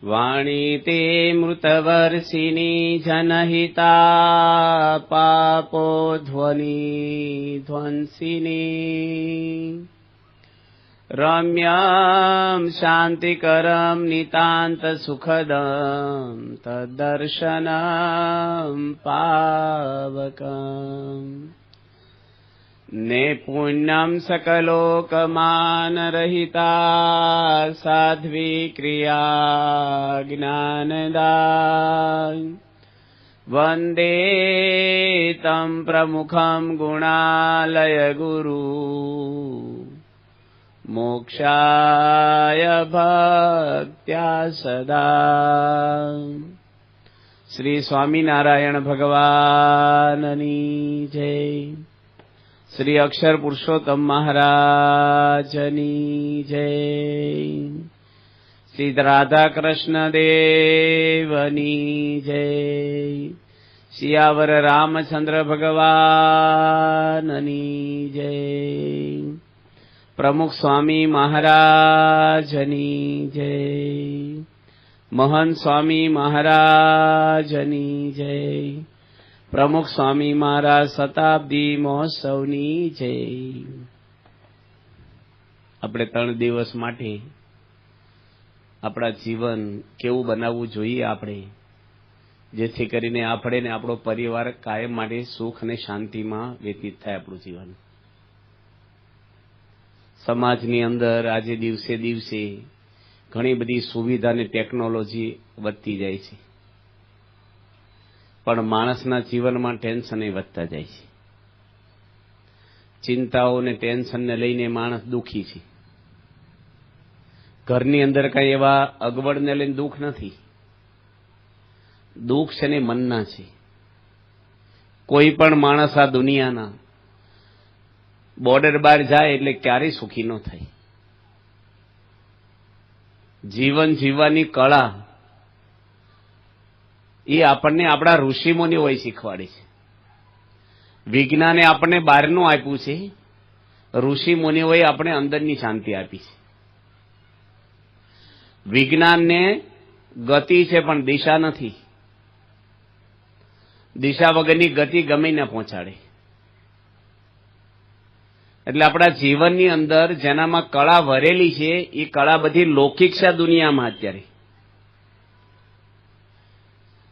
વાણી તે મૃતવર્ષિની જનહિતા પાપો ધ્વનિ ધ્વંસિની રમ્યમ શાંતિકરમ નિતાંત સુખદમ તદર્શનમ પાવકમ ને પુણ્યમ સકલોકમાન રહિતા સાધ્વી ક્રિયા જ્ઞાનદા વંદે તમ પ્રમુખમ ગુણાલય ગુરુ મોક્ષાય ભક્ત્યા સદા. શ્રી સ્વામિનારાયણ ભગવાનની જય. શ્રી અક્ષર પુરુષોત્તમ મહારાજની જય. શ્રી રાધા કૃષ્ણ દેવની જય. સિયાવર રામચંદ્ર ભગવાનની જય. પ્રમુખ સ્વામી મહારાજની જય. મહંત સ્વામી મહારાજની જય. પ્રમુખ સ્વામી મહારાજ શતાબ્દી મહોત્સવની જય. આપણે 3 દિવસ માટે આપણા જીવન કેવું બનાવવું જોઈએ આપણે, જેથી કરીને આપણે ને આપણો પરિવાર કાયમ માટે સુખ અને શાંતિમાં વ્યતીત થાય આપણું જીવન. સમાજની અંદર આજે દિવસે દિવસે ઘણી બધી સુવિધા અને ટેકનોલોજી વધતી જાય છે, પણ માણસના જીવનમાં ટેન્શન વધતા જાય છે. ચિંતાઓ અને ટેન્શનને લઈને માણસ દુઃખી છે. ઘરની અંદર કઈ એવા અગવડને લઈને દુઃખ નથી, દુઃખ છે ને મનના છે. કોઈ પણ માણસ આ દુનિયાના બોર્ડર બહાર જાય એટલે ક્યારેય સુખી ન થાય. જીવન જીવવાની કળા એ આપણને આપણા ઋષિમુનિઓએ શીખવાડી છે. વિજ્ઞાને આપણને બહારનું આપ્યું છે, ઋષિમુનિઓએ આપણે અંદરની શાંતિ આપી છે. વિજ્ઞાનને ગતિ છે પણ દિશા નથી. દિશા વગરની ગતિ ગમે ન પહોંચાડે. એટલે આપણા જીવનની અંદર જેનામાં કળા ભરેલી છે એ કળા બધી લૌકિક છે દુનિયામાં અત્યારે,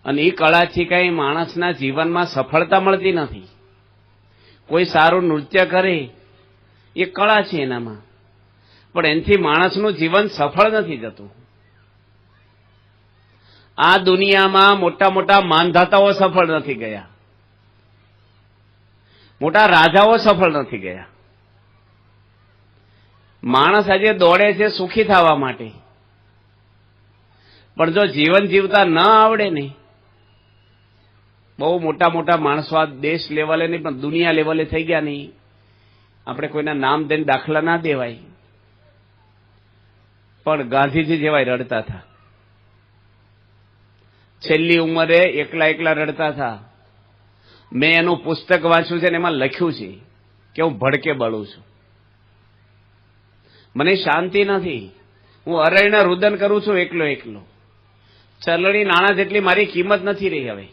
અને એ કળાથી કઈ માણસના જીવનમાં સફળતા મળતી નથી. કોઈ સારું નૃત્ય કરે એ કળા છે એનામાં, પણ એનાથી માણસનું જીવન સફળ નથી જતું. આ દુનિયામાં મોટા મોટા માનધાતાઓ સફળ નથી ગયા, મોટા રાજાઓ સફળ નથી ગયા. માણસ આજે દોડે છે સુખી થવા માટે, પણ જો જીવન જીવતા ન આવડે ને, બહુ મોટા મોટા માણસો આ દેશ લેવલે નહીં પણ દુનિયા લેવલે થઈ ગયા નહીં. આપણે કોઈના નામ દઈને દાખલા ના દેવાય, પણ ગાંધીજી જેવાય રડતા હતા. છેલ્લી ઉંમરે એકલા એકલા રડતા હતા. મેં એનું પુસ્તક વાંચ્યું છે ને એમાં લખ્યું છે કે હું ભડકે બળું છું, મને શાંતિ નથી, હું અરણ્ય રુદન કરું છું એકલો એકલો. ચલણી નાણાં જેટલી મારી કિંમત નથી રહી હવે.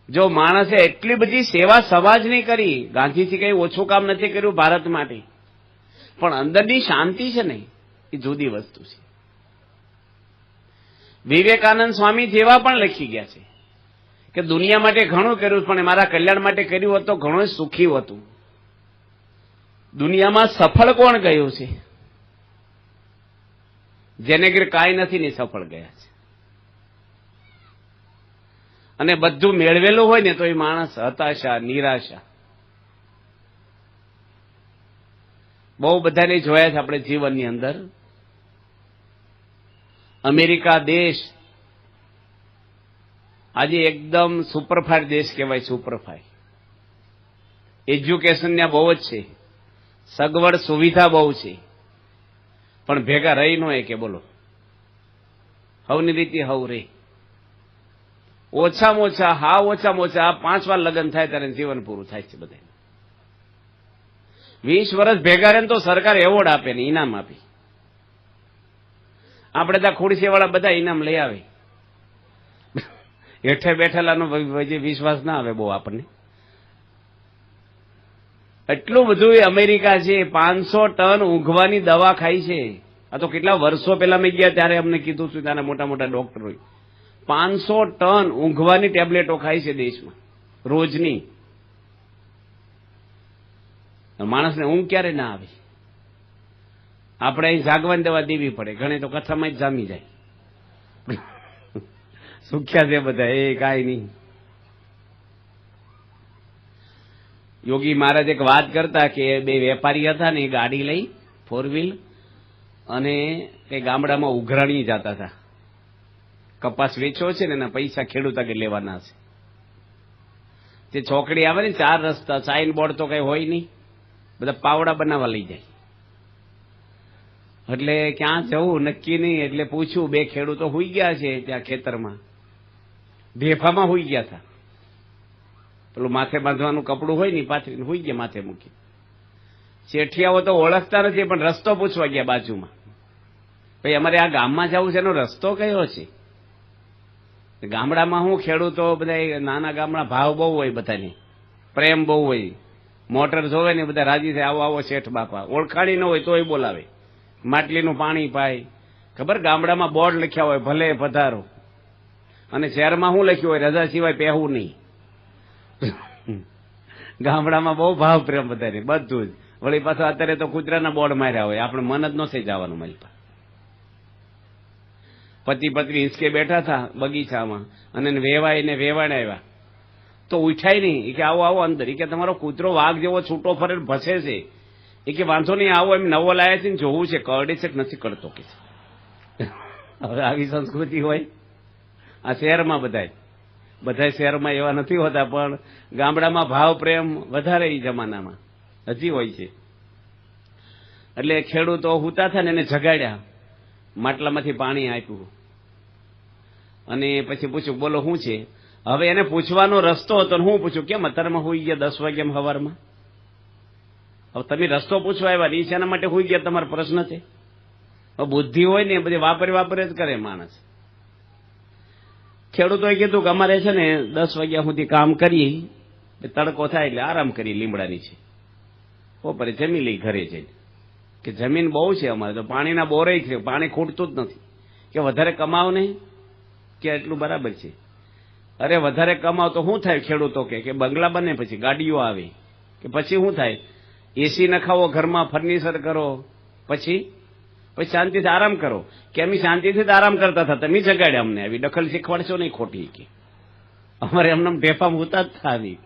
જો માણસે એટલી બધી સેવા સમાજની કરી, ગાંધીજી કઈ ઓછું કામ નથી કર્યું ભારત માટે, પણ અંદરની શાંતિ છે ને એ જુદી વસ્તુ છે. વિવેકાનંદ સ્વામી જેવા પણ લખી ગયા છે કે દુનિયા માટે ઘણું કર્યું પણ મારા કલ્યાણ માટે કર્યું હોત તો ઘણું સુખી હતું. દુનિયામાં સફળ કોણ ગયું છે? જેને ઘેર કાંઈ નથી ને સફળ ગયા છે. અને બધું મેળવેલું હોય ને તો એ માણસ હતાશા, નિરાશા બહુ બધાને જોયા છે આપણે જીવનની અંદર. અમેરિકા દેશ આજે એકદમ સુપરફાસ્ટ દેશ કહેવાય. સુપરફાસ્ટ એજ્યુકેશન ત્યાં બહુ જ છે, સગવડ સુવિધા બહુ છે, પણ ભેગા રહી ન કે બોલો, હવની રીતે હવ રે. ઓછામાં ઓછા 5 વાર લગ્ન થાય ત્યારે જીવન પૂરું થાય છે. બધા 20 વર્ષ ભેગા રહે તો સરકાર એવોર્ડ આપે ને ઇનામ આપે. આપણે ત્યાં ખુરશીવાળા બધા ઇનામ લઈ આવે, હેઠે બેઠેલાનો વિશ્વાસ ના આવે બહુ આપણને. એટલું બધું એ અમેરિકા છે, 500 ટન ઊંઘવાની દવા ખાય છે. આ તો કેટલા વર્ષો પહેલા મેં ગયા ત્યારે અમને કીધું છું, ત્યાંના મોટા મોટા ડોક્ટરોએ 500 ટન ઊંઘવાની ટેબ્લેટો ખાય છે દેશમાં રોજની. માણસને ઊંઘ ક્યારે ના આવે? આપણે અહીં જાગવાની દવા દેવી પડે, ઘણે તો કથામાં જ જામી જાય. સુખ્યા છે બધા, એ કાંઈ નહીં. યોગી મહારાજ એક વાત કરતા કે બે વેપારી હતા ને, એ ગાડી લઈ 4 વ્હીલ અને એ ગામડામાં ઉઘરાણી જતા હતા. કપાસ વેચવો છે ને એના પૈસા ખેડૂત આગળ લેવાના છે. જે ચોકડી આવે ને 4 રસ્તા, સાઇન બોર્ડ તો કઈ હોય નહીં, બધા પાવડા બનાવવા લઈ જાય. એટલે ક્યાં જવું નક્કી નહીં, એટલે પૂછ્યું, 2 ખેડૂતો હુઈ ગયા છે ત્યાં ખેતરમાં, ઢેફામાં હુઈ ગયા હતા. પેલું માથે બાંધવાનું કપડું હોય ને પાથરીને હુઈ ગયા માથે મૂકી. શેઠિયાઓ તો ઓળખતા નથી, પણ રસ્તો પૂછવા ગયા બાજુમાં, ભાઈ અમારે આ ગામમાં જવું છે, એનો રસ્તો કયો છે? ગામડામાં હું ખેડૂતો બધા નાના ગામડા ભાવ બહુ હોય, બધાને પ્રેમ બહુ હોય, મોટર જોવે ને બધા રાજી થાય, આવો આવો શેઠ બાપા. ઓળખાણી ન હોય તોય બોલાવે, માટલીનું પાણી પાય. ખબર, ગામડામાં બોર્ડ લખ્યા હોય ભલે પધારો, અને શહેરમાં શું લખ્યું હોય, રજા સિવાય પહેવું નહીં. ગામડામાં બહુ ભાવ પ્રેમ બધાને, બધું જ. વળી પાછું અત્યારે તો કૂતરાના બોર્ડ માર્યા હોય, આપણે મન જ ન થઈ જવાનું. મારી પાસે પતિ પત્ની હિંચકે બેઠા હતા બગીચામાં, અને વેવાઈને વેવાણ આવ્યા તો ઉઠાય નહીં. એ કે આવો આવો અંદર. એ કે તમારો કૂતરો વાઘ જેવો છૂટો ફરે ભસે છે. એ કે વાંધો નહીં, આવો, એમ નવો લાયા છે ને જોવું છે કરડે છે કે નથી કરતો. કે હવે આવી સંસ્કૃતિ હોય આ શહેરમાં, બધા શહેરમાં એવા નથી હોતા, પણ ગામડામાં ભાવ પ્રેમ વધારે એ જમાનામાં હજી હોય છે. એટલે ખેડૂતો હુતા હતા ને એને જગાડ્યા, માટલામાંથી પાણી આપ્યું અને પછી પૂછ્યું, બોલો શું છે? હવે એને પૂછવાનો રસ્તો હતો ને હું પૂછ્યું, કેમ અત્યારમાં હોઈ ગયા 10 વાગ્યા સવારમાં? હવે તમે રસ્તો પૂછવા આવ્યા, એ શેના માટે હોઈ ગયા? તમારો પ્રશ્ન છે. હવે બુદ્ધિ હોય ને એ બધી વાપરે જ કરે માણસ. ખેડૂતોએ કીધું કે અમારે છે ને 10 વાગ્યા સુધી કામ કરીએ, તડકો થાય એટલે આરામ કરી, લીમડાની છે, બપોરે જમી લઈ ઘરે જઈને. કે જમીન બહુ છે અમારે તો, પાણીના બોરે છે, પાણી ખૂટતું જ નથી. કે વધારે કમાવ ને, કે એટલું બરાબર છે. અરે વધારે કમાવ તો શું થાય? ખેડૂતો કે બંગલા બને, પછી ગાડીઓ આવે, કે પછી શું થાય? એસી નખાવો ઘરમાં, ફર્નિચર કરો, પછી શાંતિથી આરામ કરો. કે અમે શાંતિથી જ આરામ કરતા હતા, તમે જગાડ્યા અમને, આવી દખલ શીખવાડશો નહીં ખોટી. કે અમારે એમને ઢેફામાં હોતા જ આવી.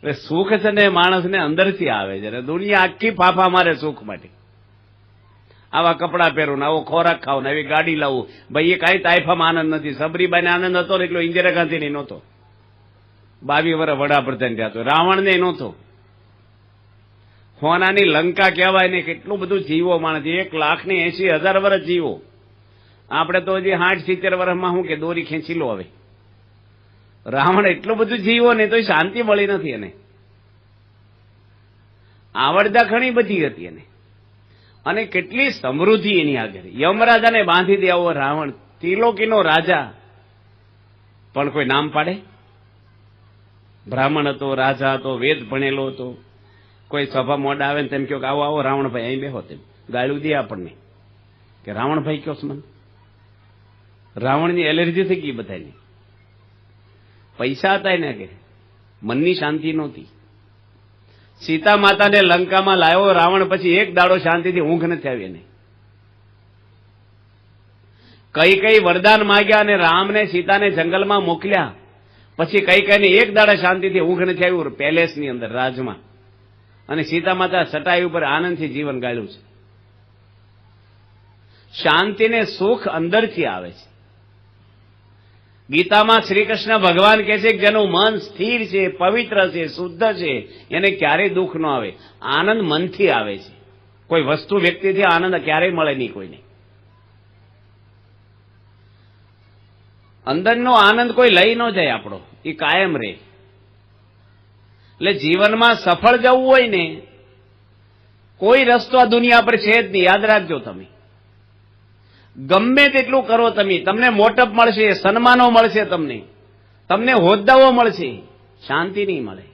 એટલે સુખ છે ને માણસને અંદરથી આવે છે, દુનિયા આખી ફાફા મારે સુખ માટે. આવા કપડાં પહેરું ને, આવો ખોરાક ખાવ ને, આવી ગાડી લાવું. ભાઈ એ કાંઈ તાઇફામાં આનંદ નથી. સબરીબાઈને આનંદ હતો ને એટલો ઇન્દિરા ગાંધીને નહોતો. 22 વર્ષ વડાપ્રધાન થયા તો રાવણને નહોતો. હોનાની લંકા કહેવાય ને, કેટલું બધું જીવો માણસ, 1,80,000 વર્ષ જીવો. આપણે તો હજી 60-70 વર્ષમાં શું કે દોરી ખેંચી લો. હવે રાવણ એટલું બધું જીવો ને તો શાંતિ મળી નથી એને. આવડતા ઘણી બધી હતી એને, અને કેટલી સમૃદ્ધિ એની આગળ. યમરાજાને બાંધી દે આવો રાવણ, ત્રિલોકીનો રાજા, પણ કોઈ નામ પાડે? બ્રાહ્મણ હતો, રાજા હતો, વેદ ભણેલો હતો. કોઈ સભા મોડા આવે ને તેમ કહો કે આવો આવો રાવણભાઈ અહીં બેહો, તેમ ગાળું દે આપણને કે રાવણભાઈ કયો મને. રાવણની એલર્જી થઈ ગઈ બધાની. પૈસા હતા એને કે મનની શાંતિ નહોતી. સીતા માતાને લંકામાં લાવ્યો રાવણ, પછી એક દાડો શાંતિથી ઊંઘ નથી આવી એને. કઈ વરદાન માંગ્યા અને રામને સીતાને જંગલમાં મોકલ્યા, પછી કઈને એક દાડા શાંતિથી ઊંઘ નથી આવ્યું પેલેસની અંદર, રાજમાં. અને સીતા માતા ચટાઈ ઉપર આનંદથી જીવન ગાળ્યું છે. શાંતિને સુખ અંદરથી આવે છે. ગીતામાં શ્રી કૃષ્ણ ભગવાન કહે છે કે જેનું મન સ્થિર છે, પવિત્ર છે, શુદ્ધ છે, એને ક્યારેય દુઃખ ન આવે. આનંદ મનથી આવે છે. કોઈ વસ્તુ વ્યક્તિથી આનંદ ક્યારેય મળે નહીં કોઈને. અંદરનો આનંદ કોઈ લઈ ન જાય આપણો, એ કાયમ રહે. એટલે જીવનમાં સફળ જવું હોય ને, કોઈ રસ્તો આ દુનિયા પર છે જ નહીં. યાદ રાખજો તમે. ગમે તેટલું કરો તમે, તમને મોટપ મળશે, સન્માનો મળશે, તમને હોદ્દાઓ મળશે, શાંતિ નહીં મળે.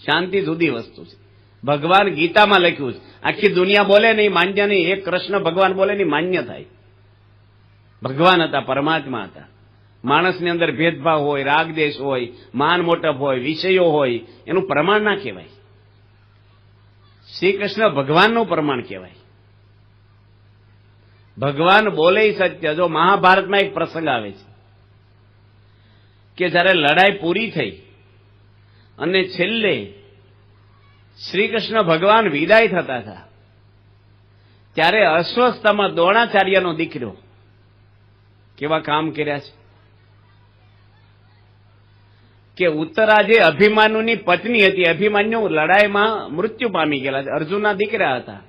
શાંતિ જુદી વસ્તુ છે. ભગવાન ગીતામાં લખ્યું છે, આખી દુનિયા બોલે નહીં, માન્ય નહીં, એક કૃષ્ણ ભગવાન બોલે નહીં, માન્ય થાય. ભગવાન હતા, પરમાત્મા હતા. માણસની અંદર ભેદભાવ હોય, રાગદેશ હોય, માન મોટપ હોય, વિષયો હોય, એનું પ્રમાણ ના કહેવાય. શ્રી કૃષ્ણ ભગવાનનું પ્રમાણ કહેવાય. ભગવાન બોલે સત્ય. જો મહાભારતમાં એક પ્રસંગ આવે છે કે જ્યારે લડાઈ પૂરી થઈ અને છેલ્લે શ્રી કૃષ્ણ ભગવાન વિદાય થતા હતા, ત્યારે અશ્વસ્થામાં દ્રોણાચાર્યનો દીકરો કેવા કામ કર્યા છે કે ઉત્તરા જે અભિમાન્યુની પત્ની હતી, અભિમાન્યુ લડાઈમાં મૃત્યુ પામી ગયેલા છે, અર્જુનના દીકરા હતા,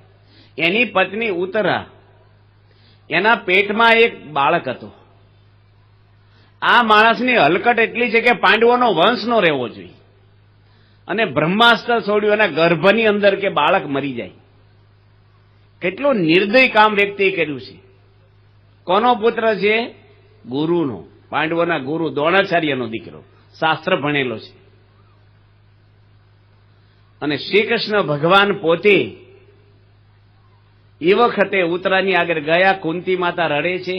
એની પત્ની ઉત્તરા, એના પેટમાં એક બાળક હતો. આ માણસની હલકટ એટલી છે કે પાંડવોનો વંશ નો રહેવો જોઈએ, અને બ્રહ્માસ્ત્ર છોડ્યું એના ગર્ભની અંદર કે બાળક મરી જાય. કેટલું નિર્દય કામ વ્યક્તિએ કર્યું છે. કોનો પુત્ર છે? ગુરુનો, પાંડવોના ગુરુ દ્રોણાચાર્યનો દીકરો, શાસ્ત્ર ભણેલો છે. અને શ્રી કૃષ્ણ ભગવાન પોતે એ વખતે ઉત્તરાની આગળ ગયા. કુંતી માતા રડે છે,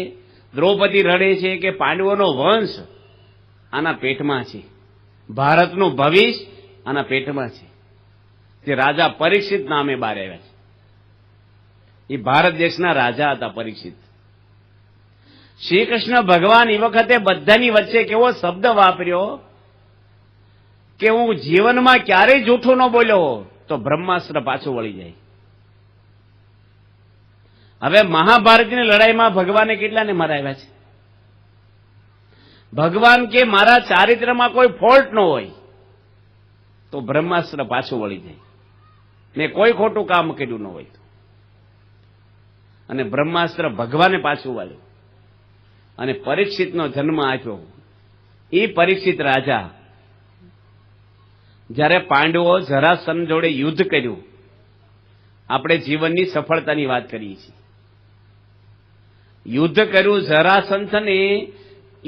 દ્રૌપદી રડે છે કે પાંડવોનો વંશ આના પેટમાં છે, ભારતનું ભવિષ્ય આના પેટમાં છે. જે રાજા પરીક્ષિત નામે બહાર આવ્યા છે, એ ભારત દેશના રાજા હતા પરીક્ષિત. શ્રી કૃષ્ણ ભગવાન એ વખતે બધાની વચ્ચે કેવો શબ્દ વાપર્યો કે હું જીવનમાં ક્યારેય જૂઠું ન બોલ્યો તો બ્રહ્માસ્ત્ર પાછું વળી જાય. હવે મહાભારતની લડાઈમાં ભગવાને કેટલાને મરાવ્યા છે? ભગવાન કે મારા ચારિત્રમાં કોઈ ફોલ્ટ ન હોય તો બ્રહ્માસ્ત્ર પાછું વળી જાય. મેં કોઈ ખોટું કામ કર્યું ન હોય. અને બ્રહ્માસ્ત્ર ભગવાને પાછું વાળ્યું અને પરીક્ષિતનો જન્મ આપ્યો. એ પરીક્ષિત રાજા જ્યારે પાંડવો જરાસંઘ જોડે યુદ્ધ કર્યું, આપણે જીવનની સફળતાની વાત કરીએ છીએ. યુદ્ધ કર્યું જરાસંઘને,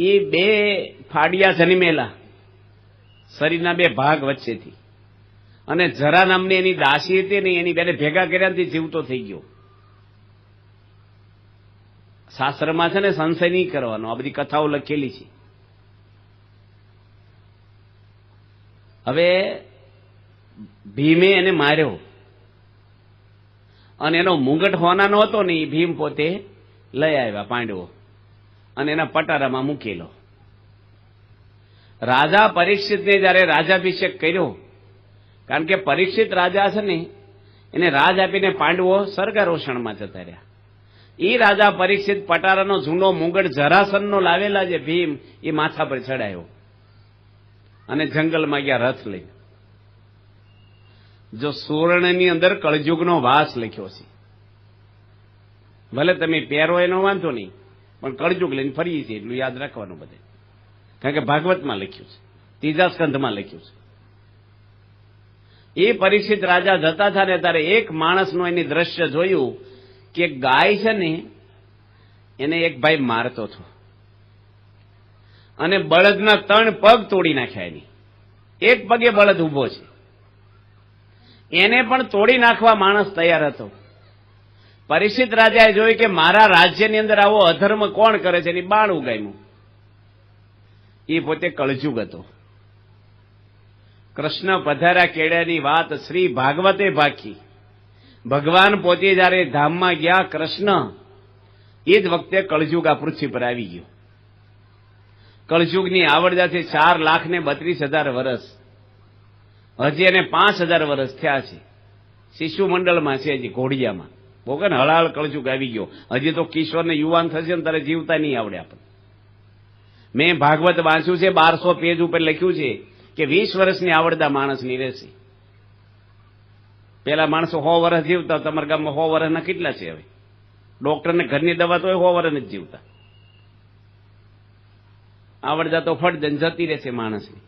એ બે ફાડિયા જન્મેલા શરીરના બે ભાગ વચ્ચેથી, અને જરા નામની એની દાસી હતી ને, એની બેને ભેગા કર્યાથી જીવતો થઈ ગયો. શાસ્ત્રમાં છે ને સંશય નહીં કરવાનો, આ બધી કથાઓ લખેલી છે. હવે ભીમે એને માર્યો અને એનો મુંગટ હોનાનો હતો ને, એ ભીમ પોતે લઈ આવ્યા પાંડવો અને એના પટારામાં મૂકેલો. રાજા પરીક્ષિતને જયારે રાજાભિષેક કર્યો, કારણ કે પરીક્ષિત રાજા છે ને, એને રાજ આપીને પાંડવો સ્વર્ગારોષણમાં જતા રહ્યા. એ રાજા પરીક્ષિત પટારાનો જૂનો મુંગટ જરાસનનો લાવેલા જે ભીમ, એ માથા પર ચડાયો અને જંગલમાં ગયા રથ લઈ. જો સુવર્ણની અંદર કળયુગનો વાસ લખ્યો છે, ભલે તમે પહેરો એનો વાંધો નહીં, પણ કળયુગ લઈને ફરીએ છીએ એટલું યાદ રાખવાનું બધે, કારણ કે ભાગવતમાં લખ્યું છે, ત્રીજા સ્કંધમાં લખ્યું છે. એ પરીક્ષિત રાજા જતા હતા ને ત્યારે એક માણસનું એની દ્રશ્ય જોયું કે ગાય છે ને, એને એક ભાઈ મારતો હતો અને બળદના 3 પગ તોડી નાખ્યા. એની એક પગે બળદ ઉભો છે, એને પણ તોડી નાખવા માણસ તૈયાર હતો. પરીક્ષિત રાજાએ જોયું કે મારા રાજ્યની અંદર આવો અધર્મ કોણ કરે છે, એની બાણ ઉગામ્યું. એ પોતે કળજુગ હતો. કૃષ્ણ પધાર્યા કેળ્યાની વાત શ્રી ભાગવતે ભાખી. ભગવાન પોતે જયારે ધામમાં ગયા કૃષ્ણ, એ જ વખતે કળજુગ આ પૃથ્વી પર આવી ગયો. કળજુગની આવડતા છે 4,32,000 વર્ષ. હજી એને 5,000 વર્ષ થયા છે. શિશુ મંડળમાં છે, હજી ઘોડિયામાં. બોકે ને હળાળ કળજુગ આવી ગયો. હજી તો કિશોર ને યુવાન થશે ને તારે જીવતા નહીં આવડે આપણને. મેં ભાગવત વાંચ્યું છે, 1200 પેજ ઉપર લખ્યું છે કે 20 વર્ષની આવડતા માણસની રહેશે. પેલા માણસો 100 વર્ષ જીવતા, તમારા ગામમાં 100 વર્ષના કેટલા છે? હવે ડોક્ટરને ઘરની દવા તો 100 વર્ષ જ જીવતા. આવડતા તો ફટ દન જતી રહેશે માણસની.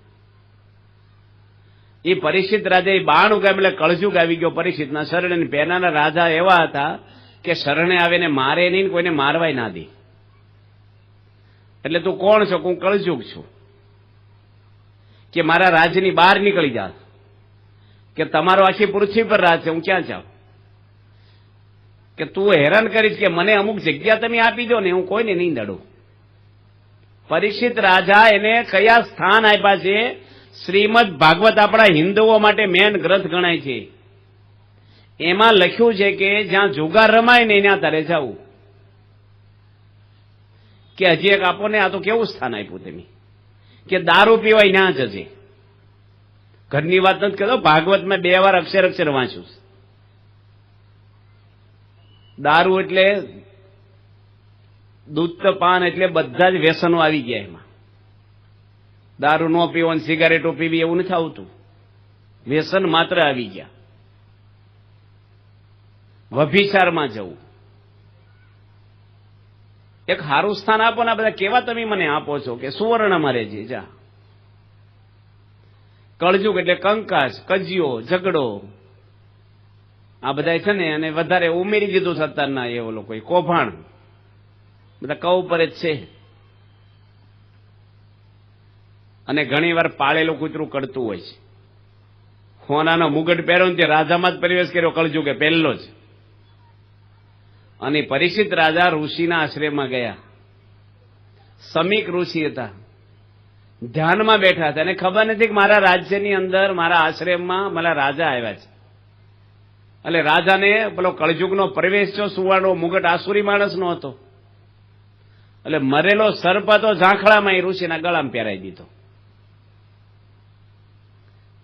એ પરીક્ષિત રાજા એ બાણ ઉગામ એટલે કળજુગ આવી ગયો પરીક્ષિતના શરણે. પહેલાના રાજા એવા હતા કે શરણે આવે ને મારે નહીં, કોઈને મારવાય ના દે. એટલે તું કોણ છો? હું કળજુગ છું. કે મારા રાજની બહાર નીકળી જા, કે તમારો આખી પૃથ્વી પર રાજ છે, હું ક્યાં જાઉં? કે તું હેરાન કરીશ, કે મને અમુક જગ્યા તમે આપી દો ને, હું કોઈને નહીં દડું. પરીક્ષિત રાજા એને કયા સ્થાન આપ્યા છે? શ્રીમદ ભાગવત આપણા હિન્દુઓ માટે મેન ગ્રંથ ગણાય છે. એમાં લખ્યું છે કે જ્યાં જુગાર રમાય ને ત્યાં તારે જવું. કે હજી એક આપો ને, આ તો કેવું સ્થાન આપ્યું તમે? કે દારૂ પીવાય ના જજે. ઘરની વાત નથી કરતો, ભાગવતમાં 2 વાર અક્ષર અક્ષર વાંચ્યું. દારૂ એટલે દૂધ પાન એટલે બધા જ વ્યસનો આવી ગયા એમાં. દારૂ ન પીવો, સિગારેટો પીવી એવું નથી આવતું. વ્યસન માત્ર આવી ગયા. વ્યભિચારમાં જવું. એક સારું સ્થાન આપો ને, બધા કેવા તમે મને આપો છો? કે સુવર્ણમાં રહેજે જા. કળજુગ એટલે કંકાસ, કજિયો, ઝઘડો, આ બધા છે ને. અને વધારે ઉમેરી દીધું સત્તાના એ લોકો કૌભાંડ, બધા કઉ પર જ છે. અને ઘણી વાર પાળેલું કૂતરું કરતું હોય છે. હોનાનો મુગટ પહેરો ને તે રાજામાં જ પ્રવેશ કર્યો કળજુગે પહેલો જ. અને પરીક્ષિત રાજા ઋષિના આશ્રયમાં ગયા. સમીક ઋષિ હતા, ધ્યાનમાં બેઠા હતા. અને ખબર નથી કે મારા રાજ્યની અંદર, મારા આશ્રયમાં મારા રાજા આવ્યા છે. એટલે રાજાને પેલો કળજુગનો પ્રવેશ છો, સુવાળો મુગટ આસુરી માણસનો હતો. એટલે મરેલો સર્પ હતો ઝાંખળામાં, એ ઋષિના ગળામાં પહેરાઈ દીધો.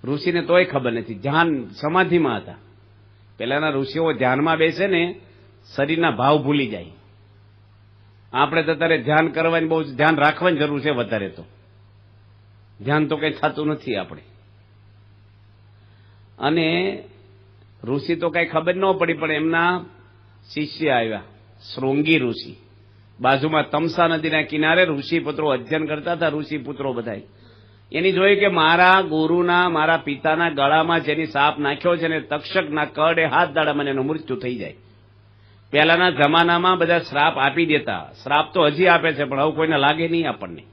ઋષિને તોય ખબર નથી, ધ્યાન સમાધિમાં હતા. પેલાના ઋષિઓ ધ્યાનમાં બેસે ને, શરીરના ભાવ ભૂલી જાય. આપણે તો અત્યારે ધ્યાન કરવાની, બહુ ધ્યાન રાખવાની જરૂર છે વધારે. તો ધ્યાન તો કઈ થતું નથી આપણે. અને ઋષિ તો કઈ ખબર ન પડી, પણ એમના શિષ્ય આવ્યા, શૃંગી ઋષિ. બાજુમાં તમસા નદીના કિનારે ઋષિ પુત્રો અધ્યયન કરતા હતા. ઋષિ પુત્રો બધા એની જોયું કે મારા ગુરુના, મારા પિતાના ગળામાં જેની સાપ નાખ્યો છે ને, તક્ષકના કડે હાથ દાડામાં એનું મૃત્યુ થઈ જાય. પહેલાના જમાનામાં બધા શ્રાપ આપી દેતા. શ્રાપ તો હજી આપે છે, પણ હવે કોઈને લાગે નહીં આપણને.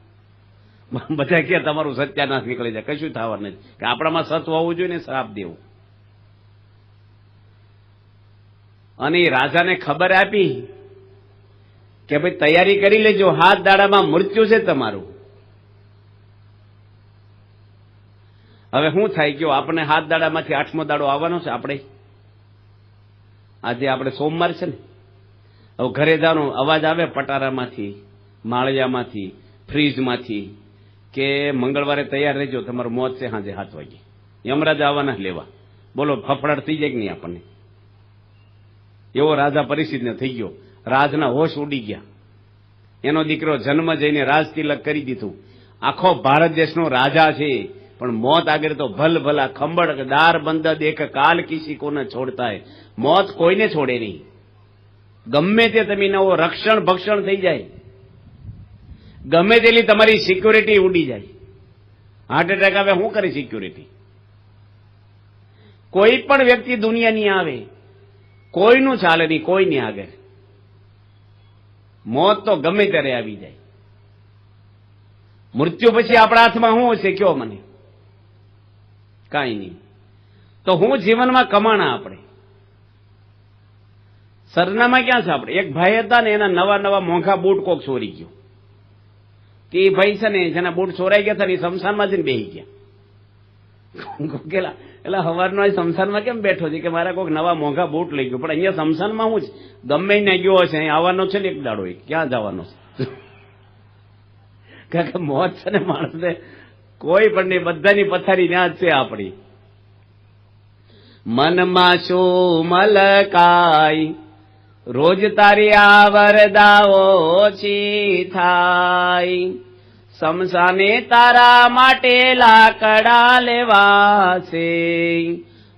બધા કે તમારું સત્યાનાશ નીકળી જાય, કશું થવા નથી. કે આપણામાં સત્વ હોવું જોઈએ ને, શ્રાપ દેવું. અને રાજાને ખબર આપી કે ભાઈ તૈયારી કરી લેજો, હાથ દાડામાં મૃત્યુ છે તમારું. હવે શું થાય ગયો? આપણે હાથ દાડામાંથી 8મો દાડો આવવાનો છે. આજે સોમવાર છે ને. હવે ઘરે જવાનો અવાજ આવે પટારામાંથી, માળિયામાંથી, ફ્રીજમાંથી કે મંગળવારે તૈયાર રહેજો, તમારું મોત છે સાંજે 7 વાગે. યમરાજ આવવાના લેવા. બોલો, ફફડાટ થઈ જાય કે નહીં આપણને? એવો રાજા પરિસ્થિતિને થઈ ગયો. રાજના હોશ ઉડી ગયા. એનો દીકરો જન્મ જઈને રાજ તિલક કરી દીધું. આખો ભારત દેશનો રાજા છે, પણ મોત આગળ તો ભલ ભલા ખંબળ દાર બંધ દેખ કાલ કિસી કોને છોડતા હે. મોત કોઈને છોડે નહીં. ગમે તે તમે નવો રક્ષણ ભક્ષણ થઈ જાય, ગમે તેટલી તમારી સિક્યોરિટી ઉડી જાય. હાર્ટ એટેક આવે, શું કરે સિક્યોરિટી? કોઈ પણ વ્યક્તિ દુનિયાની આવે, કોઈનું ચાલે નહીં, કોઈની આગળ. મોત તો ગમે ત્યારે આવી જાય. મૃત્યુ પછી આપણા હાથમાં શું હશે? કયો મને? કાંઈ નહીં. તો હું જીવનમાં કમાણા આપણે સરનામા ક્યાં છે? આપણે એક ભાઈ હતા ને, એના નવા નવા મોંઘા બૂટ કોક ચોરી ગયો. કે એ ભાઈ છે ને, જેના બૂટ ચોરાઈ ગયા હતા ને, એ શમશાનમાં જઈને બેસી ગયા. એટલે સવારનો શમશાનમાં કેમ બેઠો છે? કે મારા કોઈક નવા મોંઘા બૂટ લઈ ગયો. પણ અહીંયા શમશાનમાં હું જ ગમે ને ગયો હશે, અહીં આવવાનો છે ને એક દાડો, ક્યાં જવાનો છે? કારણ કે મોત છે ને માણસને કોઈ પણ નહીં, બધાની પથારી ત્યાં જ છે આપણી. મનમાં શું મલકાય, રોજ તારી આવરદા ઓછી થાય. સમસાને તારા માટે લાકડા લેવાશે,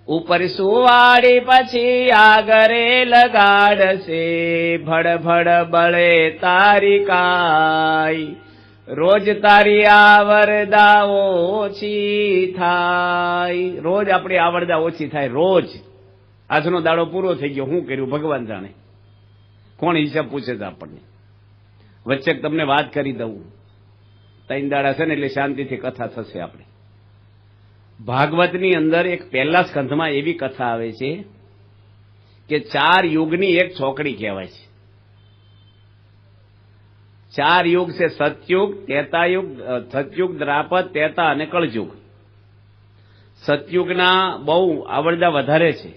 ઉપર સુવાડી પછી આગરે લગાડશે. ભડભડ બળે તારી કાય, રોજ તારી આવરદા ઓછી થાય. રોજ આપણી આવરદા ઓછી થાય. રોજ આજનો દાડો પૂરો થઈ ગયો, શું કર્યું ભગવાન જાણે. કોણ હિસાબ પૂછે છે આપણને? વચ્ચે તમને વાત કરી દઉં, 3 દાડા છે ને એટલે શાંતિથી કથા થશે. આપણે ભાગવતની અંદર એક પહેલા સ્કંધમાં એવી કથા આવે છે કે 4 યુગની એક ચોકડી કહેવાય છે. 4 યુગ છે: સતયુગ, ત્રેતાયુગ, સતયુગ, દ્રાપદ, ત્રેતા અને કળયુગ. સતયુગના બહુ આવડતા વધારે છે.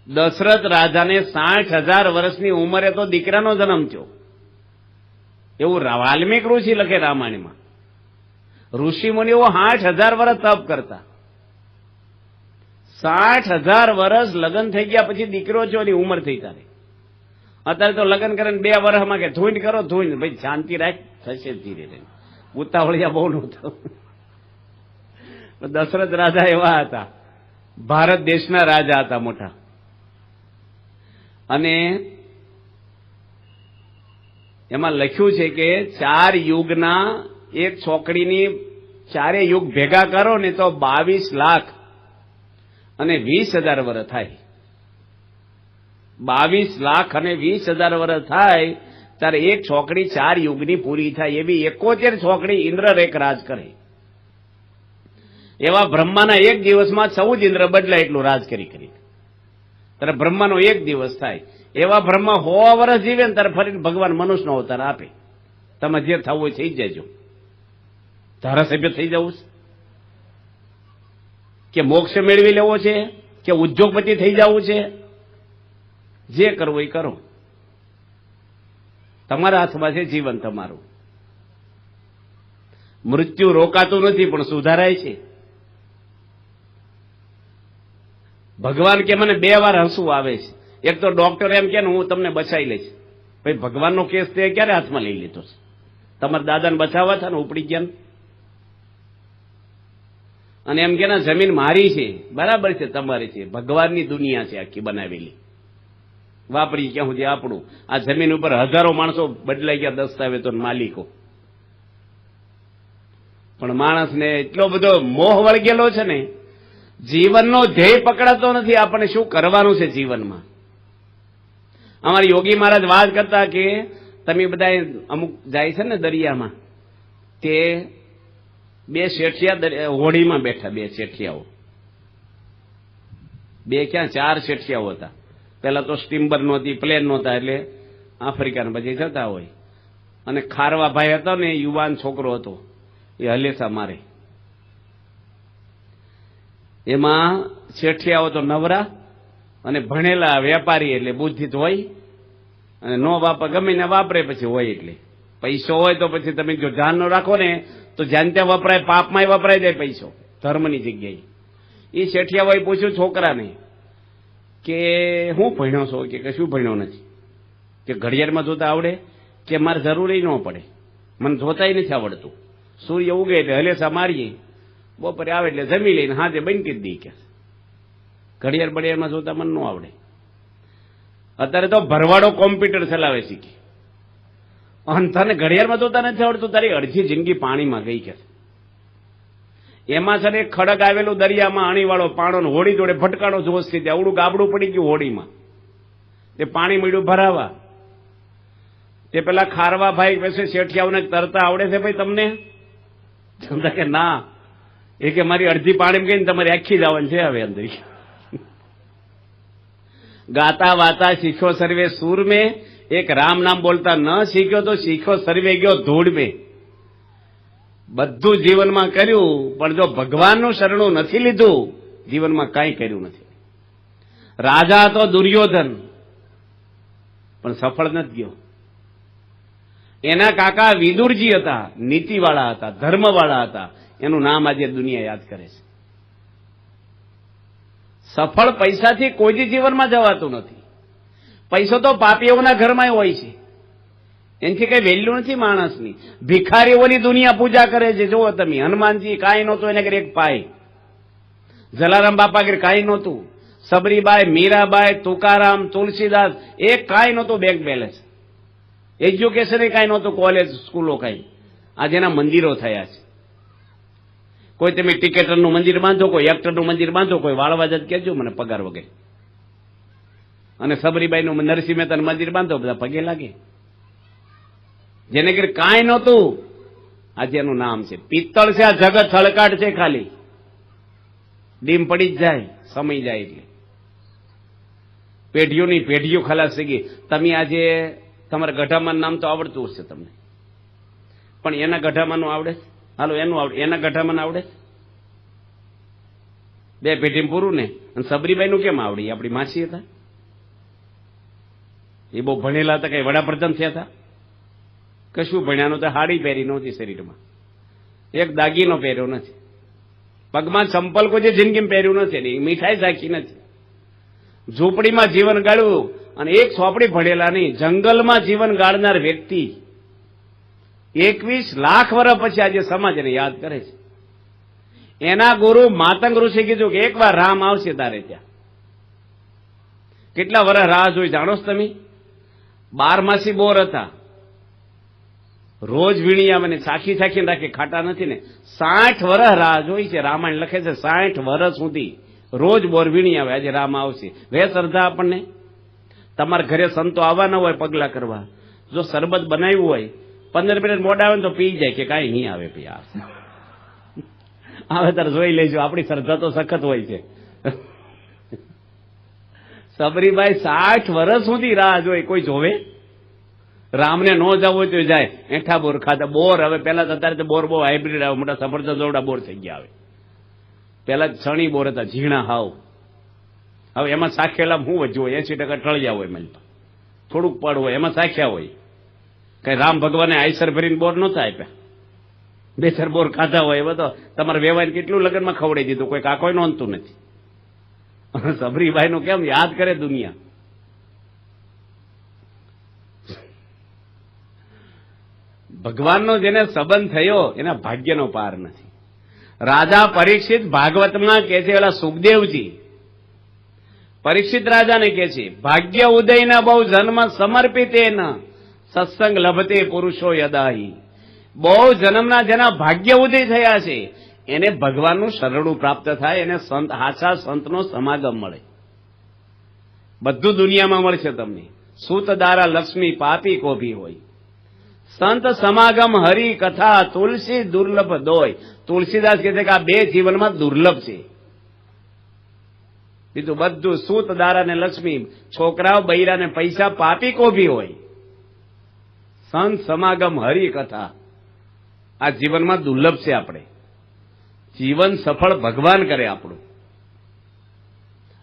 દશરથ રાજાને 60,000 વર્ષની ઉંમરે તો દીકરાનો જન્મ થયો, એવું વાલ્મીક ઋષિ લખે રામાયણમાં. ઋષિ મુનિઓ 60,000 વર્ષ તપ કરતા. 60,000 વર્ષ લગ્ન થઈ ગયા પછી દીકરો છો એની ઉંમર થઈ તારે. અત્યારે તો લગ્ન કરે 2 વર્ષમાં કે ધૂંડ કરો, ધૂંડ ભાઈ શાંતિ રાખ, થશે ધીરે ધીરે, ઉતાવળિયા બહુ નહોતું. દશરથ રાજા એવા હતા, ભારત દેશના રાજા હતા મોટા. અને એમાં લખ્યું છે કે 4 યુગના એક ચોકડીની 4 યુગ ભેગા કરો ને તો 22 લાખ અને 20,000 વર્ષ થાય. 22 લાખ અને 20,000 વર્ષ થાય ત્યારે એક ચોકડી 4 યુગની પૂરી થાય. એવી 71 ચોકડી ઇન્દ્ર એક રાજ કરે. એવા બ્રહ્માના એક દિવસમાં 14 ઇન્દ્ર બદલાય એટલું રાજ કરી કરી. ત્યારે બ્રહ્માનો એક દિવસ થાય. એવા બ્રહ્મા 100 વર્ષ જીવે ને ત્યારે ફરી ભગવાન મનુષ્યનો અવતાર આપે. તમે જે થવું હોય થઈ જજો. ધારાસભ્ય થઈ જવું છે કે મોક્ષ મેળવી લેવો છે કે ઉદ્યોગપતિ થઈ જવું છે, જે કરવું એ કરો. તમારા હાથમાં છે જીવન તમારું. મૃત્યુ રોકાતું નથી પણ સુધારાય છે. ભગવાન કે મને 2 વાર હસવું આવે છે. એક તો ડોક્ટર એમ કે હું તમને બચાવી લઈશ. ભાઈ ભગવાનનો કેસ તે ક્યારે હાથમાં લઈ લીધો છે? તમારા દાદાને બચાવવા હતા ને ઉપડી ગયા. અને એમ કે ના જમીન મારી છે, બરાબર છે, તમારી છે. ભગવાનની દુનિયા છે આખી બનાવેલી, વાપરી ક્યાં સુધી આપણું. આ જમીન ઉપર હજારો માણસો બદલાઈ ગયા, દસ્તાવેજો માલિકો. પણ માણસને એટલો બધો મોહ વળગેલો છે ને, જીવનનો ધ્યેય પકડાતો નથી. આપણને શું કરવાનું છે જીવનમાં. અમારા યોગી મહારાજ વાત કરતા કે તમે બધા અમુક જાય છે ને દરિયામાં, તે 2 શેઠિયા હોડીમાં બેઠા. 2 શેઠિયાઓ, 2 ક્યાં 4 શેઠિયાઓ હતા. પેલા તો સ્ટીમર નહોતી, પ્લેન નહોતા, એટલે આફ્રિકાને પછી જતા હોય. અને ખારવા ભાઈ હતો ને, યુવાન છોકરો હતો, એ હલેસા મારે. એમાં શેઠિયાઓ તો નવરા અને ભણેલા વેપારી, એટલે બુદ્ધિ તો હોય. અને નો વાપરે, ગમે ને વાપરે પછી હોય. એટલે પૈસો હોય તો પછી તમે જો ધ્યાન ન રાખો ને તો જ્યાં ત્યાં વપરાય, પાપમાંય વપરાય જાય પૈસો ધર્મની જગ્યાએ. એ શેઠિયાઓએ પૂછ્યું છોકરાને કે હું ભણ્યો છો? કે શું ભણ્યો નથી? કે ઘડિયાળમાં જોતા આવડે? કે મારે જરૂરી ન પડે, મને જોતાય નથી આવડતું. સૂર્ય ઉગે એટલે હલેસા મારીએ, બપોરે આવે એટલે જમી લઈને હાથે બનતી જ દઈ. કે ઘડિયાળ બડિયાળમાં જોતા મને ન આવડે. અત્યારે તો ભરવાડો કોમ્પ્યુટર ચલાવે શીખી. અને તને ઘડિયાળમાં જોતા નથી આવડતું, તારી અડધી જિંદગી પાણીમાં ગઈ. કે એમાં છે ને ખડક આવેલું દરિયામાં, અણીવાળો પાણો, હોડી જોડે ભટકાણો જોશ થી આવડું ગાબડું પડી ગયું હોડીમાં. તે પાણી મળ્યું ભરાવા. તે પેલા ખારવા ભાઈ પાસે શેઠિયાઓને તરતા આવડે છે ભાઈ તમને? કે ના. એ કે મારી અડધી પાણી ગઈ ને તમારી આખી જવાની છે હવે અંદર. ગાતા વાતા શીખ્યો સર્વે સૂર મેં, એક રામ નામ બોલતા ન શીખ્યો તો શીખ્યો સર્વે ગયો ધૂળ મેં. બધું જીવનમાં કર્યું પણ જો ભગવાનનું શરણું નથી લીધું, જીવનમાં કાંઈ કર્યું નથી. રાજા હતો દુર્યોધન, પણ સફળ નથી ગયો. એના કાકા વિદુરજી હતા, નીતિવાળા હતા, ધર્મવાળા હતા. એનું નામ આજે દુનિયા યાદ કરે છે. સફળ પૈસાથી કોઈ જ જીવનમાં જવાતું નથી. પૈસો તો પાપીઓના ઘરમાં હોય છે, એનાથી કઈ વેલ્યુ નથી માણસની. ભિખારીઓની દુનિયા પૂજા કરે છે. જુઓ તમે, હનુમાનજી કાંઈ નહોતું, એને ઘરે એક પાય. જલારામ બાપા ઘરે કાંઈ નહોતું. સબરીબાઈ, મીરાબાઈ, તુકારામ, તુલસીદાસ, એક કાંઈ નહોતું બેંક બેલેન્સ. એજ્યુકેશન કાંઈ નહોતું, કોલેજ સ્કૂલો કાંઈ. આજે એના મંદિરો થયા છે. કોઈ તમે ટિકેટરનું મંદિર બાંધો, કોઈ એક્ટરનું મંદિર બાંધો, કોઈ વાળવા જ કહેજો મને પગાર વગેરે. અને સબરીબાઈનું નરસિંહ મહેતાનું મંદિર બાંધો, બધા પગે લાગે. જેને કે કાંઈ નહોતું, આજે એનું નામ છે. પિત્તળ છે, આ જગત થળકાટ છે, ખાલી ડીમ પડી જ જાય, સમય જાય એટલે. પેઢીઓની પેઢીઓ ખલાસ થઈ ગઈ. તમે આજે તમારા ગઢામાં નામ તો આવડતું હશે તમને, પણ એના ગઢામાંનું આવડે? હાલો એનું આવડે, એના ગઢામાં આવડે? બે પેઢી પૂરું ને. અને સબરીબાઈનું કેમ આવડી? આપણી માસી હતા, એ બહુ ભણેલા હતા, કઈ વડાપ્રધાન થયા હતા? કશું ભણ્યાનું તો હાડી પહેરી નહોતી શરીરમાં, એક દાગીનો પહેર્યો નથી, પગમાં ચંપલ કોઈ જિંદગીમાં પહેર્યું નથી, મીઠાઈ રાખી નથી, ઝૂંપડીમાં જીવન ગાળ્યું. અને એક ચોપડી ભણેલા નહીં, જંગલમાં જીવન ગાળનાર વ્યક્તિ 21 લાખ વર્ષ પછી આજે સમાજને યાદ કરે છે. એના ગુરુ માતંગ ઋષિ કીધું કે એકવાર રામ આવશે તારે ત્યાં. કેટલા વર્ષ રાહ જોઈ જાણો છો તમે? 12 બોર હતા, રોજ વીણી આવે ને ચાખી ચાખીને રાખે, ખાટા નથી ને. 60 વર્ષ રાહ જોઈ છે. રામાયણ લખે છે 60 વર્ષ સુધી રોજ બોર વીણી આવે. આજે રામ આવશે. વે શ્રદ્ધા આપણને? તમારા ઘરે સંતો આવવાના હોય પગલા કરવા, જો શરબત બનાવ્યું હોય 15 મિનિટ મોડા આવે ને તો પી જાય કે કાંઈ નહીં આવે ભાઈ, આવે તારે જોઈ લેજો. આપણી શ્રદ્ધા તો સખત હોય છે. સબરીબાઈ 60 વર્ષ સુધી રાહ જોઈ, કોઈ જોવે? રામને ન જવું હોય તો જાય. એઠા બોર ખાધા. બોર હવે પેલા અત્યારે તો બોર બહુ હાઇબ્રિડ આવે, મોટા સફરજન દોડા બોર થઈ ગયા. આવે પેલા છણી બોર હતા, ઝીણા હાવ. હવે એમાં સાખેલા શું વધ્યું હોય? 80% ટળિયા હોય, મળતા થોડુંક પડ હોય, એમાં સાખ્યા હોય. કઈ રામ ભગવાને આઈસર ભરીને બોર નહોતા આપ્યા, 2-4 બોર ખાધા હોય. એવા તો તમારે વેવાઈને કેટલું લગ્નમાં ખવડાવી દીધું, કોઈ કાકોય નોંધતું નથી. સબરીબાઈનું કેમ યાદ કરે દુનિયા? ભગવાનનો જેને સંબંધ થયો એના ભાગ્યનો પાર નથી. રાજા પરીક્ષિત ભાગવતમાં કે છે, ઓલા સુખદેવજી પરીક્ષિત રાજાને કે છે, ભાગ્ય ઉદયના બહુ જન્મ સમર્પિતે ન સત્સંગ લભતે પુરુષો યદાહી. બહુ જન્મના જેના ભાગ્ય ઉદય થયા છે એને ભગવાનનું શરણું પ્રાપ્ત થાય, એને સંત, હાચા સંતનો સમાગમ મળે. બધું દુનિયામાં મળશે તમને. સૂત દારા લક્ષ્મી પાપી કોભી હોય, સંત સમાગમ હરિ કથા તુલસી દુર્લભ દોય. તુલસીદાસ કહે છે કે આ બે જીવનમાં દુર્લભ છે. બીજું બધું સૂત દારા ને લક્ષ્મી, છોકરાઓ બૈરા ને પૈસા પાપી કોભી હોય, સંત સમાગમ હરિ કથા આ જીવનમાં દુર્લભ છે. આપણે જીવન સફળ ભગવાન કરે આપણું.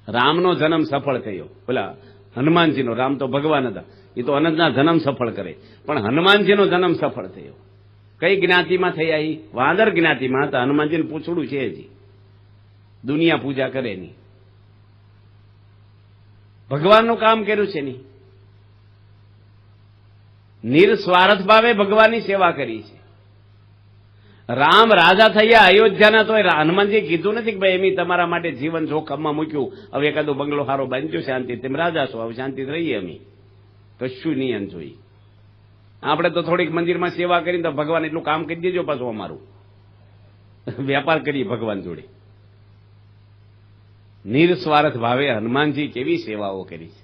રામનો જન્મ સફળ થયો, પેલા હનુમાનજીનો. રામ તો ભગવાન હતા, એ તો અનંતના જન્મ સફળ કરે, પણ હનુમાનજીનો જન્મ સફળ થયો. કઈ જ્ઞાતિમાં થયા? એ વાંદર જ્ઞાતિમાં હતા. હનુમાનજીનું પૂછડું છે હજી, દુનિયા પૂજા કરે નહીં. ભગવાનનું કામ કર્યું છે નહીં, નિર્સ્વાર્થ ભાવે ભગવાનની સેવા કરી છે. રામ રાજા થયા અયોધ્યાના, તો હનુમાનજી કીધું નથી કે ભાઈ એમ તમારા માટે જીવન જોખમમાં મૂક્યું, હવે એકાદો બંગલો હારો બાંધ્યો શાંતિ, તેમ રાજા છો, હવે શાંતિ રહીએ. અમે કશું નહીં એમ જોઈ. આપણે તો થોડીક મંદિરમાં સેવા કરીને તો ભગવાન એટલું કામ કરી દેજો, પાછું અમારું વેપાર કરીએ ભગવાન જોડે. નિર્સ્વાર્થ ભાવે હનુમાનજી કેવી સેવાઓ કરી છે.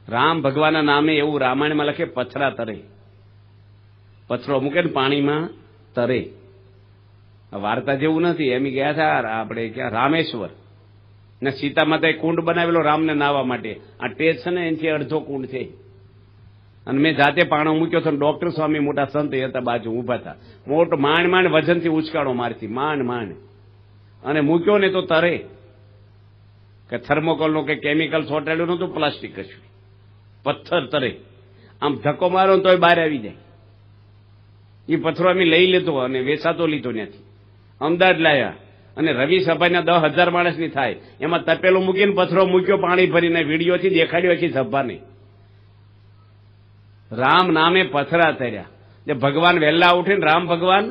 રામ ભગવાનના નામે એવું રામાયણમાં લખે, પથરા તરે. પથરો મૂકે ને પાણીમાં તરે. વાર્તા જેવું નથી. એમ ગયા હતા આપણે ક્યાં રામેશ્વર ને સીતા માતાએ કુંડ બનાવેલો રામને નાહવા માટે. આ ટેજ છે ને એનાથી અડધો કુંડ છે. અને મેં જાતે પાણો મૂક્યો હતો. ડોક્ટર સ્વામી મોટા સંત હતા બાજુ ઉભા હતા. મોટો માંડ માંડ વજનથી ઉચકાડો મારથી, માંડ માંડ, અને મૂક્યો ને તો તરે. કે થર્મોકોલનો કે કેમિકલ ચોંટાડ્યું નતું, પ્લાસ્ટિક કશું, પથ્થર તરે. આમ ધક્કો મારો ને તોય બહાર આવી જાય. એ પથ્થરો અમે લઈ લીધો અને વેચાતો લીધો ત્યાંથી, અમદાવાદ લાયા. અને રવિ સભાના 10,000 માણસની થાય, એમાં તપેલું મૂકીને પથ્થરો મૂક્યો પાણી ભરીને, વિડીયોથી દેખાડ્યો આખી સભાને. રામ નામે પથરા તર્યા. જે ભગવાન વહેલા ઉઠીને, રામ ભગવાન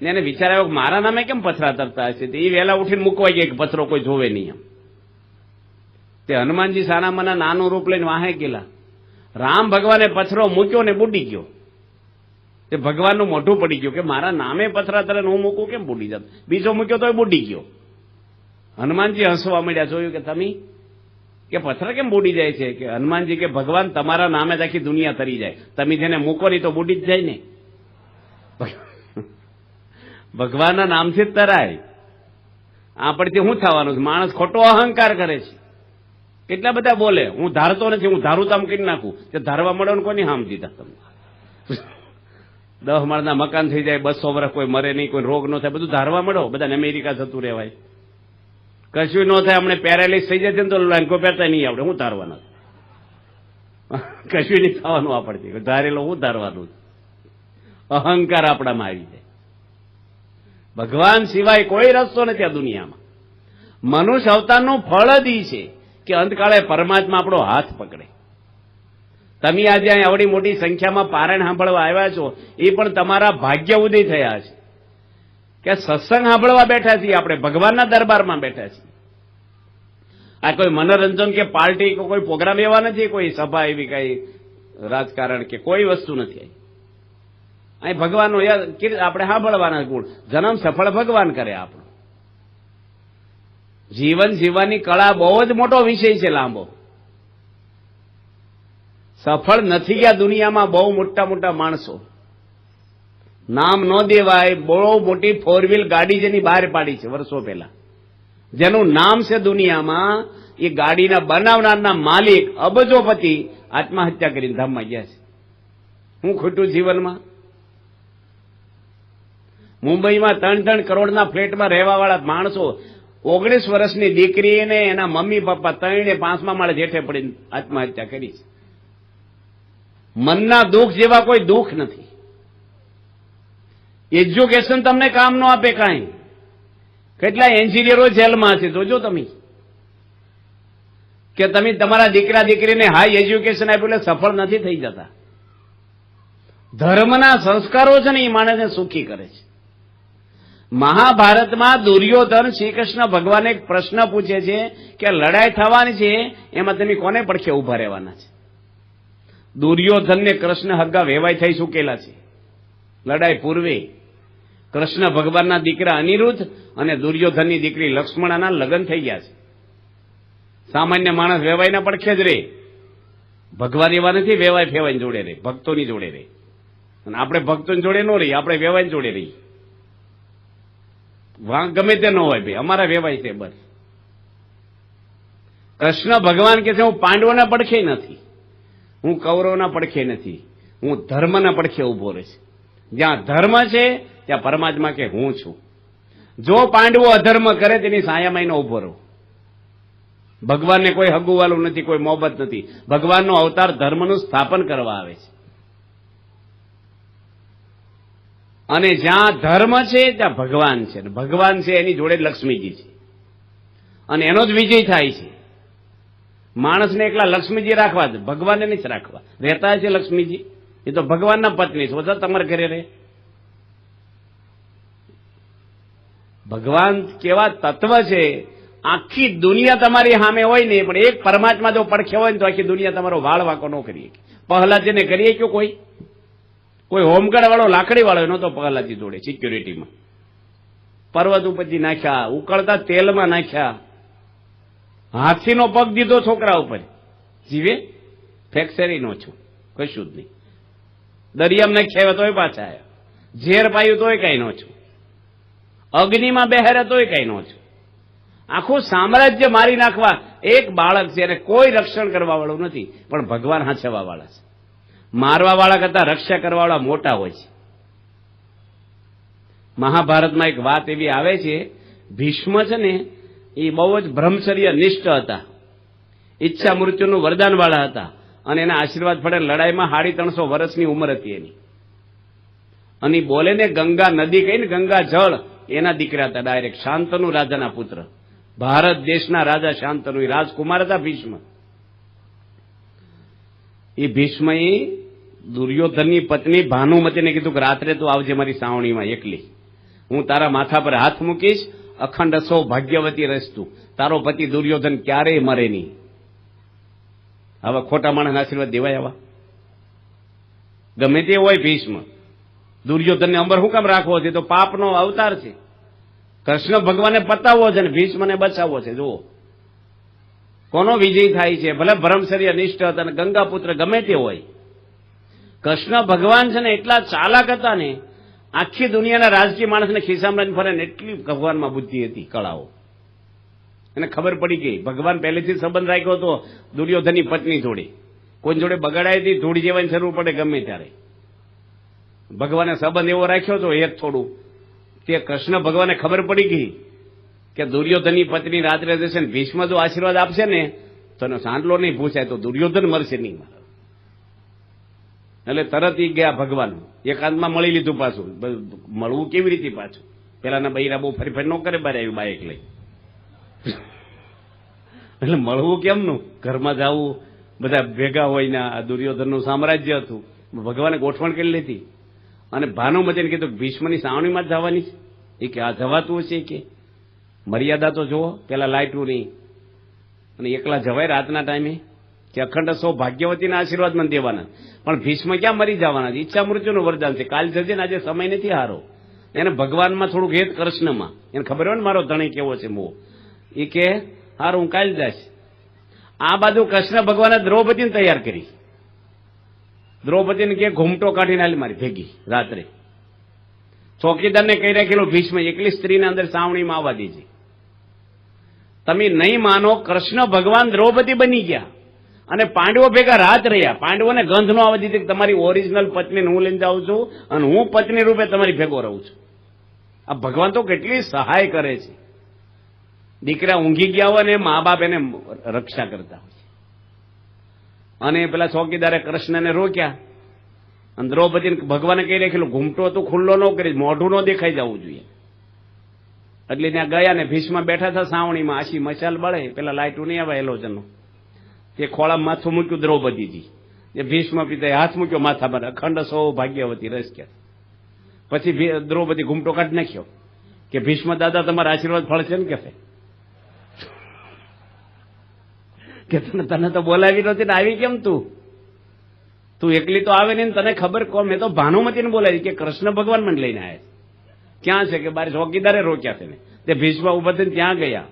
ને એને વિચાર આવ્યો મારા નામે કેમ પથરા તરતા હશે, તે વહેલા ઉઠીને મૂકવા ગયા કે પથ્થરો કોઈ જોવે નહીં એમ. તે હનુમાનજી સાનામાના નાનું રૂપ લઈને વાહે ગયેલા. રામ ભગવાને પથ્થરો મૂક્યો ને બુડી ગયો. તે ભગવાનનું મોઢું પડી ગયું કે મારા નામે પથરા તરે હું મૂકું કેમ બુડી જતો. બીજો મૂક્યો તો બુડી ગયો. હનુમાનજી હસવા મળ્યા. જોયું કે તમે કે પથ્થર કેમ બુડી જાય છે? કે હનુમાનજી કે ભગવાન તમારા નામે જ આખી દુનિયા તરી જાય, તમે જેને મૂકો નહીં તો બુડી જ જાય ને. ભગવાનના નામથી જ તરાય. આપણથી શું થવાનું છે? માણસ ખોટો અહંકાર કરે છે. કેટલા બધા બોલે હું ધારતો નથી, હું ધારું તો આમ કરી નાખું. તે ધારવા મળો ને કોની હામ દીધા તમે? 10 માળના મકાન થઈ જાય, 200 વર્ષ કોઈ મરે નહીં, કોઈ રોગ ન થાય, બધું ધારવા મળો. બધાને અમેરિકા જતું રહેવાય, કશું ન થાય. હમણે પેરાલિસ થઈ જાય ને તો લાંકો પહેરતા નહીં આવડે. હું ધારવાના? કશું નહીં થવાનું આપણથી. ધારેલો હું ધારવાનું? અહંકાર આપણામાં આવી જાય. ભગવાન સિવાય કોઈ રસ્તો નથી આ દુનિયામાં. મનુષ્ય અવતારનું ફળ જ ઈ છે કે અંતકાળે પરમાત્મા આપણો હાથ પકડે. તમે આજે અહીં આવડી મોટી સંખ્યામાં પારાયણ સાંભળવા આવ્યા છો, એ પણ તમારા ભાગ્ય ઉદય થયા છે કે સત્સંગ સાંભળવા બેઠા છીએ, આપણે ભગવાનના દરબારમાં બેઠા છીએ. આ કોઈ મનોરંજન કે પાર્ટી કે કોઈ પ્રોગ્રામ એવા નથી, કોઈ સભા એવી કઈ રાજકારણ કે કોઈ વસ્તુ નથી. અહીં ભગવાનનો આપણે સાંભળવાના ગુણ. જન્મ સફળ ભગવાન કરે આપણો. જીવન જીવવાની કળા બહુ જ મોટો વિષય છે, લાંબો. સફળ નથી ગયા દુનિયામાં બહુ મોટા મોટા માણસો. નામ ન દેવાય, બહુ મોટી 4 વ્હીલ ગાડી જેની બહાર પાડી છે વર્ષો પહેલા, જેનું નામ છે દુનિયામાં. એ ગાડીના બનાવનારના માલિક અબજોપતિ આત્મહત્યા કરીને ધામમાં ગયા છે. હું ખોટું જીવનમાં? મુંબઈમાં 3 કરોડના ફ્લેટમાં રહેવાવાળા માણસો 19 વર્ષની દીકરીને એના મમ્મી પપ્પા 3 એ 5મા માળે જેઠે પડીને આત્મહત્યા કરી છે. મનના દુઃખ જેવા કોઈ દુઃખ નથી. એજ્યુકેશન તમને કામ ન આપે કાંઈ. કેટલા એન્જિનિયરો જેલમાં છે, જોજો તમે. કે તમે તમારા દીકરા દીકરીને હાઈ એજ્યુકેશન આપ્યું એટલે સફળ નથી થઈ જતા. ધર્મના સંસ્કારો છે ને એ માણસને સુખી કરે છે. મહાભારતમાં દુર્યોધન શ્રી કૃષ્ણ ભગવાને એક પ્રશ્ન પૂછે છે કે લડાઈ થવાની છે, એમાં તમે કોને પડખે ઉભા રહેવાના છે? દુર્યોધનને કૃષ્ણ હગ્ગા વેવાય થઈ ચૂકેલા છે. લડાઈ પૂર્વે કૃષ્ણ ભગવાનના દીકરા અનિરુદ્ધ અને દુર્યોધનની દીકરી લક્ષ્મણાના લગ્ન થઈ ગયા છે. સામાન્ય માણસ વેવાયના પડખે જ રહે. ભગવાન એવા નથી વેવાય ફેવાય જોડે રહે, ભક્તોની જોડે રહે. અને આપણે ભક્તોની જોડે ન રહીએ, આપણે વેવાય જોડે રહીએ. વાંક ગમે તે ન હોય ભાઈ, અમારા વેવાય છે બસ. કૃષ્ણ ભગવાન કે છે હું પાંડવોના પડખે નથી, હું કૌરવના પડખે નથી, હું ધર્મના પડખે ઉભો રહે છે. જ્યાં ધર્મ છે ત્યાં પરમાત્મા કે હું છું. જો પાંડવો અધર્મ કરે તેની સાયામાં ન ઉભો રહો. ભગવાનને કોઈ હગુવાલું નથી, કોઈ મોહબત નથી. ભગવાનનો અવતાર ધર્મનું સ્થાપન કરવા આવે છે. અને જ્યાં ધર્મ છે ત્યાં ભગવાન છે. ભગવાન છે એની જોડે લક્ષ્મીજી છે, અને એનો જ વિજય થાય છે. માણસને એકલા લક્ષ્મીજી રાખવા જ, ભગવાનને નથી રાખવા. રહેતા છે લક્ષ્મીજી, એ તો ભગવાનના પત્ની છે, બધા તમારા ઘરે રહે. ભગવાન કેવા તત્વ છે, આખી દુનિયા તમારી સામે હોય ને, પણ એક પરમાત્મા જો પડખે હોય ને તો આખી દુનિયા તમારો વાળ વાંકો ન કરીએ. પ્રહલાદજીને કરીએ કે કોઈ હોમગાર્ડ વાળો લાકડી વાળો નહોતો પ્રહલાદજી જોડે સિક્યુરિટીમાં. પર્વત ઉપરથી નાખ્યા, ઉકળતા તેલમાં નાખ્યા, હાથીનો પગ દીધો છોકરા ઉપર, જીવે ફેક્ચરી નો છું, કશું જ નહીં. દરિયામાં નાખ્યા તોય પાછા આવ્યા, ઝેર પાયું તોય કઈ નો છું, અગ્નિમાં બેહાર્યા તોય કઈ નો છું. આખું સામ્રાજ્ય મારી નાખવા એક બાળક છે, અને કોઈ રક્ષણ કરવા વાળું નથી, પણ ભગવાન હાંચવા વાળા છે. મારવા વાળા કરતા રક્ષા કરવા વાળા મોટા હોય છે. મહાભારતમાં એક વાત એવી આવે છે, ભીષ્મ છે ને એ બહુ જ બ્રહ્મચર્ય નિષ્ઠ હતા, ઈચ્છા મૃત્યુનું વરદાન વાળા હતા, અને એના આશીર્વાદ પડે લડાઈમાં 350 વર્ષની ઉંમર હતી એની. અને બોલે ને ગંગા નદી કહીને ગંગા જળ, એના દીકરા હતા ડાયરેક્ટ. શાંતનુ રાજાના પુત્ર, ભારત દેશના રાજા શાંતનુ, એ રાજકુમાર હતા ભીષ્મ. એ ભીષ્મએ દુર્યોધનની પત્ની ભાનુમતીને કીધું કે રાત્રે તું આવજે મારી સાવણીમાં એકલી, હું તારા માથા પર હાથ મૂકીશ, અખંડ સૌભાગ્યવતી રહીશ તું, તારો પતિ દુર્યોધન ક્યારેય મરે નહીં. હવે ખોટા માણસના આશીર્વાદ દેવાય આવા? ગમે તે હોય ભીષ્મ, દુર્યોધનને અંબર શું કામ રાખવો છે? તો પાપનો અવતાર છે, કૃષ્ણ ભગવાને પતાવવો છે ને ભીષ્મને બચાવવો છે. જુઓ કોનો વિજય થાય છે. ભલે ભરમસરી અનિષ્ટ હતા અને ગંગાપુત્ર ગમે તે હોય, કૃષ્ણ ભગવાન છે ને એટલા ચાલાક હતા ને, આખી દુનિયાના રાજકીય માણસને ખિસ્સામાં ફરે ને એટલી ભગવાનમાં બુદ્ધિ હતી, કળાઓ. એને ખબર પડી ગઈ. ભગવાન પહેલેથી સંબંધ રાખ્યો હતો દુર્યોધનની પત્ની જોડે. કોઈ જોડે બગાડાય હતી ધૂળ જેવાની જરૂર પડે ગમે ત્યારે. ભગવાને સંબંધ એવો રાખ્યો હતો એ થોડું તે કૃષ્ણ ભગવાને ખબર પડી ગઈ કે દુર્યોધનની પત્ની રાત્રે જશે ને ભીષ્મ જો આશીર્વાદ આપશે ને તો એનો સાંડલો નહીં પૂછાય તો દુર્યોધન મરશે નહીં. એટલે તરત ઈ ગયા ભગવાન. એકાંતમાં મળી લીધું પાછું. મળવું કેવી રીતે પાછું? પેલાના બૈરા બહુ ફરી ફરી ન કરે, બારે આવ્યું બાઇક લઈ. એટલે મળવું કેમનું? ઘરમાં જવું, બધા ભેગા હોય ને. આ દુર્યોધનનું સામ્રાજ્ય હતું. ભગવાને ગોઠવણ કરી લીધી અને ભાનુમતીને કીધું ભીષ્મની સાવણીમાં જ જવાની છે. એ કે આ જવાતું હશે કે મર્યાદા તો જુઓ, પેલા લાઇટું નહીં અને એકલા જવાય રાતના ટાઈમે કે અખંડ સૌભાગ્યવતીના આશીર્વાદ મને દેવાના. પણ ભીષ્મ ક્યાં મરી જવાના છે? ઈચ્છા મૃત્યુનું વરદાન છે. કાલ જજે ને આજે સમય નથી હારો. એને ભગવાનમાં થોડુંક હેત, કૃષ્ણમાં એને ખબર હોય ને મારો ધણી કેવો છે મોહ. એ કે હારું હું કાલ જઈશ. આ બાજુ કૃષ્ણ ભગવાને દ્રૌપદીને તૈયાર કરી. દ્રૌપદીને કે ઘૂમટો કાઢીને હાલી મારી ભેગી રાત્રે. ચોકીદારને કહી રાખેલો ભીષ્મ એકલી સ્ત્રીને અંદર સાવણીમાં આવવા દેજે. તમે નહીં માનો, કૃષ્ણ ભગવાન દ્રૌપદી બની ગયા અને પાંડવો ભેગા રાત રહ્યા. પાંડવોને ગંધ ન આવવા દીધી કે તમારી ઓરિજિનલ પત્નીને હું લઈને જાઉં છું અને હું પત્ની રૂપે તમારી ભેગો રહું છું. આ ભગવાન તો કેટલી સહાય કરે છે. દીકરા ઊંઘી ગયા હોય ને મા બાપ એને રક્ષા કરતા હોય. અને પેલા ચોકીદારે કૃષ્ણને રોક્યા અને દ્રૌપદીને ભગવાને કહી રાખેલું ઘૂમટો તો ખુલ્લો ન કરી, મોઢું ન દેખાઈ જવું જોઈએ. એટલે ત્યાં ગયા ને ભીષ્મ બેઠા હતા સાવણીમાં. આશી મશાલ બળે, પેલા લાઇટું નહીં આવે હેલોજનનું. તે ખોળા માથું મૂક્યું દ્રૌપદીજી. એ ભીષ્મ પિતાએ હાથ મૂક્યો માથા પર. અખંડ સૌભાગ્યવતી રસ કે. પછી દ્રૌપદી ઘૂમટો કાઢી નાખ્યો કે ભીષ્મ દાદા તમારા આશીર્વાદ ફળશે ને કે તને તો બોલાવી નહોતી ને આવી કેમ તું એકલી તો આવે નહીં, તને ખબર કોણ? મેં તો ભાનુમતીને બોલાવી કે કૃષ્ણ ભગવાન મને લઈને આવ્યા. ક્યાં છે કે બારે ચોકીદારે રોક્યા છે ને. તે ભીષ્મ ઉભા થઈને ત્યાં ગયા.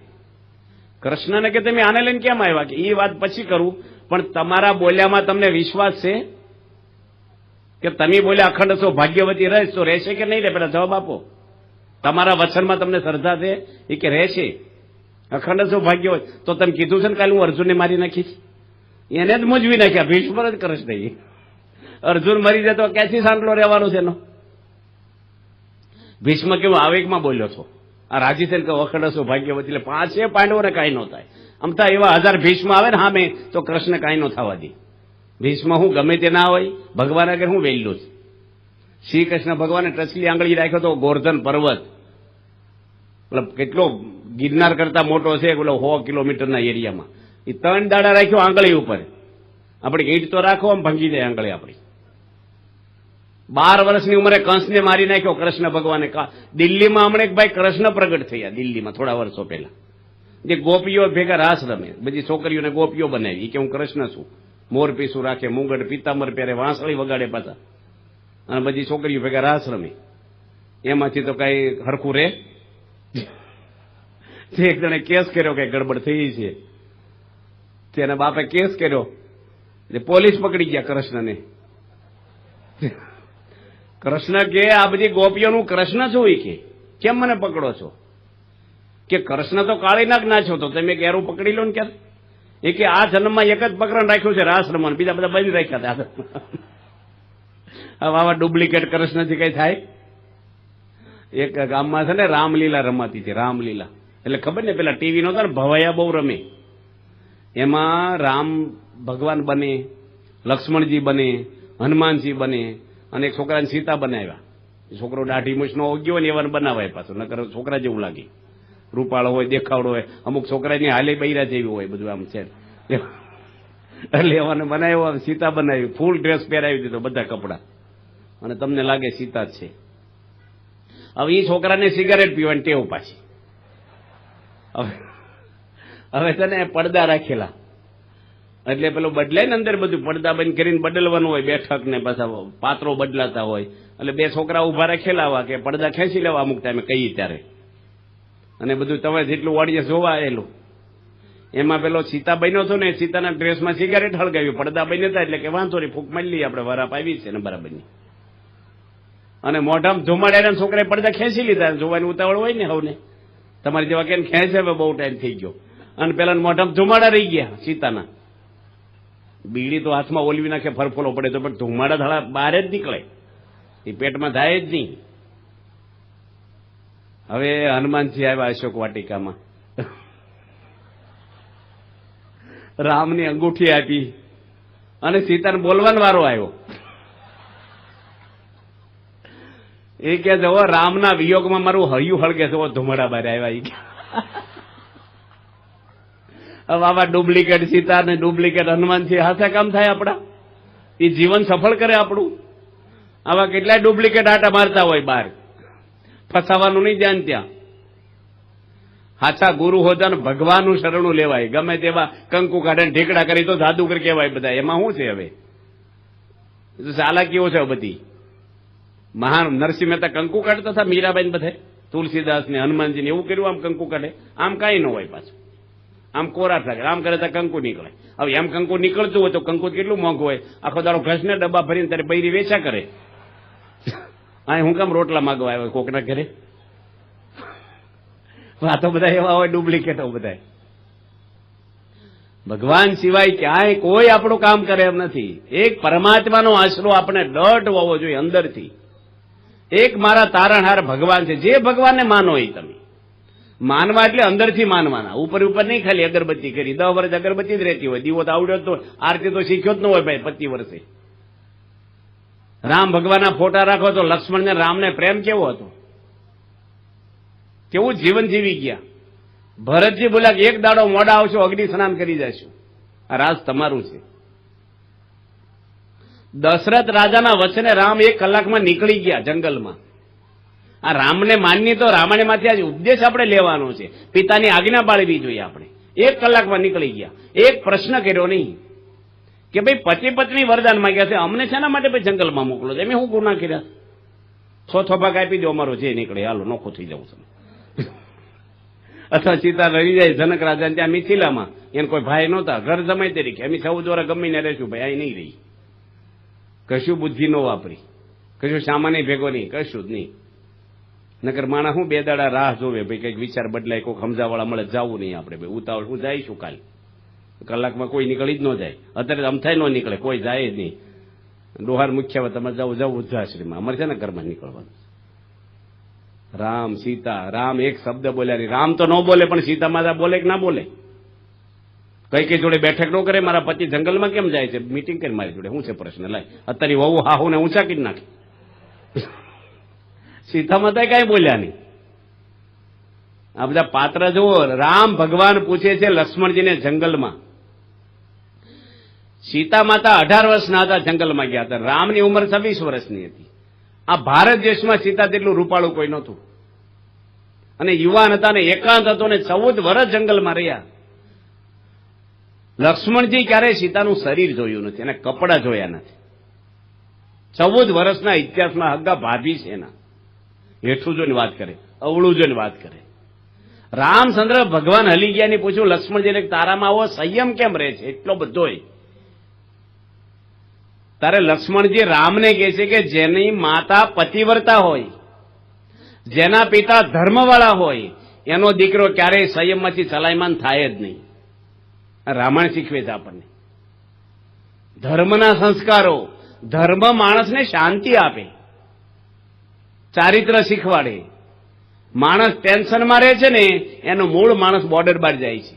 કૃષ્ણને કે તમે આને લઈને કેમ આવ્યા? કે એ વાત પછી કરું, પણ તમારા બોલ્યામાં તમને વિશ્વાસ છે કે તમે બોલ્યા અખંડ સૌભાગ્યવતી રહેશ તો રહેશે કે નહીં રહે? પેલા જવાબ આપો. તમારા વચનમાં તમને શ્રદ્ધા છે? એ કે રહેશે. અખંડ સૌભાગ્યવતી તો તમે કીધું છે ને કાલે હું અર્જુનને મારી નાખીશ. એને જ મૂંઝવી નાખ્યા. ભીષ્મ જ કૃષ્ણ. અર્જુન મરી જાય તો ક્યાંથી સાંડલો રહેવાનો છે એનો? ભીષ્મ કેવું આવેગમાં બોલ્યો છો. આ રાજી થઈને કહો અખંડ સૌભાગ્યવતી એટલે પાંચે પાંડવોને કાંઈ ન થાય. અમથા એવા 1000 ભીષ્મ આવે ને સામે તો કૃષ્ણ કાંઈ ન થવા દે. ભીષ્મ હું ગમે તે ના હોય, ભગવાન આગળ હું વેલ્યું છે. શ્રી કૃષ્ણ ભગવાને ટચલી આંગળી રાખ્યો તો ગોર્ધન પર્વત, મતલબ કેટલો ગિરનાર કરતા મોટો છે, પેલો 100 કિલોમીટરના એરિયામાં. એ 3 દાડા રાખ્યો આંગળી ઉપર. આપણી ઈંટ તો રાખો આમ ભંગી જાય આંગળી આપણી. 12 વર્ષની ઉંમરે કંસને મારી નાખ્યો કૃષ્ણ ભગવાને. દિલ્હીમાં હમણાં એક ભાઈ કૃષ્ણ પ્રગટ થયા દિલ્હીમાં થોડા વર્ષો પહેલા. જે ગોપીઓ ભેગા રાસ રમે, બધી છોકરીઓને ગોપીઓ બનાવી કે હું કૃષ્ણ છું. મોર પીસું રાખે, મુગટ પિતાંબર પહેરે, વાંસળી વગાડે પાછા, અને બધી છોકરીઓ ભેગા રાસ રમે. એમાંથી તો કઈ હરખું રે. એક જણે કેસ કર્યો કે ગડબડ થઈ છે. તેના બાપે કેસ કર્યો, પોલીસ પકડી ગયા કૃષ્ણને. કૃષ્ણ કે આ બધી ગોપીઓનું કૃષ્ણ છું કે કેમ મને પકડો છો? કે કૃષ્ણ તો કાળી નાગ ના છો તો તમે કેરું પકડી લો ને ક્યારે? એ કે આ જન્મમાં એક જ પ્રકરણ રાખ્યું છે રાસ રમવાનું, બીજા બધા બંધ રાખ્યા હતા. હવે આવા ડુપ્લિકેટ કૃષ્ણથી કઈ થાય? એક ગામમાં છે ને રામલીલા રમાતી હતી. રામલીલા એટલે ખબર ને પેલા ટીવી નહોતા ને, ભવાયા બહુ રમે. એમાં રામ ભગવાન બને, લક્ષ્મણજી બને, હનુમાનજી બને અને એક છોકરાને સીતા બનાવ્યા. છોકરો દાઢી મૂછનો ઓગ્યો ને એવાને બનાવાય પાછું, નકર છોકરા જેવું લાગે. રૂપાળો હોય, દેખાવડો હોય, અમુક છોકરાની હાલે બૈરા જેવી હોય, બધું આમ છે. એટલે એવાને બનાવ્યો, સીતા બનાવી, ફૂલ ડ્રેસ પહેરાવી દીધો, બધા કપડા, અને તમને લાગે સીતા જ છે. હવે એ છોકરાને સિગારેટ પીવાની ટેવ પાછી. હવે તને પડદા રાખેલા એટલે પેલો બદલાય ને અંદર બધું પડદા બંધ કરીને બદલવાનું હોય, બેઠક ને પાછા પાત્રો બદલાતા હોય. એટલે 2 છોકરા ઉભા રાખેલા આવા કે પડદા ખેંચી લેવા અમુક ટાઈમે કહીએ ત્યારે. અને બધું તમે જેટલું ઓડિયન્સ જોવા આવેલું એમાં પેલો સીતા બન્યો હતો ને, સીતાના ડ્રેસમાં સિગારેટ હળગાવી, પડદા બન્યા હતા એટલે કે વાંધો નહીં, ફૂંક મારી લઈએ આપણે, વરાપ આવી છે ને બરાબરની. અને મોઢામાં ધુમાડ્યા છોકરાએ પડદા ખેંચી લીધા. જોવાની ઉતાવળ હોય ને હવને, તમારી જેવા કેમ ખેંચે, હવે બહુ ટાઈમ થઈ ગયો. અને પેલા મોઢામાં ધુમાડા રહી ગયા સીતાના. બીડી તો હાથમાં ઓલવી નાખે, ફરફોલો પડે તો, પણ ધુમાડા ધડા બહાર જ નીકળે, એ પેટમાં થાય જ નહીં. હવે હનુમાનજી આવ્યા અશોક વાટિકામાં, રામની અંગૂઠી આપી અને સીતાને બોલવાનો વારો આવ્યો. એ કે જવો રામના વિયોગમાં મારું હૈયું હળગે, જવો ધુમાડા બહાર આવ્યા. હવે આવા ડુપ્લિકેટ સીતા ને ડુપ્લિકેટ હનુમાનજી હાથે કામ થાય આપણા? એ જીવન સફળ કરે આપણું? આવા કેટલાય ડુપ્લિકેટ આટા મારતા હોય બહાર, ફસાવાનું નહીં ધ્યાન ત્યાં. હાચા ગુરુ હોતા ને ભગવાનનું શરણું લેવાય. ગમે તેવા કંકુ કાઢે ઢેકડા કરી તો જાદુગર કહેવાય બધા. એમાં શું છે? હવે ચાલાકીઓ છે બધી. મહાન નરસિંહ મહેતા કંકુ કાઢતા હતા, મીરાબાઈ બધે, તુલસીદાસ ને હનુમાનજીને એવું કર્યું, આમ કંકુ કાઢે. આમ કાંઈ ન હોય પાછું, આમ કોરા થાય. આમ કરે તો કંકુ નીકળે. હવે એમ કંકુ નીકળતું હોય તો કંકુ કેટલું મોંઘું હોય. આખો દાડો ઘસને ડબ્બા ભરીને તારે બૈરી વેચા કરે. આ હું કામ રોટલા માગવા આવ્યો કોકના ઘરે? આ તો બધા એવા હોય ડુપ્લિકેટો બધા. ભગવાન સિવાય ક્યાંય કોઈ આપણું કામ કરે એમ નથી. એક પરમાત્માનો આશરો આપણે દઢ હોવો જોઈએ અંદરથી. એક મારા તારણહાર ભગવાન છે. જે ભગવાનને માનો એ તમે માનવા એટલે અંદરથી માનવાના, ઉપર ઉપર નહીં ખાલી અગરબત્તી કરી. 10 વર્ષ અગરબત્તી જ રહેતી હોય, દીવો તો આવડ્યો તો, આરતી તો શીખ્યો જ ન હોય ભાઈ 25 વર્ષે. રામ ભગવાનના ફોટા રાખો તો લક્ષ્મણ ને રામને પ્રેમ કેવો હતો, કેવું જીવન જીવી ગયા. ભરતજી બોલ્યા કે એક દાડો મોડા આવશો, અગ્નિ સ્નાન કરી જશું. આ રાજ તમારું છે. દશરથ રાજાના વચને રામ 1 કલાકમાં નીકળી ગયા જંગલમાં. આ રામને માનની તો રામાયણમાંથી આજ ઉપદેશ આપણે લેવાનો છે. પિતાની આજ્ઞા પાળવી જોઈએ આપણે. 1 કલાકમાં નીકળી ગયા. એક પ્રશ્ન કર્યો નહીં કે ભાઈ પતિ પત્ની વરદાન માંગ્યા છે, અમને શેના માટે ભાઈ જંગલમાં મોકલો છો? એમ હું ગુના કર્યા? 100 ભાગ આપી દો, અમારો જે નીકળે હાલો નોખો થઈ જવું છે. અથવા સીતા રહી જાય જનક રાજા ત્યાં મિથિલામાં, એને કોઈ ભાઈ નહોતા, ઘર જમાઈ તરીકે અમે 14 વર્ષ ગમીને રહેશું ભાઈ, અહીં નહીં રહી. કશું બુદ્ધિ ન વાપરી, કશું સામાન્ય ભેગો નહીં, કશું જ નહીં. નકર માણા હું 2 દાડા રાહ જોવે ભાઈ, કંઈક વિચાર બદલાય, કોઈ સમજાવાળા મળે, જવું નહીં આપણે ભાઈ, ઉતાવળ હું જઈશું કાલે. કલાકમાં કોઈ નીકળી જ ન જાય. અત્યારે અમથાય ન નીકળે, કોઈ જાય જ નહીં. ડોહાર મુખ્ય તમારે જવું વૃદ્ધાશ્રમમાં, અમારે છે ને ઘરમાં નીકળવાનું. રામ સીતા, રામ એક શબ્દ બોલ્યા નહીં. રામ તો ન બોલે, પણ સીતા માતા બોલે કે ના બોલે? કઈ જોડે બેઠક ન કરે? મારા પતિ જંગલમાં કેમ જાય છે? મીટિંગ કરી મારી જોડે, શું છે પ્રશ્ન? લાય અત્યારે વહુ હાહુ ને ઊંચા કરી નાખે. સીતા માતા કઈ બોલ્યા નહીં. આ બધા પાત્ર જુઓ. રામ ભગવાન પૂછે છે લક્ષ્મણજીને જંગલમાં. સીતા માતા 18 વર્ષના હતા, જંગલમાં ગયા હતા. રામની ઉંમર 26 વર્ષની હતી. આ ભારત દેશમાં સીતા તેટલું રૂપાળું કોઈ નહોતું, અને યુવાન હતા ને એકાંત હતો ને 14 વર્ષ જંગલમાં રહ્યા. લક્ષ્મણજી ક્યારેય સીતાનું શરીર જોયું નથી અને કપડા જોયા નથી. 14 વર્ષના ઇતિહાસમાં હગ્ગા ભાભી છે એના. હેઠું જોઈને વાત કરે, અવળું જોઈને વાત કરે. રામચંદ્ર ભગવાન હલી ગયા ને પૂછ્યું લક્ષ્મણજીને, તારામાં આવો સંયમ કેમ રહે છે એટલો બધોય? તારે લક્ષ્મણજી રામને કહે છે કે જેની માતા પતિવ્રતા હોય, જેના પિતા ધર્મવાળા હોય, એનો દીકરો ક્યારેય સંયમમાંથી ચલાયમાન થાય જ નહીં. રામાયણ શીખવે છે આપણને. ધર્મના સંસ્કારો, ધર્મ માણસને શાંતિ આપે, ચારિત્ર શીખવાડે. માણસ ટેન્શનમાં રહે છે ને એનું મૂળ માણસ બોર્ડર બહાર જાય છે.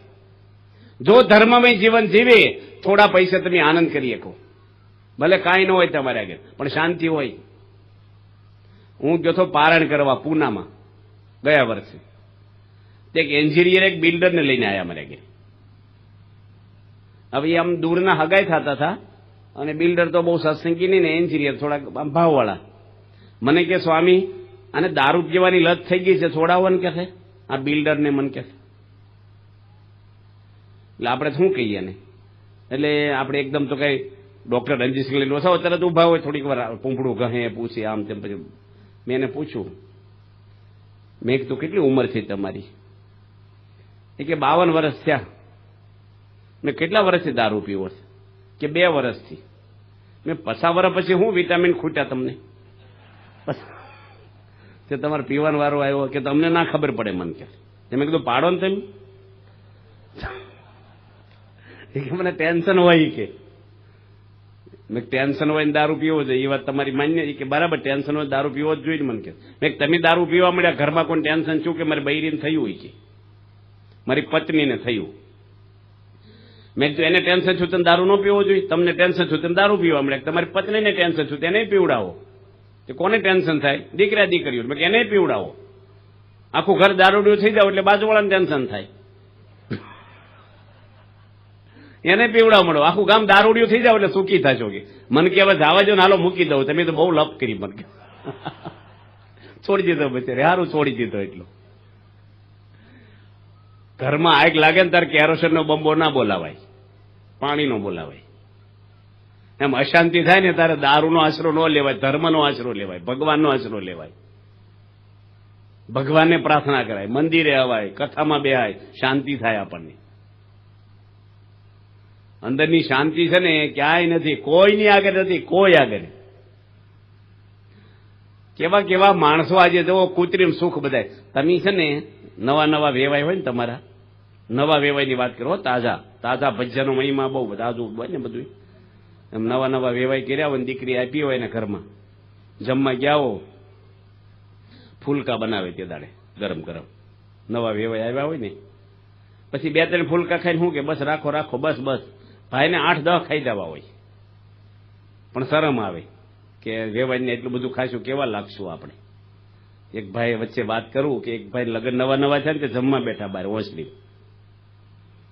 જો ધર્મમય જીવન જીવે, થોડા પૈસા તમે આનંદ કરી શકો, ભલે કાંઈ ન હોય તમારે આગળ, પણ શાંતિ હોય. હું ગયો હતો પારણ કરવા પૂનામાં ગયા વર્ષે. એક એન્જિનિયર એક બિલ્ડરને લઈને આવ્યા મારે આગળ. હવે આમ દૂરના હગાઈ થતા હતા, અને બિલ્ડર તો બહુ સત્સંગી નહીં ને એન્જિનિયર થોડાક ભાવવાળા. મને કે સ્વામી આને દારૂ પીવાની લત થઈ ગઈ છે, છોડાવવાનું કે છે આ બિલ્ડરને. મને કે એટલે આપણે શું કહીએ ને? એટલે આપણે એકદમ તો કઈ ડોક્ટર રણજીત સિંહ લઈને ઓછા તરત ઉભા હોય, થોડીક વાર પૂંપડું કહે, પૂછે આમ તેમ. પછી મેં એને પૂછ્યું, મેં કીધું કેટલી ઉંમર છે તમારી? એ કે 52 વર્ષ થયા. મેં કેટલા વર્ષથી દારૂ પીવો છે? કે 2 વર્ષથી. મેં 50 વર્ષ પછી હું વિટામિન ખૂટ્યા તમને? તે તમારે પીવાનો વારો આવ્યો કે તમને ના ખબર પડે? મને કે મેં કીધું પાડો ને તમે. કે મને ટેન્શન હોય કે મેં ટેન્શન હોય ને દારૂ પીવો જોઈએ એ વાત તમારી માન્ય કે બરાબર ટેન્શન હોય દારૂ પીવો જ જોઈએ ને. મને કે મેં તમે દારૂ પીવા મળ્યા ઘરમાં કોઈ ટેન્શન છું કે મારી બૈરીને થયું હોય કે મારી પત્નીને થયું? મેં કીધું એને ટેન્શન છું તને દારૂ ન પીવો જોઈએ, તમને ટેન્શન છું તમે દારૂ પીવા મળ્યા, તમારી પત્નીને ટેન્શન છું તેને પીવડાવો. કે કોને ટેન્શન થાય? દીકરા દીકરીઓ. મેં એને પીવડાવો. આખું ઘર દારૂડિયું થઈ જાવ એટલે બાજુવાળાને ટેન્શન થાય. એને પીવડાવ મળો. આખું ગામ દારૂડિયું થઈ જાવ એટલે સુખી થશો. કે મને કે હવે જવા જો ને હાલો મૂકી દઉં, તમે તો બહુ લપ કરી. મને કે છોડી દીધો બચારે, સારું છોડી દીધો. એટલો ઘરમાં આગ લાગે ને ત્યારે કેરોસીનનો બંબો ના બોલાવાય, પાણીનો બોલાવાય. એમ અશાંતિ થાય ને ત્યારે દારૂનો આશરો ન લેવાય, ધર્મનો આશરો લેવાય, ભગવાનનો આશરો લેવાય. ભગવાનને પ્રાર્થના કરાય, મંદિરે અવાય, કથામાં બેહાય, શાંતિ થાય આપણને. અંદરની શાંતિ છે ને ક્યાંય નથી, કોઈની આગળ નથી, કોઈ આગળ. કેવા કેવા માણસો આજે જુઓ, કૃત્રિમ સુખ બધાય. તમે છે ને નવા નવા વેવાય હોય ને તમારા, નવા વેવાયની વાત કરો, તાજા તાજા ભજીયાનો મહિમા બહુ તાજું હોય ને બધું. એમ નવા નવા વેવાય કર્યા હોય ને દીકરી આપી હોય ને ઘરમાં જમવા ગયા હો, ફૂલકા બનાવે તે દાડે ગરમ ગરમ. નવા વેવાય આવ્યા હોય ને પછી 2-3 ફૂલકા ખાઈને શું કે બસ રાખો રાખો, બસ બસ. ભાઈને 8-10 ખાઈ જવા હોય, પણ શરમ આવે કે વેવાઈને એટલું બધું ખાઈશું કેવા લાગશું આપણે. એક ભાઈ વચ્ચે વાત કરું કે એક ભાઈ લગ્ન નવા નવા છે ને તે જમવા બેઠા બહાર ઓસલી,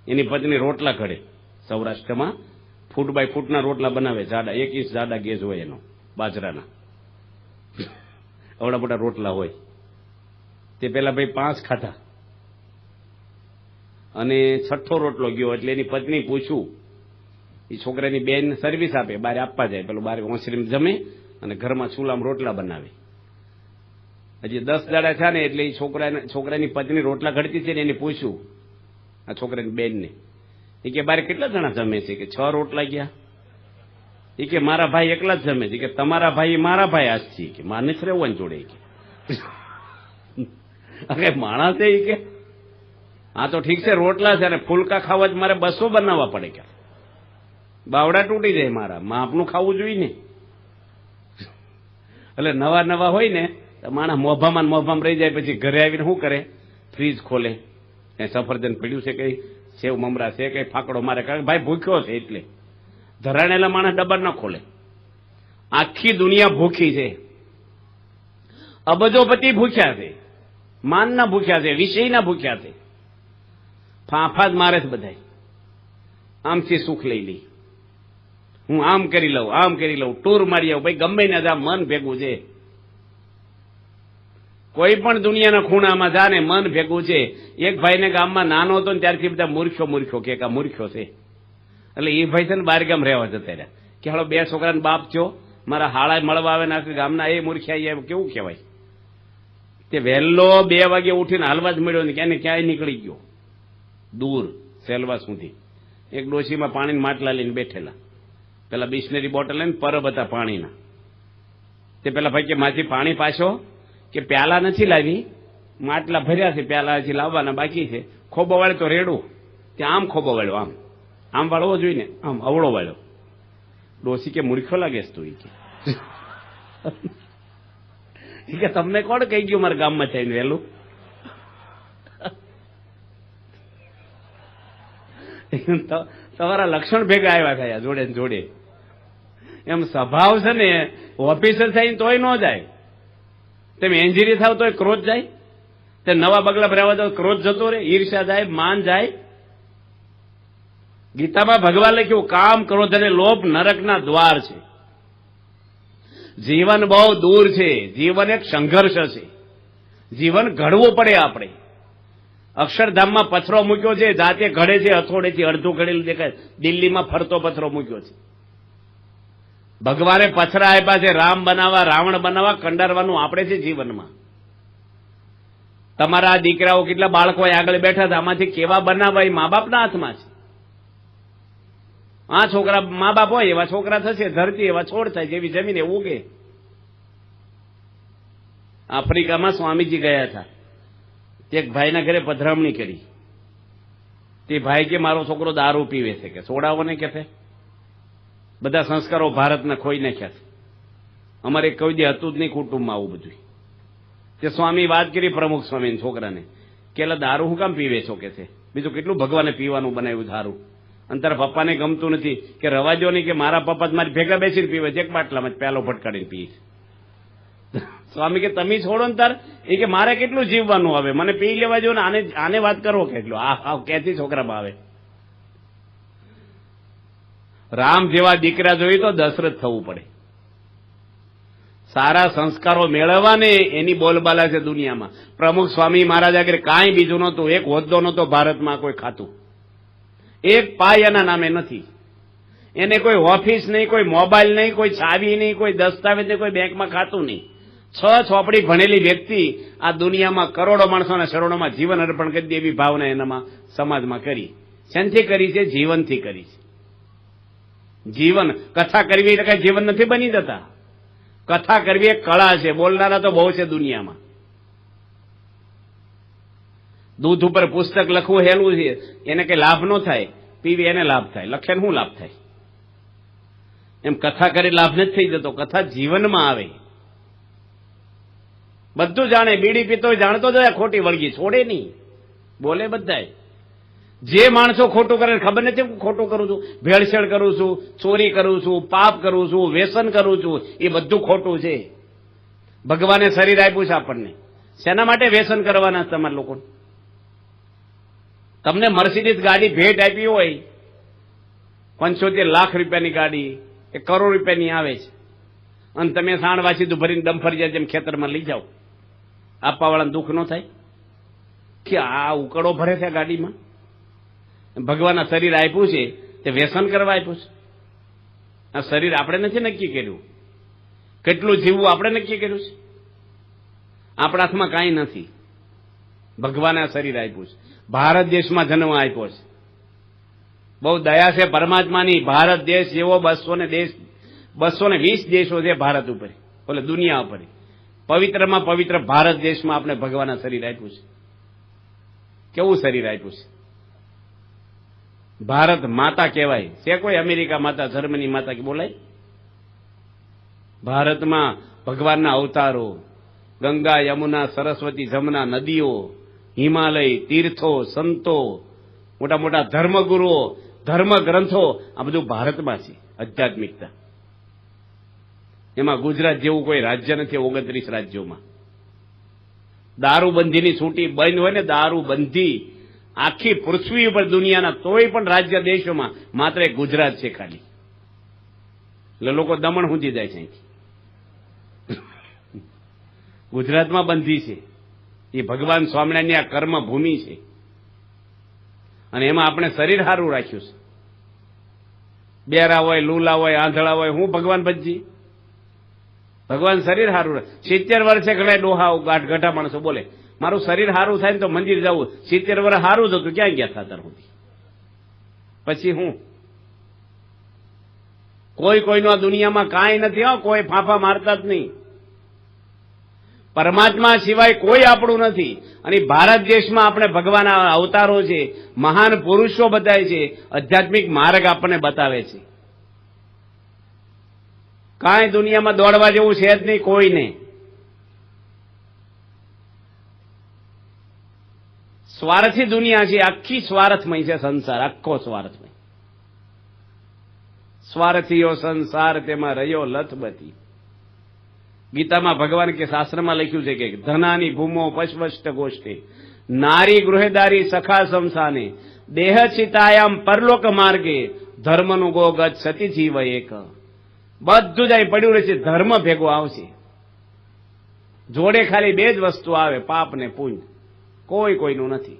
એની પત્ની રોટલા ઘડે. સૌરાષ્ટ્રમાં ફૂટ બાય ફૂટના રોટલા બનાવે, જાડા 1 ઇંચ જાડા ગેજ હોય એનો, બાજરાના અવડા મોટા રોટલા હોય. તે પેલા ભાઈ 5 ખાધા અને 6થો રોટલો ગયો એટલે એની પત્ની પૂછ્યું, એ છોકરાની બેન સર્વિસ આપે, બહાર આપવા જાય, પેલું બહાર ઓસરીમાં જમે અને ઘરમાં ચૂલામાં રોટલા બનાવે. હજી 10 દાડા છે ને એટલે એ છોકરાની પત્ની રોટલા ઘડતી છે ને એને પૂછ્યું આ છોકરાની બેનને, એ કે બારે કેટલા જણા જમે છે? કે 6 રોટલા ગયા. એ કે મારા ભાઈ એકલા જ જમે છે. કે તમારા ભાઈ મારા ભાઈ આજથી કે માને જ રહેવું જોડે. કે માણસ એ કે આ તો ઠીક છે રોટલા છે અને ફૂલકા ખાવા જ મારે 200 બનાવવા પડે. કે બાવડા તૂટી જાય મારા, માપનું ખાવું જોઈએ ને. એટલે નવા નવા હોય ને માણસ મોભામાં મોભામાં રહી જાય. પછી ઘરે આવીને શું કરે? ફ્રીજ ખોલે, કઈ સફરજન પીડ્યું છે, કઈ સેવ મમરા છે, કઈ ફાકડો મારે, કારણ કે ભાઈ ભૂખ્યો છે એટલે. ધરાણેલા માણસ ડબ્બા ન ખોલે. આખી દુનિયા ભૂખી છે, અબજોપતિ ભૂખ્યા છે, માનના ભૂખ્યા છે, વિષયના ભૂખ્યા છે. ફાંફા જ મારે છે બધાય. આમથી સુખ લઈ લી, હું આમ કરી લઉં, આમ કરી લઉં, ટૂર મારી આવું. ભાઈ ગમે ને જા, મન ભેગું છે. કોઈ પણ દુનિયાના ખૂણામાં જા ને મન ભેગું છે. એક ભાઈને ગામમાં નાનો હતો ને ત્યારથી બધા મૂર્ખ્યો મૂર્ખ્યો કે આ મૂર્ખ્યો છે. એટલે એ ભાઈ છે ને બહાર ગામ રહેવા જતા રહ્યા કે હાલો 2 છોકરાને બાપ થયો, મારા હાળા મળવા આવે ને ગામના એ મૂર્ખ્યા, એ કેવું કહેવાય. તે વહેલો 2 વાગે ઉઠીને હાલવા જ મળ્યો ને ક્યાંય ક્યાંય નીકળી ગયો દૂર સેલવા સુધી. એક ડોશીમાં પાણીના માટલા લઈને બેઠેલા, પેલા બિસ્લેરી બોટલ લઈને પરબ હતા પાણીના. તે પેલા ભાઈ કે માથી પાણી પાછો, કે પ્યાલા નથી લાવી, માટલા ભર્યા છે, પ્યાલા હજી લાવવાના બાકી છે. ખોબો વાળે તો રેડું, ત્યાં આમ ખોબો વાળ્યો, આમ આમ વાળવો જોઈએ ને, આમ અવળો વાળ્યો. ડોસી કે મૂર્ખો લાગેસ તું? કે તમને કોણ કહી ગયું મારા ગામમાં થઈને વહેલું? તમારા લક્ષણ ભેગા આવ્યા થયા જોડે જોડે. એમ સ્વભાવ છે ને, ઓફિસર થઈને તોય ન જાય. તમે એન્જિનિયર થાવ તોય ક્રોધ જાય. તે નવા બગલા ભરાવા જાવ ક્રોધ જતો રહે, ઈર્ષા જાય, માન જાય. ગીતામાં ભગવાન લખ્યું કામ, ક્રોધ અને લોભ નરકના દ્વાર છે. જીવન બહુ દૂર છે, જીવન એક સંઘર્ષ છે. જીવન ઘડવું પડે આપણે. અક્ષરધામમાં પથરો મૂક્યો છે, જાતે ઘડે છે, હથોડેથી અડધું ઘડેલું દેખાય. દિલ્હીમાં ફરતો પથરો મૂક્યો છે. ભગવાને પથરા આપ્યા છે રામ બનાવવા, રાવણ બનાવવા, કંડારવાનું આપણે છે જીવનમાં. તમારા દીકરાઓ કેટલા બાળકો આગળ બેઠા હતા, આમાંથી કેવા બનાવવા એ મા બાપના હાથમાં છે. આ છોકરા મા બાપ હોય એવા છોકરા થશે, ધરતી એવા છોડ થાય, જેવી જમીન એવું ઉગે. આફ્રિકામાં સ્વામીજી ગયા હતા, એક ભાઈના ઘરે પધરામણી કરી. તે ભાઈ કે મારો છોકરો દારૂ પીવે છે, કે છોડાવો ને કે બધા સંસ્કારો ભારતના ખોઈ નાખ્યા છે, અમારે કોઈ દે હતું જ નહીં કુટુંબમાં આવું બધું. તે સ્વામી વાત કરી પ્રમુખ સ્વામી છોકરાને કે દારૂ હું કામ પીવે છો કે છે, બીજું કેટલું ભગવાને પીવાનું બનાવ્યું દારૂ, અને તારા પપ્પાને ગમતું નથી કે રવાજો નહીં, કે મારા પપ્પા મારી ભેગા બેસીને પીવે છે, એક બાટલામાં પહેલો ભટકાડીને પીએ. સ્વામી કે તમે છોડો ને તાર, એ કે મારે કેટલું જીવવાનું આવે, મને પી લેવા જો ને, આને વાત કરો કેટલું. આ ક્યાંથી છોકરામાં આવે. રામ જેવા દીકરા જોઈએ તો દશરથ થવું પડે. સારા સંસ્કારો મેળવવાને એની બોલબાલા છે દુનિયામાં. પ્રમુખ સ્વામી મહારાજ આગળ કાંઈ બીજું નહોતું, એક હોદ્દો નહોતો ભારતમાં કોઈ ખાતું, એક પાય એના નામે નથી. એને કોઈ ઓફિસ નહીં, કોઈ મોબાઈલ નહીં, કોઈ ચાવી નહીં, કોઈ દસ્તાવેજ નહીં, કોઈ બેંકમાં ખાતું નહીં. 6 ચોપડી ભણેલી વ્યક્તિ આ દુનિયામાં કરોડો માણસોના શરણોમાં જીવન અર્પણ કરી દે એવી ભાવના એનામાં સમાજમાં કરી. શેનથી કરી છે? જીવનથી કરી છે. જીવન કથા કરવી એટલે કઈ જીવન નથી બની જતા. કથા કરવી એક કળા છે, બોલનારા તો બહુ છે દુનિયામાં. દૂધ ઉપર પુસ્તક લખવું હેલું છે, એને કઈ લાભ ન થાય, પીવી એને લાભ થાય, લખે શું લાભ થાય? એમ કથા કરી લાભ નથી થઈ જતો, કથા જીવનમાં આવે. બધું જાણે, બીડી પીતો જાણતો જ ખોટી વળગી છોડે નહીં, બોલે બધાય. જે માણસો ખોટું કરે ખબર નથી હું ખોટું કરું છું, ભેળસેળ કરું છું, ચોરી કરું છું, પાપ કરું છું, વ્યસન કરું છું, એ બધું ખોટું છે. ભગવાને શરીર આપ્યું છે આપણને, શેના માટે વ્યસન કરવાના તમારા લોકો? તમને મર્સિડીઝ ગાડી ભેટ આપી હોય, 75 લાખ રૂપિયાની ગાડી, 1 કરોડ રૂપિયાની આવે છે, અને તમે સાણ વાસીદું ભરીને ડમ્ફરિયા જેમ ખેતરમાં લઈ જાઓ, આપવાવાળાને દુઃખ ન થાય કે આ ઉકળો ભરે છે ગાડીમાં? ભગવાનના શરીર આપ્યું છે તે વ્યસન કરવા આપ્યું છે. આ શરીર આપણે નથી નક્કી કર્યું, કેટલું જીવવું આપણે નક્કી કર્યું છે? આપણા હાથમાં કાંઈ નથી. ભગવાને આ શરીર આપ્યું છે, ભારત દેશમાં જન્મ આપ્યો છે. બહુ દયા છે પરમાત્માની. ભારત દેશ જેવો 220 દેશો છે ભારત ઉપર, બોલે દુનિયા ઉપર. પવિત્રમાં પવિત્ર ભારત દેશમાં આપણે ભગવાનના શરીર આપ્યું છે. કેવું શરીર આપ્યું છે? ભારત માતા કહેવાય છે. કોઈ અમેરિકા માતા, જર્મની માતા કે બોલાય? ભારતમાં ભગવાનના અવતારો, ગંગા, યમુના, સરસ્વતી, જમના નદીઓ, હિમાલય, તીર્થો, સંતો, મોટા મોટા ધર્મગુરુઓ, ધર્મ ગ્રંથો, આ બધું ભારતમાં છે. આધ્યાત્મિકતા એમાં ગુજરાત જેવું કોઈ રાજ્ય નથી 29 રાજ્યોમાં. દારૂબંધીની છૂટી બંધ હોય ને, દારૂબંધી આખી પૃથ્વી ઉપર દુનિયાના તોય પણ રાજ્ય દેશોમાં માત્ર એક ગુજરાત છે ખાલી. એટલે લોકો દમણ સુધી જાય છે અહીંથી. ગુજરાતમાં બંધી છે. એ ભગવાન સ્વામિનારાયણની આ કર્મ ભૂમિ છે, અને એમાં આપણે શરીર સારું રાખ્યું છે. બેરા હોય, લૂલા હોય, આંધળા હોય, હું ભગવાન ભજજી? ભગવાન શરીર સારું. 70 વર્ષે ઘણા ડોહા ગાઢા માણસો બોલે મારું શરીર સારું થાય ને તો મંદિર જવું. 70 વર્ષ સારું જ હતું, ક્યાં ગયા હતા અત્યાર સુધી? પછી હું? કોઈનો આ દુનિયામાં કાંઈ નથી. કોઈ ફાંફા મારતા જ નહીં. પરમાત્મા સિવાય કોઈ આપણું નથી. અને ભારત દેશમાં આપણે ભગવાનના અવતારો છે, મહાન પુરુષો બતાવે છે, આધ્યાત્મિક માર્ગ આપણને બતાવે છે. કાંઈ દુનિયામાં દોડવા જેવું છે જ નહીં કોઈને. સ્વાર્થી દુનિયા છે, આખી સ્વાર્થમય છે સંસાર, આખો સ્વાર્થમય. સ્વાર્થીઓ સંસાર તેમાં રહ્યો લથબથી. ગીતામાં ભગવાન કે શાસ્ત્રમાં લખ્યું છે કે ધનાની ભૂમો પશ્વષ્ટ ગોષ્ઠે નારી ગૃહેદારી સખા શમશાને દેહ ચિતાયામ પરલોક માર્ગે ધર્મનું ગો ગત સતી જીવ એક. બધું જ અહીં પડ્યું રહેશે, ધર્મ ભેગો આવશે. જોડે ખાલી 2 જ વસ્તુ આવે, પાપ ને પુણ્ય. કોઈનું નથી.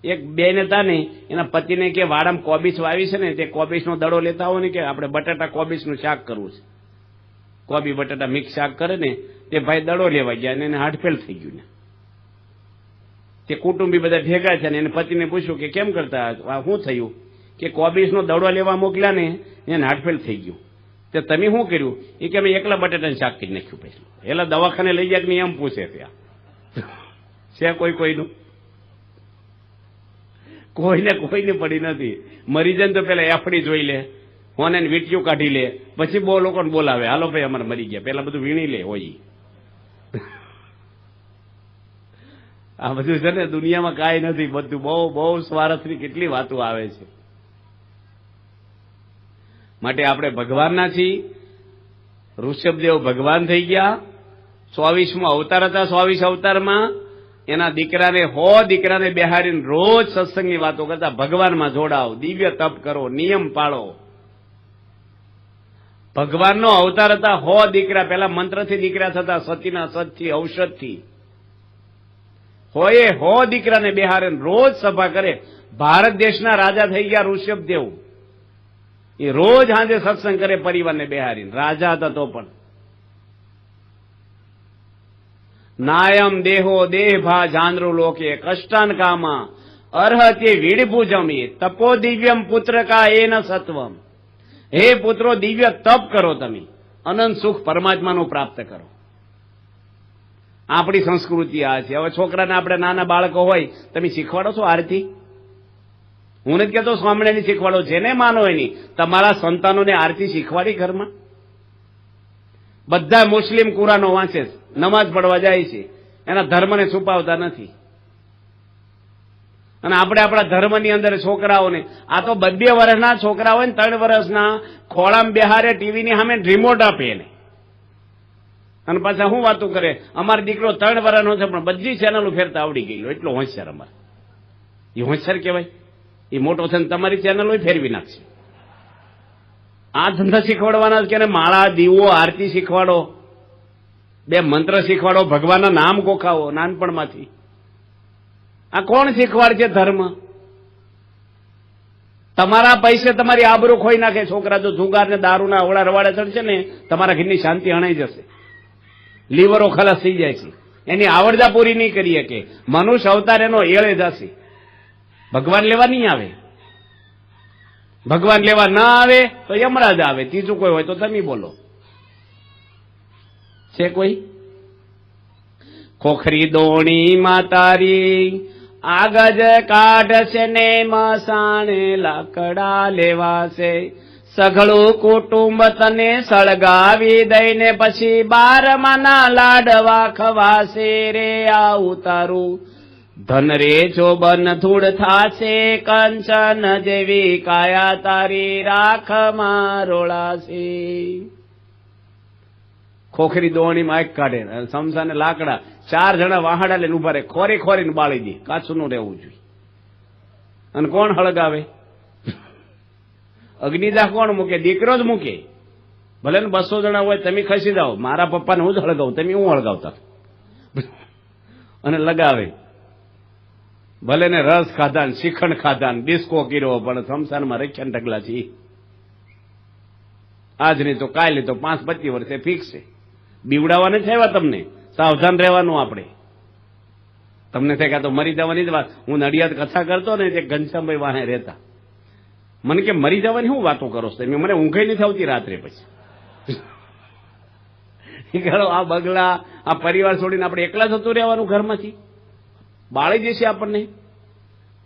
એક બેન હતા ને, એના પતિને કે વાડામાં કોબીજ વાવી છે ને, તે કોબીજનો દડો લેતા હોય ને કે આપણે બટાટા કોબીજનું શાક કરવું છે, કોબી બટાટા મિક્સ શાક કરે ને, તે ભાઈ દડો લેવા ગયા અને એને હાર્ટ ફેલ થઈ ગયું ને. તે કુટુંબી બધા ભેગા છે ને એને પતિને પૂછ્યું કે કેમ કરતા આ શું થયું કે કોબીસનો દડો લેવા મોકલ્યા ને એને હાર્ટફેલ થઈ ગયું. તે તમે શું કર્યું એ કે અમે એકલા બટાટાને શાક કરી નાખ્યું. પછી એલા દવાખાને લઈ ગયા કે નહીં એમ પૂછે ત્યાં છે કોઈનું કોઈને પડી નથી. મરી જાય તો પેલા એફડી જોઈ લે, હોને વીંટીયું કાઢી લે, પછી બહુ લોકોને બોલાવે હાલો ભાઈ અમારે મરી ગયા, પેલા બધું વીણી લે હોય. આ બધું છે ને દુનિયામાં કાંઈ નથી, બધું બહુ સ્વાર્થની કેટલી વાતો આવે છે. માટે આપણે ભગવાનના છીએ. ઋષભદેવ ભગવાન થઈ ગયા. 24મો અવતાર હતા. 24 અવતારમાં એના દીકરાને 100 દીકરાને બેહારીને રોજ સત્સંગની વાતો કરતા, ભગવાનમાં જોડાઓ, દિવ્ય તપ કરો, નિયમ પાળો. ભગવાનનો અવતાર હતા. 100 દીકરા પેલા મંત્રથી દીકરા થતા, સતીના સતથી, ઔષધથી. 100 દીકરાને બેહારે રોજ સભા કરે. ભારત દેશના રાજા થઈ ગયા ઋષભદેવ. એ રોજ સાંજે સત્સંગ કરે પરિવારને બેહારીને. રાજા હતા તો પણ. નાયમ દેહો દેહ ભા જાનરુ લોકે કષ્ટાન કામા અર્હતે વિડભુજમી તપો દિવ્યમ પુત્ર કા એન સત્વમ. હે પુત્રો, દિવ્ય તપ કરો, તમે અનંત સુખ પરમાત્માનું પ્રાપ્ત કરો. આપણી સંસ્કૃતિ આ છે. હવે છોકરાને આપણે નાના બાળકો હોય તમે શીખવાડો છો આરતી? હું નથી કહેતો સ્વામિનારાયણ શીખવાડો, જેને માનો એની. તમારા સંતાનોને આરતી શીખવાડી ઘરમાં? બધા મુસ્લિમ કુરાનો વાંચે છે, નમાજ પડવા જાય છે, એના ધર્મને છુપાવતા નથી. અને આપણે આપણા ધર્મની અંદર છોકરાઓને, આ તો 2 વર્ષના છોકરા હોય ને 3 વર્ષના, ખોળામાં બેહારે, ટીવીની સામે રિમોટ આપે એને, અને પાછા શું વાતો કરે, અમારો દીકરો 3 વર્ષનો છે પણ બધી ચેનલો ફેરતા આવડી ગયેલો, એટલો હોશિયાર અમારે. એ હોશિયાર કહેવાય? એ મોટો છે ને તમારી ચેનલો ફેરવી નાખશે. આ ધંધા શીખવાડવાના કે માળા, દીવો, આરતી શીખવાડો, 2 મંત્ર શીખવાડો, ભગવાનના નામ ગોખાવો નાનપણમાંથી. આ કોણ શીખવાડશે ધર્મ? તમારા પૈસે તમારી આબરૂ ખોઈ નાખે છોકરા. જો જુગાર ને દારૂના અવળા રવાડે ચડશે ને, તમારા ઘરની શાંતિ હણાઈ જશે, લીવરો ખલાસ થઈ જાય છે. એની આવડતા પૂરી નહીં કરી શકે. મનુષ્ય અવતાર એનો એળે જશે. ભગવાન લેવા નહીં આવે. ભગવાન લેવા ના આવે તો યમરાજ આવે. ત્રીજું કોઈ હોય તો તમે બોલો. છે કોઈ? ખોખરી દોણી માતારી આગજ કાઢશે ને મસાણે લાકડા લેવાશે. સઘળું કુટુંબ તને સળગાવી દઈને પછી 12માના લાડવા ખવાશે રે. આવું તારું ધન રે જો બન ધૂળ થાશે, કંચન જેવી કાયા તારી રાખમાં રોળાશે. ખોખરી દોણીમાં આગ કાઢે, સમસાને લાકડા, 4 જણા વાહાડા લઈને ઉભા રહે, ખોરીને બાળી દે. કાચું નું રહેવું જોઈએ. અને કોણ હળગાવે? અગ્નિદાહ કોણ મૂકે? દીકરો જ મૂકે. ભલે ને 200 જણા હોય, તમે ખસી જાઓ, મારા પપ્પાને હું જ હળગાવું, તમે હું હળગાવતા. અને લગાવે. ભલે ને રસ ખાધા ને શ્રીખંડ ખાધા ને ડિસ્કો કર્યો, પણ સંસારમાં રખ્યા ઢગલા છે. આજ નહીં તો કાલે તો 5-25 વર્ષે ફિક્સ છે. બીવડાવવા નથી આવ્યા તમને, સાવધાન રહેવાનું આપણે. તમને થાય કે તો મરી જવાની જ વાત. હું નડિયાદ કથા કરતો ને, તે ઘનશ્યામભાઈ વાહે રહેતા, મને કે મરી જવાની શું વાતો કરો છો? મને ઊંઘ નથી આવતી રાત્રે. પછી આ બગલા, આ પરિવાર છોડીને આપણે એકલા જતું રહેવાનું ઘરમાંથી? બાળી જશે આપણને.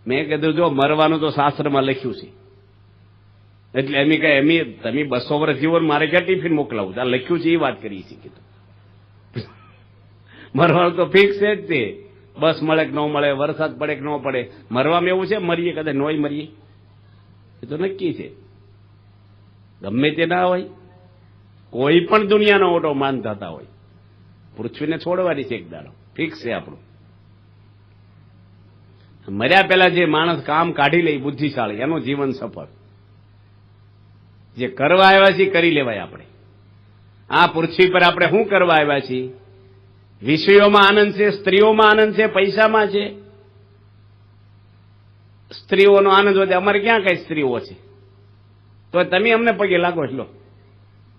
મેં કીધું જો મરવાનું તો શાસ્ત્રમાં લખ્યું છે, એટલે એમ કઈ તમે 200 વર્ષ જીવો, મારે ક્યાં ટિફિન મોકલાવું? આ લખ્યું છે એ વાત કરી છે. કીધું મરવાનું તો ફિક્સ છે જ તે. બસ મળે કે ન મળે, વરસાદ પડે કે ન પડે, મરવામાં એવું છે મરીએ કદાચ નોય મરીએ, એ તો નક્કી છે. ગમે તે ના હોય, કોઈ પણ દુનિયાનો ઓટો માન થતા હોય, પૃથ્વીને છોડવાની છે એક દાડો, ફિક્સ છે આપણું. મર્યા પહેલા જે માણસ કામ કાઢી લે બુદ્ધિશાળી, એનું જીવન સફળ. જે કરવા આવ્યા છીએ કરી લેવાય. આપણે આ પૃથ્વી પર આપણે શું કરવા આવ્યા છીએ? વિષયોમાં આનંદ છે, સ્ત્રીઓમાં આનંદ છે, પૈસામાં છે. સ્ત્રીઓનો આનંદ વધે. અમારે ક્યાં કઈ સ્ત્રીઓ છે? તો તમે અમને પગે લાગો છો.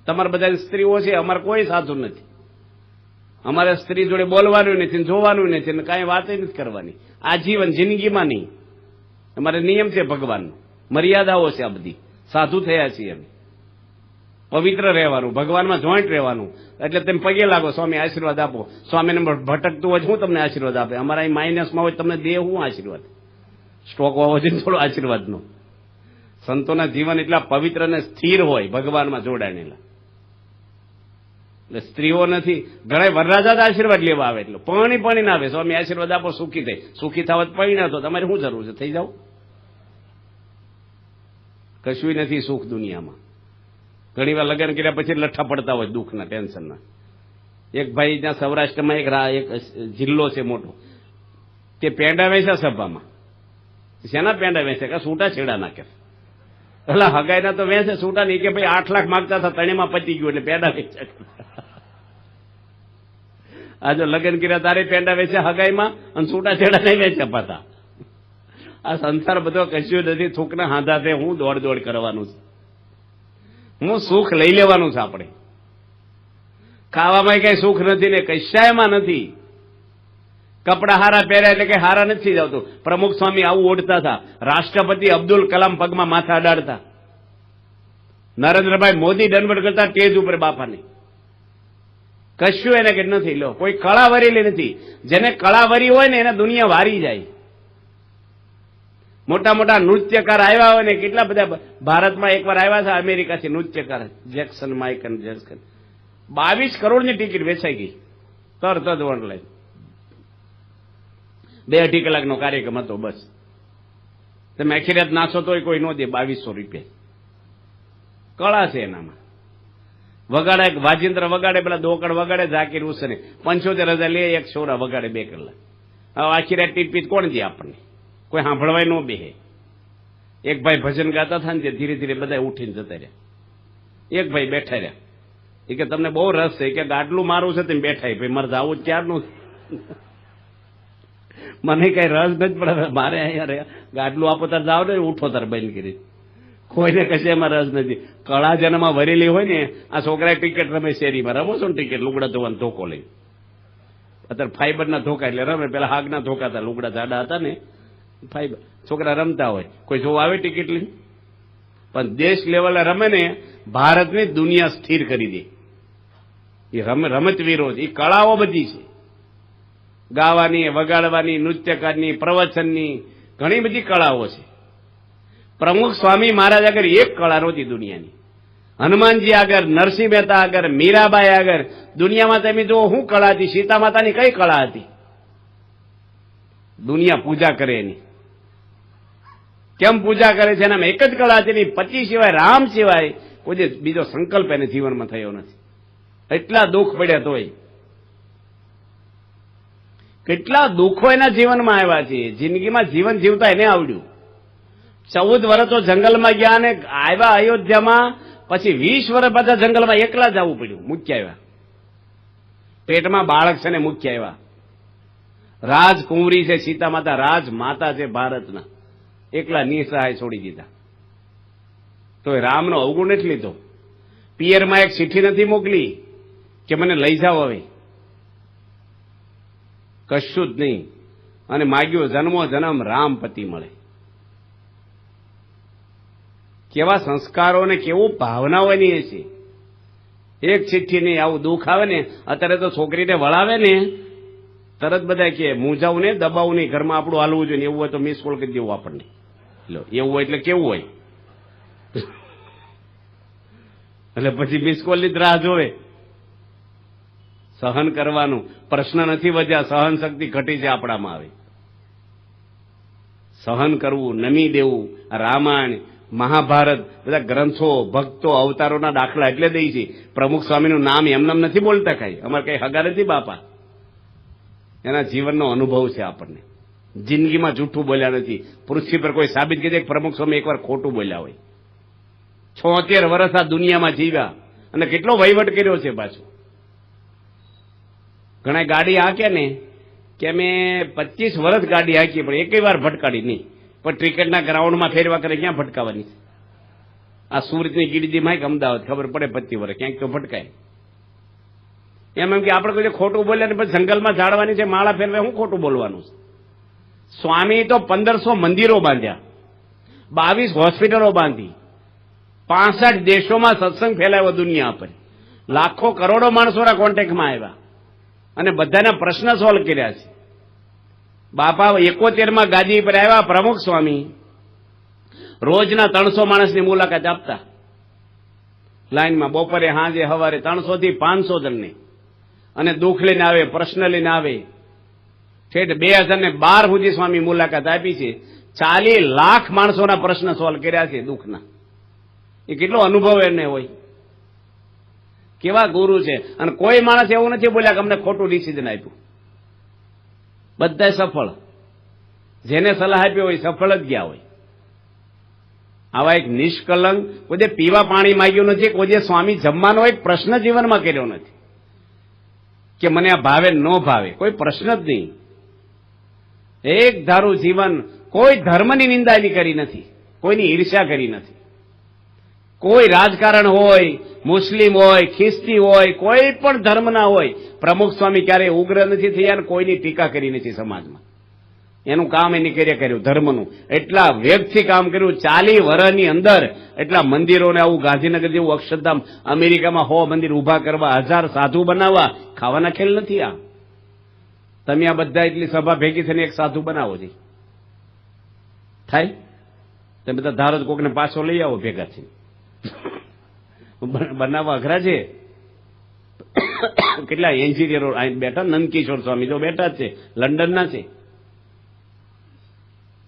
તમારે બધા સ્ત્રીઓ છે, અમારે કોઈ સાધુ નથી. અમારે સ્ત્રી જોડે બોલવાનું નથી, જોવાનું નથી, કાંઈ વાત નથી કરવાની. આ જીવન જિંદગીમાં નહીં. અમારે નિયમ છે ભગવાનનો, મર્યાદાઓ છે. આ બધી સાધુ થયા છીએ અમે. પવિત્ર રહેવાનું, ભગવાનમાં જોઈન્ટ રહેવાનું. એટલે તમે પગે લાગો, સ્વામી આશીર્વાદ આપો. સ્વામીને ભટકતું હોય હું તમને આશીર્વાદ આપે. અમારા અહીં માઇનસમાં હોય તમને દે હું આશીર્વાદ. સ્ટોક હોવો જોઈએ થોડો આશીર્વાદનો. સંતોના જીવન એટલા પવિત્ર અને સ્થિર હોય, ભગવાનમાં જોડાયેલા. એટલે સ્ત્રીઓ નથી, ઘણા વરરાજા આશીર્વાદ લેવા આવે. એટલે પાણી ના આવે, સ્વામી આશીર્વાદ આપો, સુખી થાય. સુખી થવા પૈણા તો તમારે શું જરૂર છે, થઈ જાઓ. કશું નથી સુખ દુનિયામાં. ઘણી વાર લગ્ન કર્યા પછી લઠ્ઠા પડતા હોય દુઃખના, ટેન્શનના. એક ભાઈ ત્યાં સૌરાષ્ટ્રમાં એક જિલ્લો છે મોટો, તે પેંડા વેચ્યા સભામાં. શેના પેંડા વેચે? કે છૂટા છેડા નાખે. એટલે હગાઈના તો વેચે, છૂટા નહીં. કે ભાઈ 8 લાખ માંગતા હતા, ત્રણેયમાં પતી ગયું, એટલે પેંડા વેચ્યા. આ જો લગ્ન કર્યા તારે પેંડા વેચ્યા હગાઈમાં, અને છૂટા છેડા નહીં વેચ્યા પાછા. આ સંસાર બધો કશું નથી. થૂકના હાંધા છે, હું દોડ કરવાનું છે. હું સુખ લઈ લેવાનું છે. આપણે ખાવામાં કઈ સુખ નથી ને કશાયમાં નથી. કપડા હારા પહેર્યા એટલે કે હારા નથી જતું. પ્રમુખ સ્વામી આવું ઓઢતા હતા. રાષ્ટ્રપતિ અબ્દુલ કલામ પગમાં માથા અડાડતા. નરેન્દ્રભાઈ મોદી દંડવટ કરતા સ્ટેજ ઉપર બાપાને. કશું એને કે નથી. લો, કોઈ કળા વરેલી નથી. જેને કળા વરી હોય ને એને દુનિયા વારી જાય. મોટા મોટા નૃત્યકાર આવ્યા હોય ને, કેટલા બધા ભારતમાં એકવાર આવ્યા છે અમેરિકાથી નૃત્યકાર, જેક્સન, માઇકલ જેક્સન. 22 કરોડની ટિકિટ વેચાઈ ગઈ તરત જ ઓનલાઈન. 2-2.5 કલાકનો કાર્યક્રમ હતો. બસ તમે આખી રાત નાચો તોય કોઈ ન દે. 2200 રૂપિયા. કળા છે એનામાં. વગાડે, વાજિંત્ર વગાડે, પેલા દોકડ વગાડે, ઝાકીર હુસેને 75,000 લે, એક છોરા વગાડે 2 કલાક. હવે આખી રાત ટીપીત કોણ દે આપણને? કોઈ સાંભળવાય ન બેહે. એક ભાઈ ભજન ગાતા હતા ને, તે ધીરે ધીરે બધા ઉઠીને જતા રહ્યા. એક ભાઈ બેઠા રહ્યા. એ કે તમને બહુ રસ છે કે ગાડલું મારું છે, તેમ બેઠા. ભાઈ મારે જવું જ ક્યારનું. મને કઈ રસ નથી પડે. મારે અહીંયા ગાડલું આપો તાર જાવ ને, ઉઠો તાર બંધ કરી. કોઈને કશે એમાં રસ નથી. કળા જેનામાં વરેલી હોય ને, આ છોકરાએ ક્રિકેટ રમે શેરીમાં, રમો છો ને ક્રિકેટ, લુગડા ધોવાનો ધોકો લઈ. અત્યારે ફાઈબરના ધોકા એટલે રમે. પેલા હાગના ધોકા હતા, લુગડા જાડા હતા ને, ફાઈબર. છોકરા રમતા હોય, કોઈ જોવા આવે ટિકિટ લઈને. પણ દેશ લેવલે રમે ને, ભારતની દુનિયા સ્થિર કરી દે. એ રમતવીરો છે. એ કળાઓ બધી છે. ગાવાની, વગાડવાની, નૃત્યકારની, પ્રવચનની, ઘણી બધી કળાઓ છે. પ્રમુખ સ્વામી મહારાજ આગળ એક કળા નહોતી દુનિયાની. હનુમાનજી આગળ, નરસિંહ મહેતા આગળ, મીરાબાઈ આગળ. દુનિયામાં તમે જો શું કળા હતી? સીતા માતાની કઈ કળા હતી? દુનિયા પૂજા કરે એની. કેમ પૂજા કરે છે? એનામાં એક જ કળા હતી. એની પતિ સિવાય, રામ સિવાય કોઈ બીજો સંકલ્પ એને જીવનમાં થયો નથી. એટલા દુઃખ પડ્યા તોય. કેટલા દુઃખો એના જીવનમાં આવ્યા છે. જિંદગીમાં જીવન જીવતા એને આવડ્યું. 14 વર્ષ તો જંગલમાં ગયા ને આવ્યા અયોધ્યામાં. પછી 20 વર્ષ પાછા જંગલમાં એકલા જવું પડ્યું. મૂક્યા આવ્યા. પેટમાં બાળક છે ને મૂક્યા આવ્યા. રાજકુંવરી છે સીતા માતા, રાજ માતા છે ભારતના. એકલા નિસહાય છોડી દીધા. તો રામનો અવગુણ નથી લીધો. પિયરમાં એક ચિઠ્ઠી નથી મોકલી કે મને લઈ જાઓ હવે. કશું જ નહીં. અને માગ્યો જન્મો જન્મ રામ પતિ મળે. કેવા સંસ્કારો ને કેવું ભાવનાઓ એની છે. એક ચિઠ્ઠી નહીં. આવું દુઃખ આવે ને, અત્યારે તો છોકરીને વળાવે ને તરત બધા કે મૂંઝાવું ને, દબાવું નહીં, ઘરમાં આપણું હાલવું જોઈએ. એવું હોય તો મિસ કોલ કરી દેવું આપણને. એવું હોય એટલે કેવું હોય? એટલે પછી મિસ કોલની જ રાહ જોવે. સહન કરવાનું. પ્રશ્ન નથી વધ્યા, સહન શક્તિ ઘટી છે આપણામાં. આવે સહન કરવું, નમી દેવું. રામાયણ, મહાભારત, બધા ગ્રંથો, ભક્તો, અવતારોના દાખલા એટલે દઈ છે. પ્રમુખ સ્વામીનું નામ એમનામ નથી બોલતા કાંઈ. અમારે કઈ હગા નથી બાપા. એના જીવનનો અનુભવ છે આપણને. જિંદગીમાં જૂઠું બોલ્યા નથી. પૃથ્વી પર કોઈ સાબિત કરી દે કે પ્રમુખ સ્વામી એકવાર ખોટું બોલ્યા હોય. 76 વર્ષ આ દુનિયામાં જીવ્યા અને કેટલો વહીવટ કર્યો છે પાછો. ઘણા ગાડી હાંકે ને કે અમે 25 વર્ષ ગાડી હાંકી, પણ એકેય વાર ભટકાડી નહીં. પણ ક્રિકેટના ગ્રાઉન્ડમાં ફેરવા કરે ક્યાં ભટકાવાની? આ સુરતની ગીરડીમાં કે અમદાવાદ ખબર પડે 25 વર્ષ ક્યાંક તો ભટકાય. એમ કે આપણે કોઈ ખોટું બોલ્યા ને પછી જંગલમાં ઝાડવાની છે, માળા ફેરવે, હું ખોટું બોલવાનું છે? સ્વામી તો 1500 મંદિરો બાંધ્યા, 22 હોસ્પિટલો બાંધી, 65 દેશોમાં સત્સંગ ફેલાવ્યો દુનિયા પર, લાખો કરોડો માણસોના કોન્ટેક્ટમાં આવ્યા અને બધાના પ્રશ્ન સોલ્વ કર્યા છે. બાપા 71માં ગાદી પર આવ્યા પ્રમુખ સ્વામી, રોજના 300 માણસની મુલાકાત આપતા લાઈનમાં, બપોરે સાંજે સવારે 300 થી 500 જણને, અને દુઃખ લઈને આવે, પ્રશ્ન લઈને આવે. ઠેઠ 2012 સુધી સ્વામી મુલાકાત આપી છે. 40 લાખ માણસોના પ્રશ્ન સોલ્વ કર્યા છે દુઃખના. એ કેટલો અનુભવ એને હોય, કેવા ગુરુ છે. અને કોઈ માણસ એવું નથી બોલ્યા કે અમને ખોટું ડિસિઝન આપ્યું. બધા સફળ, જેને સલાહ આપી હોય સફળ જ ગયા હોય. આવા એક નિષ્કલંક, કોઈ પીવા પાણી માંગ્યું નથી, કોઈ સ્વામી જમવાનો એક પ્રશ્ન જીવનમાં કર્યો નથી કે મને આ ભાવે ન ભાવે, કોઈ પ્રશ્ન જ નહીં. એક ધારું જીવન, કોઈ ધર્મની નિંદા કરી નથી, કોઈની ઈર્ષ્યા કરી નથી. કોઈ રાજકારણ હોય, મુસ્લિમ હોય, ખ્રિસ્તી હોય, કોઈ પણ ધર્મના હોય, પ્રમુખ સ્વામી ક્યારેય ઉગ્ર નથી થયા, કોઈની ટીકા કરી નથી સમાજમાં. એનું કામ એની કર્યું ધર્મનું. એટલા વેગથી કામ કર્યું. 40 વર્ષની અંદર એટલા મંદિરોને, આવું ગાંધીનગર જેવું અક્ષરધામ, અમેરિકામાં 100 મંદિર ઉભા કરવા, 1000 સાધુ બનાવવા, ખાવાના ખેલ નથી આ. તમે આ બધા એટલી સભા ભેગી થઈને એક સાધુ બનાવો છે, થાય? તમે બધા ધારો કોકને પાછો લઈ આવો ભેગા થઈને, બનાવવા અઘરા છે. કેટલા એન્જિનિયરો બેઠા, નંદકિશોર સ્વામી તો બેઠા જ છે, લંડનના છે.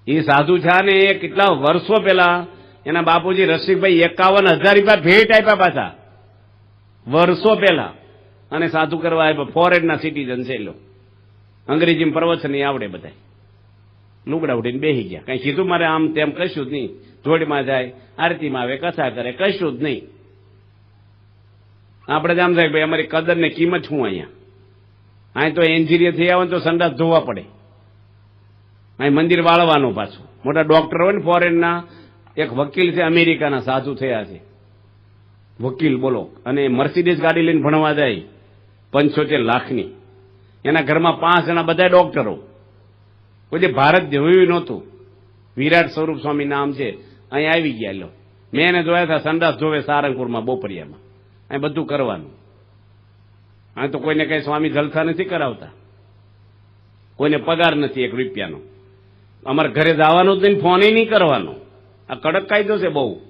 એ સાધુ છે ને, એ કેટલા વર્ષો પહેલા એના બાપુજી રસિકભાઈ 51,000 રૂપિયા ભેટ આપ્યા પાછા, વર્ષો પહેલા. અને સાધુ કરવા આવ્યા, ફોરેનના સિટીઝન છે. લો અંગ્રેજીમાં પ્રવચન નહીં આવડે, બધા લુગડા ઉડીને બેસી ગયા. કઈ કીધું મારે આમ તેમ કશું જ નહીં. જોડમાં જાય, આરતીમાં આવે, કથા કરે, કશું જ નહીં. આપણે જ આમ થાય ભાઈ અમારી કદર ને કિંમત શું અહીંયા? અહીં તો એન્જિનિયર થઈ આવે તો સંડાસ ધોવા પડે, અહીં મંદિર વાળવાનું પાછું. મોટા ડોક્ટર હોય ને ફોરેનના, એક વકીલ છે અમેરિકાના, સાધુ થયા છે વકીલ, બોલો. અને મર્સિડીઝ ગાડી લઈને ભણવા જાય 75 લાખની. એના ઘરમાં 5 જણા બધા ડોક્ટરો. કોઈ ભારત જોયું નહોતું. વિરાટ સ્વરૂપ સ્વામી નામ છે. અહીં આવી ગયા. લો મેં એને જોયા હતા, સંડાસ જોવે સારંગપુરમાં, બોપરિયામાં. અહીં બધું કરવાનું. અહીં તો કોઈને કઈ સ્વામી જલસા નથી કરાવતા, કોઈને પગાર નથી 1 રૂપિયાનો. અમારે ઘરે જવાનું જ નહીં, ફોન નહીં કરવાનો. આ કડક કાયદો છે બહુ.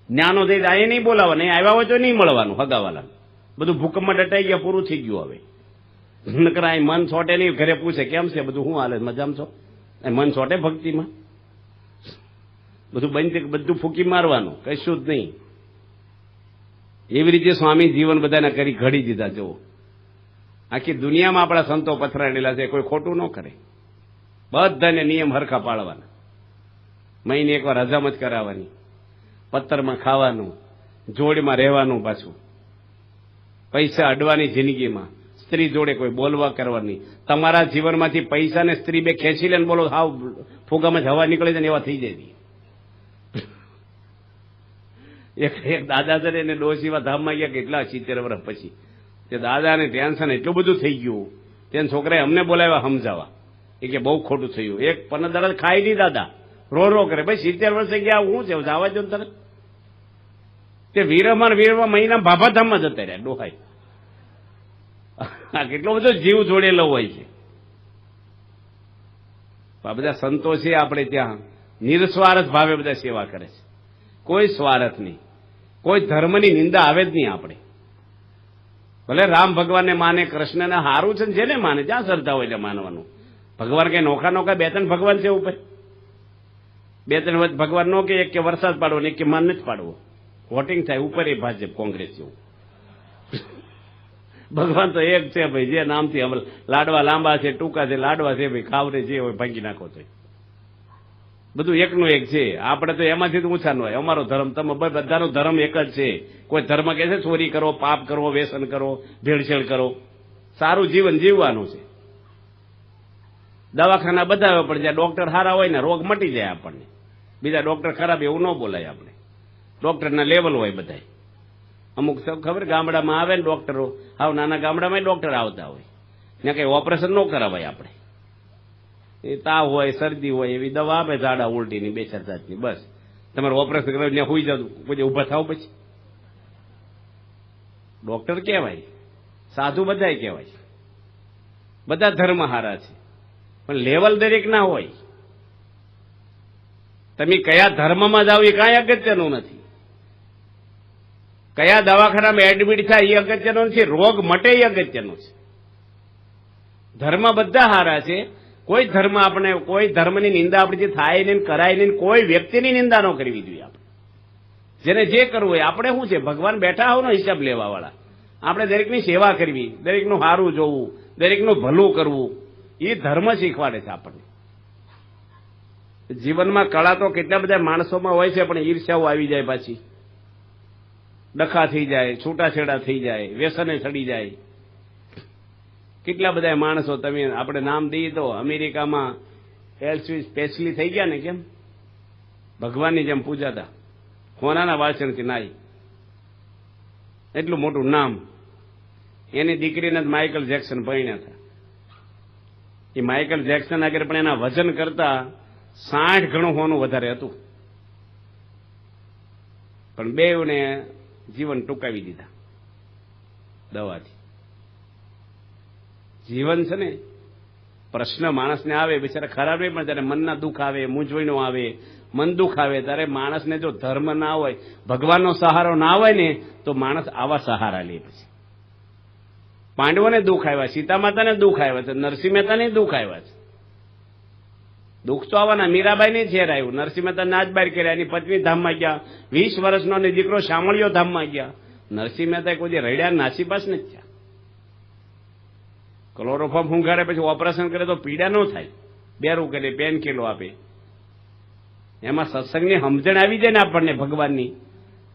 જ્ઞાનો થઈ જાય નહીં બોલાવવા, નહીં આવ્યા હોય તો નહીં મળવાનું હગાવાલા. બધું ભૂકંપમાં ડટાઈ ગયા, પૂરું થઈ ગયું. હવે નકર અહીં મન છોટે નહીં. ઘરે પૂછે કેમ છે બધું, શું હાલે, મજામાં છો? મન છોટે ભક્તિમાં? બધું બધું ફૂકી મારવાનું, કશું જ નહીં. એવી રીતે સ્વામી જીવન બધાને કરી ઘડી દીધા. જુઓ, આખી દુનિયામાં આપણા સંતો પથરાયેલા છે, કોઈ ખોટું ન કરે. બધાને નિયમ હરખા પાળવાના, મહિને એકવાર હજામત કરાવવાની, પથ્થરમાં ખાવાનું, જોડમાં રહેવાનું, પાછું પૈસા અડવાની જિંદગીમાં, સ્ત્રી જોડે કોઈ બોલવા કરવાની. તમારા જીવનમાંથી પૈસા ને સ્ત્રી બે ખેંચી લે ને બોલો, હાવ ફુગામાં જ હવા નીકળે છે ને એવા થઈ જાય. એક દાદા છે એને ડોશીમાં ધામમાં ગયા, કેટલા 70 વર્ષ પછી. તે દાદાને ટેન્શન એટલું બધું થઈ ગયું, તેને છોકરાએ અમને બોલાવ્યા સમજાવવા. એ કે બહુ ખોટું થયું. એક પનદરદ ખાઈ નહીં દાદા, રો કરે. ભાઈ 70 વર્ષે ગયા, હું છે જવા જો તરત. તે વીરમાં મહિના બાબાધામમાં જતા રહ્યા ડોહાઈ. આ કેટલો બધો જીવ જોડેલો હોય છે. આ બધા સંતો છે આપણે ત્યાં, નિર્સ્વાર્થ ભાવે બધા સેવા કરે છે, કોઈ સ્વાર્થ નહીં, કોઈ ધર્મની નિંદા આવે જ નહીં. આપણે ભલે રામ ભગવાનને માને, કૃષ્ણને, હારું છે જેને માને, જ્યાં શ્રદ્ધા હોય એટલે માનવાનું. ભગવાન કઈ નોખા 2-3 ભગવાન છે ઉપર. 2-3 ભગવાન નો કે એક કે વરસાદ પાડવો ને એક કે માન નથી પાડવો. વોટિંગ થાય ઉપર, એ ભાજપ કોંગ્રેસ જેવું. ભગવાન તો એક છે ભાઈ, જે નામથી લાડવા લાંબા છે, ટૂંકા છે, લાડવા છે ભાઈ, ખાવરે જે હોય ભાંગી નાખો તો બધું એકનું એક છે. આપણે તો એમાંથી તો ઊંચા ન હોય. અમારો ધર્મ, તમે બધાનો ધર્મ એક જ છે. કોઈ ધર્મ કહે છે ચોરી કરો, પાપ કરો, વ્યસન કરો, ભેળસેળ કરો. સારું જીવન જીવવાનું છે. દવાખાના બધા પણ જ્યાં ડોક્ટર સારા હોય ને રોગ મટી જાય આપણને. બીજા ડોક્ટર ખરાબ એવું ન બોલાય આપણે. ડોક્ટરના લેવલ હોય બધા. અમુક ખબર ગામડામાં આવે ને ડોક્ટરો, હાવ નાના ગામડામાં ડોક્ટર આવતા હોય, ત્યાં કઈ ઓપરેશન ન કરાવાય આપણે. એ તાવ હોય, શરદી હોય, એવી દવા આપે, ઝાડા ઉલટીની 2-4 જાતની, બસ તમારે ઓપરેશન કરાવી ત્યાં હોઈ જતું, પછી ઊભા થાવ. પછી ડોક્ટર કહેવાય, સાધુ બધા કહેવાય, બધા ધર્મ હારા છે, પણ લેવલ દરેક ના હોય. તમે કયા ધર્મમાં જાઓ એ કાંઈ અગત્યનું નથી, કયા દવાખાનામાં એડમિટ થાય એ અગત્યનું નથી, રોગ મટે એ અગત્યનું છે. ધર્મ બધા હારા છે, કોઈ ધર્મ આપણે, કોઈ ધર્મની નિંદા આપણી થાય નહીં, કરાય નહીં, કોઈ વ્યક્તિની નિંદા ન કરવી જોઈએ. આપણે જેને જે કરવું હોય, આપણે શું છે, ભગવાન બેઠા હોવાનો હિસાબ લેવા વાળા, આપણે દરેકની સેવા કરવી, દરેકનું સારું જોવું, દરેકનું ભલું કરવું, એ ધર્મ શીખવાડે છે આપણને. જીવનમાં કળા તો કેટલા બધા માણસોમાં હોય છે, પણ ઈર્ષ્યાઓ આવી જાય, પાછી ડખા થઈ જાય, છૂટાછેડા થઈ જાય, વ્યસને ચડી જાય. કેટલા બધા માણસો, તમે આપણે નામ દઈએ તો અમેરિકામાં એલ્સવિસ સ્પેશલી થઈ ગયા ને, કેમ ભગવાનની જેમ પૂજાતા, હોનાના વાસણથી નાઈ, એટલું મોટું નામ. એની દીકરીને માઇકલ જેક્સન પરણ્યા હતા. એ માઇકલ જેક્સન આગળ પણ એના વજન કરતા 60 ગણું હોનું વધારે હતું, પણ બેઉને જીવન ટૂંકાવી દીધા દવાથી. જીવન છે ને, પ્રશ્ન માણસને આવે, બિચારા ખરાબ નહીં, પણ ત્યારે મનના દુઃખ આવે, મૂંઝવણો આવે, મન દુઃખ આવે, ત્યારે માણસને જો ધર્મ ના હોય, ભગવાનનો સહારો ના હોય ને, તો માણસ આવા સહારા લે. પછી પાંડવોને દુઃખ આવ્યા, સીતા માતાને દુઃખ આવ્યા છે, નરસિંહ મહેતાને દુઃખ આવ્યા છે. દુઃખ તો આવવાના. મીરાબાઈને ઝેર આવ્યું, નરસિંહ મહેતા નાચ બહાર કર્યા, એની પત્ની ધામમાં ગયા, 20 વર્ષનો અને દીકરો શામળિયો ધામમાં ગયા. નરસિંહ મહેતા કોઈ રડ્યા નાસીપાસ નથી થયા. ક્લોરોફોર્મ ફૂંકાડે, પછી ઓપરેશન કરે તો પીડા ન થાય, બેરું કરે, પેન કિલો આપે. એમાં સત્સંગની સમજણ આવી જાય ને આપણને ભગવાનની,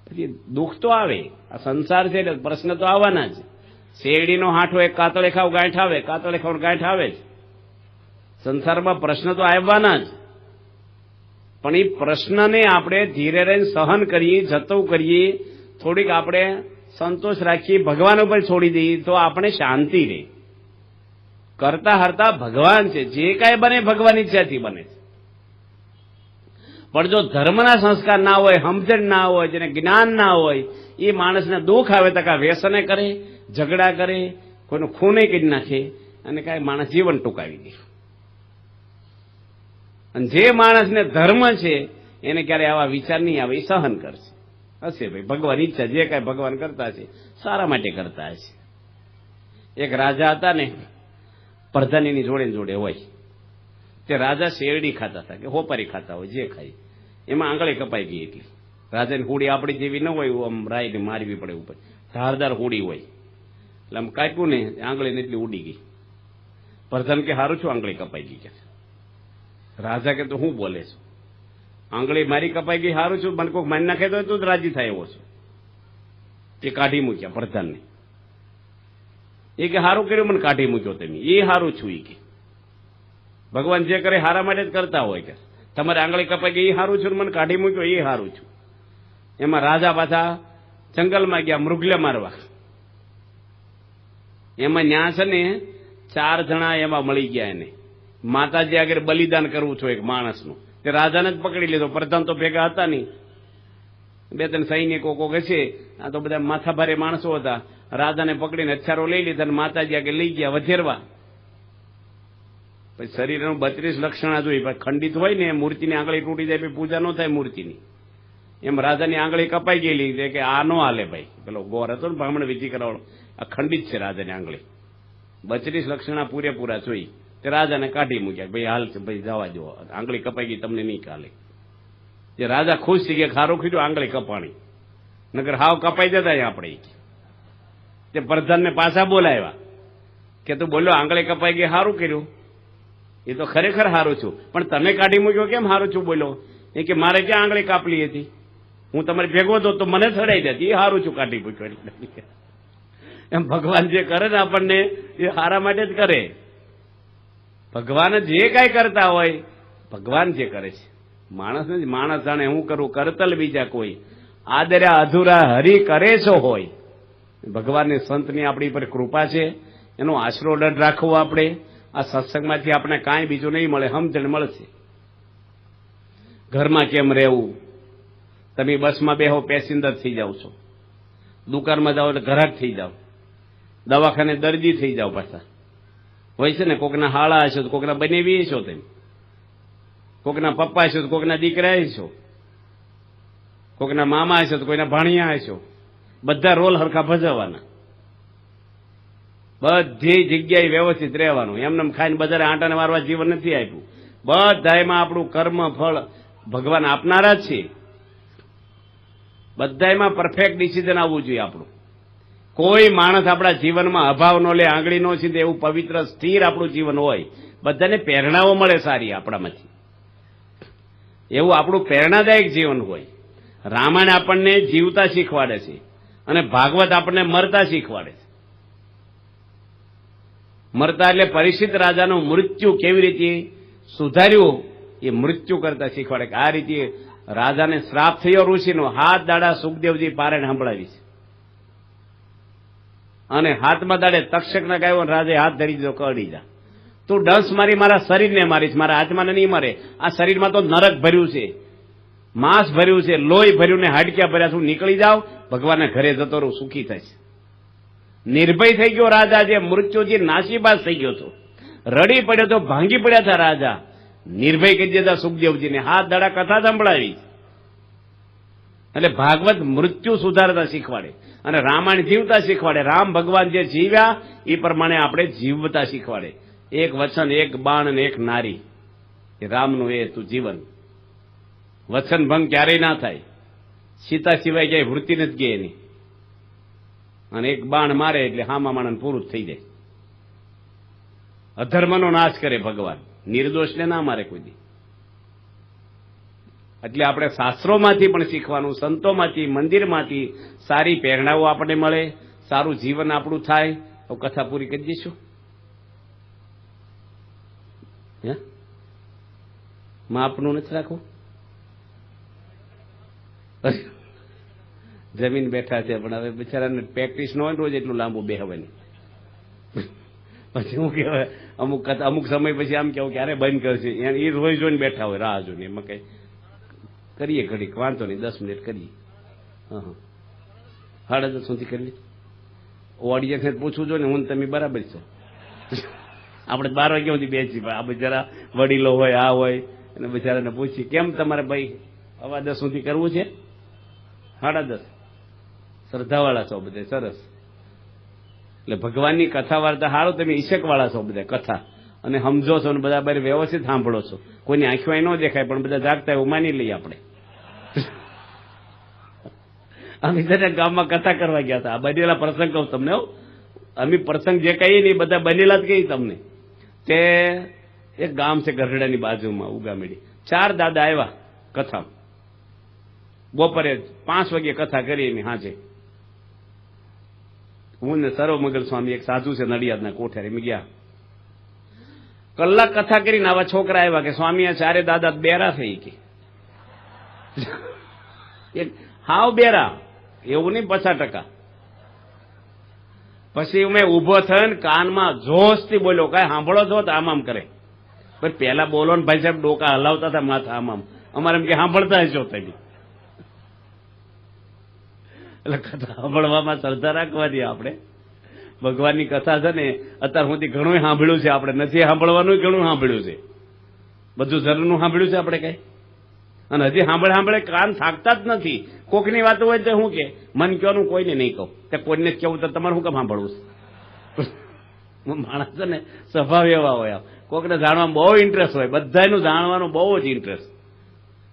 પછી દુઃખ તો આવે. આ સંસાર છે એટલે પ્રશ્ન તો આવવાના જ. શેરડીનો હાંઠો એક કાતળે ખાવ ગાંઠ આવે, કાતળે ખાવ ગાંઠ આવે જ. સંસારમાં પ્રશ્ન તો આવવાના જ, પણ એ પ્રશ્નને આપણે ધીરે રહીને સહન કરીએ, જતું કરીએ, થોડીક આપણે સંતોષ રાખીએ, ભગવાન ઉપર છોડી દઈએ, તો આપણે શાંતિ રહે. કરતા હરતા ભગવાન છે, જે કાંઈ બને ભગવાન ઈચ્છાથી બને છે. પણ જો ધર્મના સંસ્કાર ના હોય, સમજણ ના હોય, જેને જ્ઞાન ના હોય, એ માણસને દુઃખ આવે તો કાં વ્યસને કરે, ઝઘડા કરે, કોઈનું ખૂને કરી નાખે, અને કાંઈ માણસ જીવન ટૂંકાવી દે. અને જે માણસને ધર્મ છે એને ક્યારે આવા વિચાર નહીં આવે, એ સહન કરશે. હશે ભાઈ, ભગવાન ઈચ્છા, જે કાંઈ ભગવાન કરતા છે સારા માટે કરતા હશે. એક રાજા હતા ને, પ્રધાનીની જોડે જોડે હોય. તે રાજા શેરડી ખાતા હતા કે હોપારી ખાતા હોય, જે ખાય, એમાં આંગળી કપાઈ ગઈ. એટલી રાજાની હોડી આપણી જેવી ન હોય, આમ રાઈને મારવી પડે ઉપર, ધારદાર હોડી હોય. એટલે આમ કાપ્યું ને, આંગળીને એટલી ઉડી ગઈ. પ્રધાન કે હારું છું આંગળી કપાઈ ગઈ. કે રાજા કે તો હું બોલે છું, આંગળી મારી કપાઈ ગઈ, હારું છું, મને કોઈક મારી નાખે તો તું જ રાજી થાય એવો છું. એ કાઢી મૂક્યા પ્રધાનને. એ કે હારું કર્યું, મને કાઢી મૂક્યો તમે, એ હારું છું. એ કે ભગવાન જે કરે હારા માટે જ કરતા હોય. કે તમારે આંગળી કપાઈ ગઈ, એ હારું છું, મને કાઢી મૂક્યો, એ હારું છું. એમાં રાજા પાછા જંગલમાં ગયા મૃગલે મારવા. એમાં ન્યા છે ને 4 જણા એમાં મળી ગયા. એને માતાજી આગળ બલિદાન કરવું છું એક માણસનું. તે રાજાને જ પકડી લીધો, પ્રધાન તો ભેગા હતા નહીં. 2-3 સૈનિકો કોક હશે, આ તો બધા માથાભારે માણસો હતા. રાજાને પકડીને હથિયારો લઈ લીધા અને માતાજી આગળ લઈ ગયા વધેરવા. પછી શરીરનું 32 લક્ષણા જોઈ, ખંડિત હોય ને, મૂર્તિની આંગળી તૂટી જાય, પૂજા ન થાય મૂર્તિની. એમ રાજાની આંગળી કપાઈ ગયેલી કે આ નો હાલે ભાઈ. પેલો ગોર હતો ને બ્રાહ્મણ વિધિ કરાવવાનો, આ ખંડિત છે રાજાની આંગળી. 32 લક્ષણા પૂરેપૂરા જોઈ તે રાજાને કાઢી મૂક્યા. ભાઈ હાલ છે ભાઈ, જવા દો, આંગળી કપાઈ ગઈ, તમને નહીં ચાલે. જે રાજા ખુશ થઈ ગયા, ખારું ખીધું, આંગળી કપાણી, નગર હાવ કપાઈ જતા આપણે. તે પ્રધાનને પાછા બોલાવ્યા કે તું બોલ્યો આંગળી કપાઈ ગઈ, સારું કર્યું, એ તો ખરેખર સારું છું, પણ તમે કાઢી મૂક્યો કેમ સારું છું બોલ્યો? એ કે મારે ક્યાં આંગળી કાપલી હતી, હું તમારે ભેગો હતો તો મને થડાઈ જતી, એ સારું છું કાઢી મૂક્યો. એમ ભગવાન જે કરે ને આપણને એ સારા માટે જ કરે. ભગવાન જે કાંઈ કરતા હોય, ભગવાન જે કરે છે, માણસ નથી. માણસ જાણે હું કરું કરતલ બીજા કોઈ, આદર્યા અધૂરા હરી કરે છો હોય. ભગવાનની સંતની આપણી પર કૃપા છે, એનો આશરો ડર રાખવો. આપણે આ સત્સંગમાંથી આપણે કાંઈ બીજું નહીં મળે, સમજણ મળશે. ઘરમાં કેમ રહેવું, તમે બસમાં બેહો પેસેન્જર થઈ જાઓ છો, દુકાનમાં જાઓ એટલે ગ્રાહક થઈ જાઓ, દવાખાને દર્દી થઈ જાઓ પાછા. હોય છે ને, કોકના હાળા હશો તો કોકના બનેવી છો, તમે કોકના પપ્પા હશો તો કોકના દીકરા હશો, કોકના મામા હશો તો કોઈના ભાણિયા હશો. બધા રોલ હરખા ભજવવાના, બધી જગ્યાએ વ્યવસ્થિત રહેવાનું. એમને ખાઈને બજારે આંટાને મારવા જીવન નથી આપ્યું. બધામાં આપણું કર્મ ફળ ભગવાન આપનારા જ છે. બધામાં પરફેક્ટ ડિસિઝન આવવું જોઈએ આપણું. કોઈ માણસ આપણા જીવનમાં અભાવ નો લે, આંગળી નો સીધે, એવું પવિત્ર સ્થિર આપણું જીવન હોય. બધાને પ્રેરણાઓ મળે સારી આપણામાંથી, એવું આપણું પ્રેરણાદાયક જીવન હોય. રામાયણ આપણને જીવતા શીખવાડે છે અને ભાગવત આપણને મરતા શીખવાડે છે. મરતા એટલે પરીક્ષિત રાજાનું મૃત્યુ કેવી રીતે સુધાર્યું એ મૃત્યુ કરતા શીખવાડે. કે આ રીતે રાજાને શ્રાપ થયો ઋષિનો, હાથ દાડા સુખદેવજી પારાયણ સંભળાવી છે. અને હાથમાં દાડે તક્ષકના ગાયો, રાજે હાથ ધરી દીધો, કડી જા, તું ડંસ મારી મારા શરીરને મારીશ, મારા હાથમાં નહીં મરે. આ શરીરમાં તો નરક ભર્યું છે, માંસ ભર્યું છે, લોહી ભર્યું ને હાડક્યા ભર્યા. તું નીકળી જાવ, ભગવાનના ઘરે જતો રહું, સુખી થશે. નિર્ભય થઈ ગયો રાજા, જે મૃત્યુથી નાસીબાજ થઈ ગયો હતો, રડી પડ્યો તો, ભાંગી પડ્યા હતા રાજા. નિર્ભય કહી દીધા સુખદેવજીને, હાથ દાડા કથા સંભળાવી. એટલે ભાગવત મૃત્યુ સુધારતા શીખવાડે અને રામાયણ જીવતા શીખવાડે. રામ ભગવાન જે જીવ્યા એ પ્રમાણે આપણે જીવતા શીખવાડે. એક વચન, એક બાણ અને એક નારી, એ રામનું એ તું જીવન. વચન ભંગ ક્યારેય ના થાય, સીતા સિવાય ક્યાંય વૃત્તિ નથી ગઈ એની. અને એક બાણ મારે એટલે હામા માણસ પૂરું થઈ જાય. અધર્મનો નાશ કરે ભગવાન, નિર્દોષને ના મારે કોઈ દી. એટલે આપણે શાસ્ત્રોમાંથી પણ શીખવાનું, સંતોમાંથી, મંદિરમાંથી સારી પ્રેરણાઓ આપણને મળે, સારું જીવન આપણું થાય. તો કથા પૂરી કરી દઈશું. હે, માપનું નથી રાખવું. જમીન બેઠા છે, પણ હવે બિચારાને પ્રેક્ટિસ ન હોય રોજ એટલું લાંબુ બેહવાની. પછી હું કહેવાય, અમુક સમય પછી આમ કેવું ક્યારે બંધ કરશે, એ રોજ જોઈને બેઠા હોય, રાહ જોઈને. એમાં કઈ કરીએ ઘડીક, વાંધો નહીં, 10 મિનિટ કરીએ. હા, 10:30 સુધી કરી. ઓડિયન્સને પૂછવું જોઈએ ને, હું તમે બરાબર છો. આપણે 12 વાગ્યા સુધી બેસી, આ બિચારા વડીલો હોય, આ હોય, અને બિચારાને પૂછી, કેમ તમારે ભાઈ 10:15 સુધી કરવું છે? 10:30. શ્રદ્ધાવાળા છો બધા, સરસ. એટલે ભગવાનની કથા વાર્તા સારું, તમે ઈશક વાળા છો બધા, કથા અને સમજો છો ને બધા બાર વ્યવસ્થિત સાંભળો છો. કોઈની આંખમાં ન દેખાય, પણ બધા જાગતા એવું માની લઈએ આપણે. અમે ગામમાં કથા કરવા ગયા હતા, આ બનેલા પ્રસંગ કહું તમને. અમે પ્રસંગ જે કહીએ ને એ બધા બનેલા જ કહીએ તમને. તે એક ગામ છે ગઢડાની બાજુમાં, ઉગામેડી. 4 દાદા આવ્યા કથા. બપોરે 5 વાગે કથા કરી એની હાજે. હું ને સર્વમંગલ સ્વામી, એક સાધુ છે નડિયાદના કોઠારે, એમ ગયા. કલાક કથા કરીને આવા છોકરા આવ્યા કે સ્વામી આ 4 દાદા બેરા થઈ કે. હાવ બેરા, એવું નહીં 50%. પછી મેં ઉભો થયો ને કાનમાં જોશથી બોલ્યો, કઈ સાંભળો છો? તો આમ કરે. પણ પેલા બોલો ને ભાઈ સાહેબ, ડોકા હલાવતા હતા માથા આમ. અમારે એમ કે સાંભળતા હશો તમે. એટલે કથા સાંભળવામાં શ્રદ્ધા રાખવાની. આપણે ભગવાનની કથા છે ને, અત્યાર સુધી ઘણું સાંભળ્યું છે આપણે, નથી સાંભળવાનું ઘણું સાંભળ્યું છે, બધું જરૂરનું સાંભળ્યું છે આપણે કઈ. અને હજી સાંભળે કાન થાકતા જ નથી. કોકની વાતો હોય તો શું કે મન કહેવાનું, કોઈને નહીં કહું. તે કોઈને જ કેવું તો તમારે શું કામ સાંભળવું છે? માણસ છે ને સ્વભાવ એવા હોય, કોકને જાણવામાં બહુ ઇન્ટરેસ્ટ હોય, બધાનું જાણવાનું બહુ જ ઇન્ટરેસ્ટ.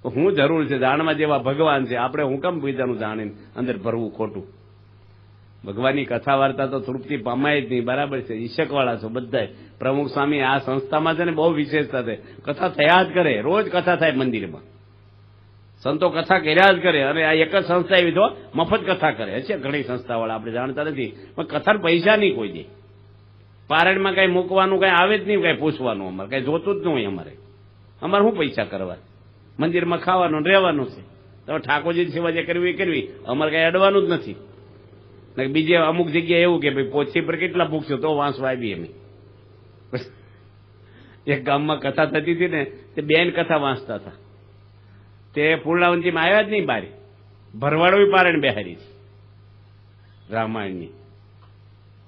હું જરૂર છે જાણવા જેવા ભગવાન છે, આપણે હું કેમ બીજાનું જાણીને અંદર ભરવું ખોટું? ભગવાનની કથા વાર્તા તો તૃપ્તિ પામાય જ નહીં, બરાબર છે. ઈશકવાળા છો બધા. પ્રમુખ સ્વામી આ સંસ્થામાં છે ને બહુ વિશેષતા છે, કથા થયા જ કરે, રોજ કથા થાય મંદિરમાં. સંતો કથા કર્યા જ કરે. અને આ એક જ સંસ્થા એવી તો મફત કથા કરે છે. ઘણી સંસ્થાવાળા આપણે જાણતા નથી, પણ કથા પૈસા નહીં કોઈ દે. પારણમાં કઈ મૂકવાનું કઈ આવે જ નહીં, કઈ પૂછવાનું અમારે કઈ જોતું જ ન હોય. અમારે શું પૈસા કરવા? મંદિરમાં ખાવાનું રહેવાનું છે. તમે ઠાકોરજી સેવા જે કરવી એ કરવી, અમારે કઈ અડવાનું જ નથી. બીજે અમુક જગ્યાએ એવું કે ભાઈ પોથી પર કેટલા ભૂખશો તો વાંસવા આવી એમ. એક ગામમાં કથા થતી હતી ને, તે બેન કથા વાંચતા હતા, તે પૂર્ણાવંતીમાં આવ્યા જ નહીં બારે, ભરવાડો પારણ બેહારી છે રામાયણની.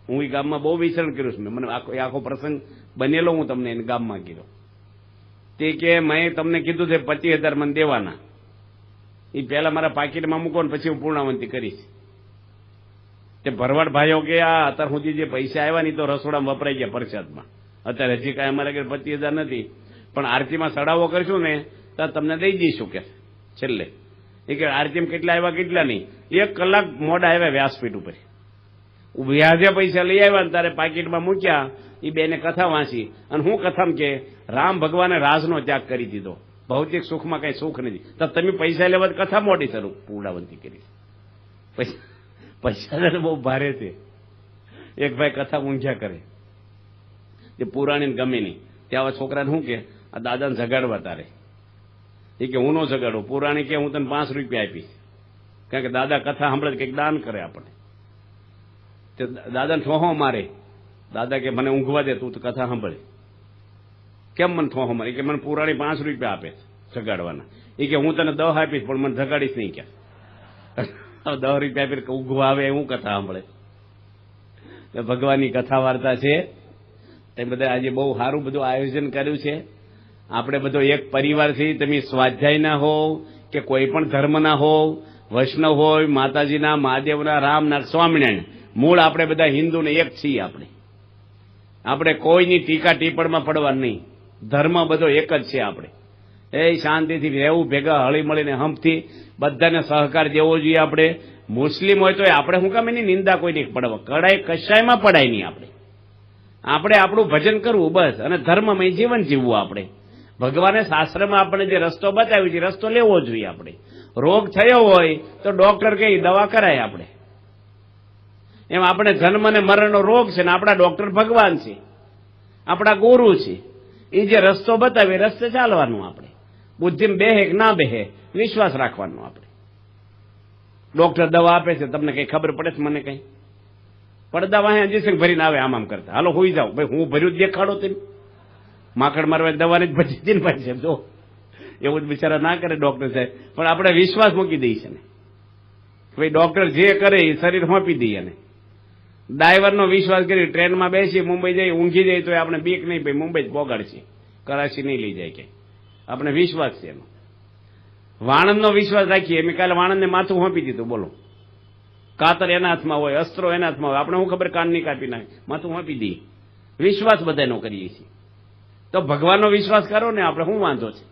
હું એ ગામમાં બહુ વિચરણ કર્યું છું, મને આખો પ્રસંગ બનેલો હું તમને એને ગામમાં કીધો. તે કે મેં તમને કીધું છે 25,000 મને દેવાના, એ પહેલા મારા પાકીટમાં મૂકો ને પછી હું પૂર્ણાવંતી કરીશ. તે ભરવાડ ભાઈઓ કે આ અત્યાર સુધી જે પૈસા આવ્યા ને તો રસોડામાં વપરાઈ ગયા પ્રસાદમાં, અત્યારે હજી કાંઈ અમારે ઘરે 25,000 નથી, પણ આરતીમાં સડાવો કરશું ને તો તમને દઈ દઈશું કે છેલ્લે. એ કે આરતીમાં કેટલા આવ્યા કેટલા નહીં, 1 કલાક મોડા આવ્યા વ્યાસપીઠ ઉપર, વ્યાજે પૈસા લઈ આવ્યા ને તારે પાકીટમાં મૂક્યા. એ બેને કથા વાંચી અને હું કથામાં કે રામ ભગવાને રાજનો ત્યાગ કરી દીધો, ભૌતિક સુખમાં કઈ સુખ નથી, તો તમે પૈસા લેવા કથા મોટી શરૂ પૂર્ણાવંતી કરી. પૈસા બહુ ભારે છે. એક ભાઈ કથા ઊંઝા કરે, તે પુરાણીને ગમે નહીં, ત્યાં આવા છોકરાને શું કે આ દાદાને જગાડવા તારે. એ કે હું નો જગાડું, પુરાણી કે હું તને 5 રૂપિયા આપીશ, કારણ કે દાદા કથા સાંભળે કંઈક દાન કરે આપણે. તે દાદાને ઠોહો મારે, દાદા કે મને ઊંઘવા દે, તું તો કથા સાંભળે. કેમ મને ઠોહો મારે? કે મને પુરાણી 5 રૂપિયા આપે જગાડવાના. એ કે હું તને 10 આપીશ પણ મને જગાડીશ નહીં. કે 10 રૂપિયા આપી ઊંઘવા આવે હું કથા સાંભળે? ભગવાનની કથા વાર્તા છે. તે બધા આજે બહુ સારું બધું આયોજન કર્યું છે. આપણે બધો એક પરિવાર છે. તમે સ્વાધ્યાયના હોવ કે કોઈ પણ ધર્મના હોવ, વૈષ્ણવ હોય, માતાજીના, મહાદેવના, રામના, સ્વામિનારાયણ, મૂળ આપણે બધા હિન્દુને એક છીએ. આપણે કોઈની ટીકા ટીપણમાં પડવા નહીં. ધર્મ બધો એક જ છે. આપણે એ શાંતિથી રહેવું, ભેગા હળી મળીને હંપથી બધાને સહકાર દેવો જોઈએ. આપણે મુસ્લિમ હોય તો આપણે શું કામ એની નિંદા કોઈની પડવા, કડાય કશાયમાં પડાય નહીં. આપણે આપણું ભજન કરવું બસ, અને ધર્મમય જીવન જીવવું. આપણે ભગવાને શાસ્ત્રમાં આપણે જે રસ્તો બતાવ્યો છે રસ્તો લેવો જોઈએ. આપણે રોગ થયો હોય તો ડોક્ટર કહે દવા કરાય. આપણે એમ આપણે જન્મ અને મરણનો રોગ છે ને આપણા ડોક્ટર ભગવાન છે, આપણા ગુરુ છે. એ જે રસ્તો બતાવે રસ્તે ચાલવાનું. આપણે બુદ્ધિમાં બેહે કે ના બેહે વિશ્વાસ રાખવાનો. આપણે ડોક્ટર દવા આપે છે, તમને કઈ ખબર પડે છે? મને કઈ પડદા વાહે ઇન્જેક્શન ભરીને આવે આમ કરતા, હાલો હોઈ જાવ. ભાઈ હું ભર્યું જ દેખાડો તેમ. માકડ મારવા દવાની જ ભજી દઈને પાછી જો એવું જ બિચારા ના કરે ડોક્ટર સાહેબ, પણ આપણે વિશ્વાસ મૂકી દઈએ છે ને ભાઈ ડોક્ટર જે કરે એ શરીર સોંપી દઈએ. ને ડ્રાઈવરનો વિશ્વાસ કરી ટ્રેનમાં બેસી મુંબઈ જઈ ઊંઘી જાય તો આપણે બીક નહીં, ભાઈ મુંબઈ જ પોગાડશે, કરાચી નહીં લઈ જાય. કે આપણે વિશ્વાસ છે એનો. વાણંદનો વિશ્વાસ રાખીએ. મેં કાલે વાણંદને માથું સોંપી દીધું. બોલો, કાતર એના હાથમાં હોય, અસ્ત્રો એના હાથમાં હોય, આપણે શું ખબર કાનની કાપી નાખે, માથું સોંપી દઈએ. વિશ્વાસ બધાનો કરીએ છીએ. તો ભગવાનનો વિશ્વાસ કરો ને, આપણે શું વાંધો છે?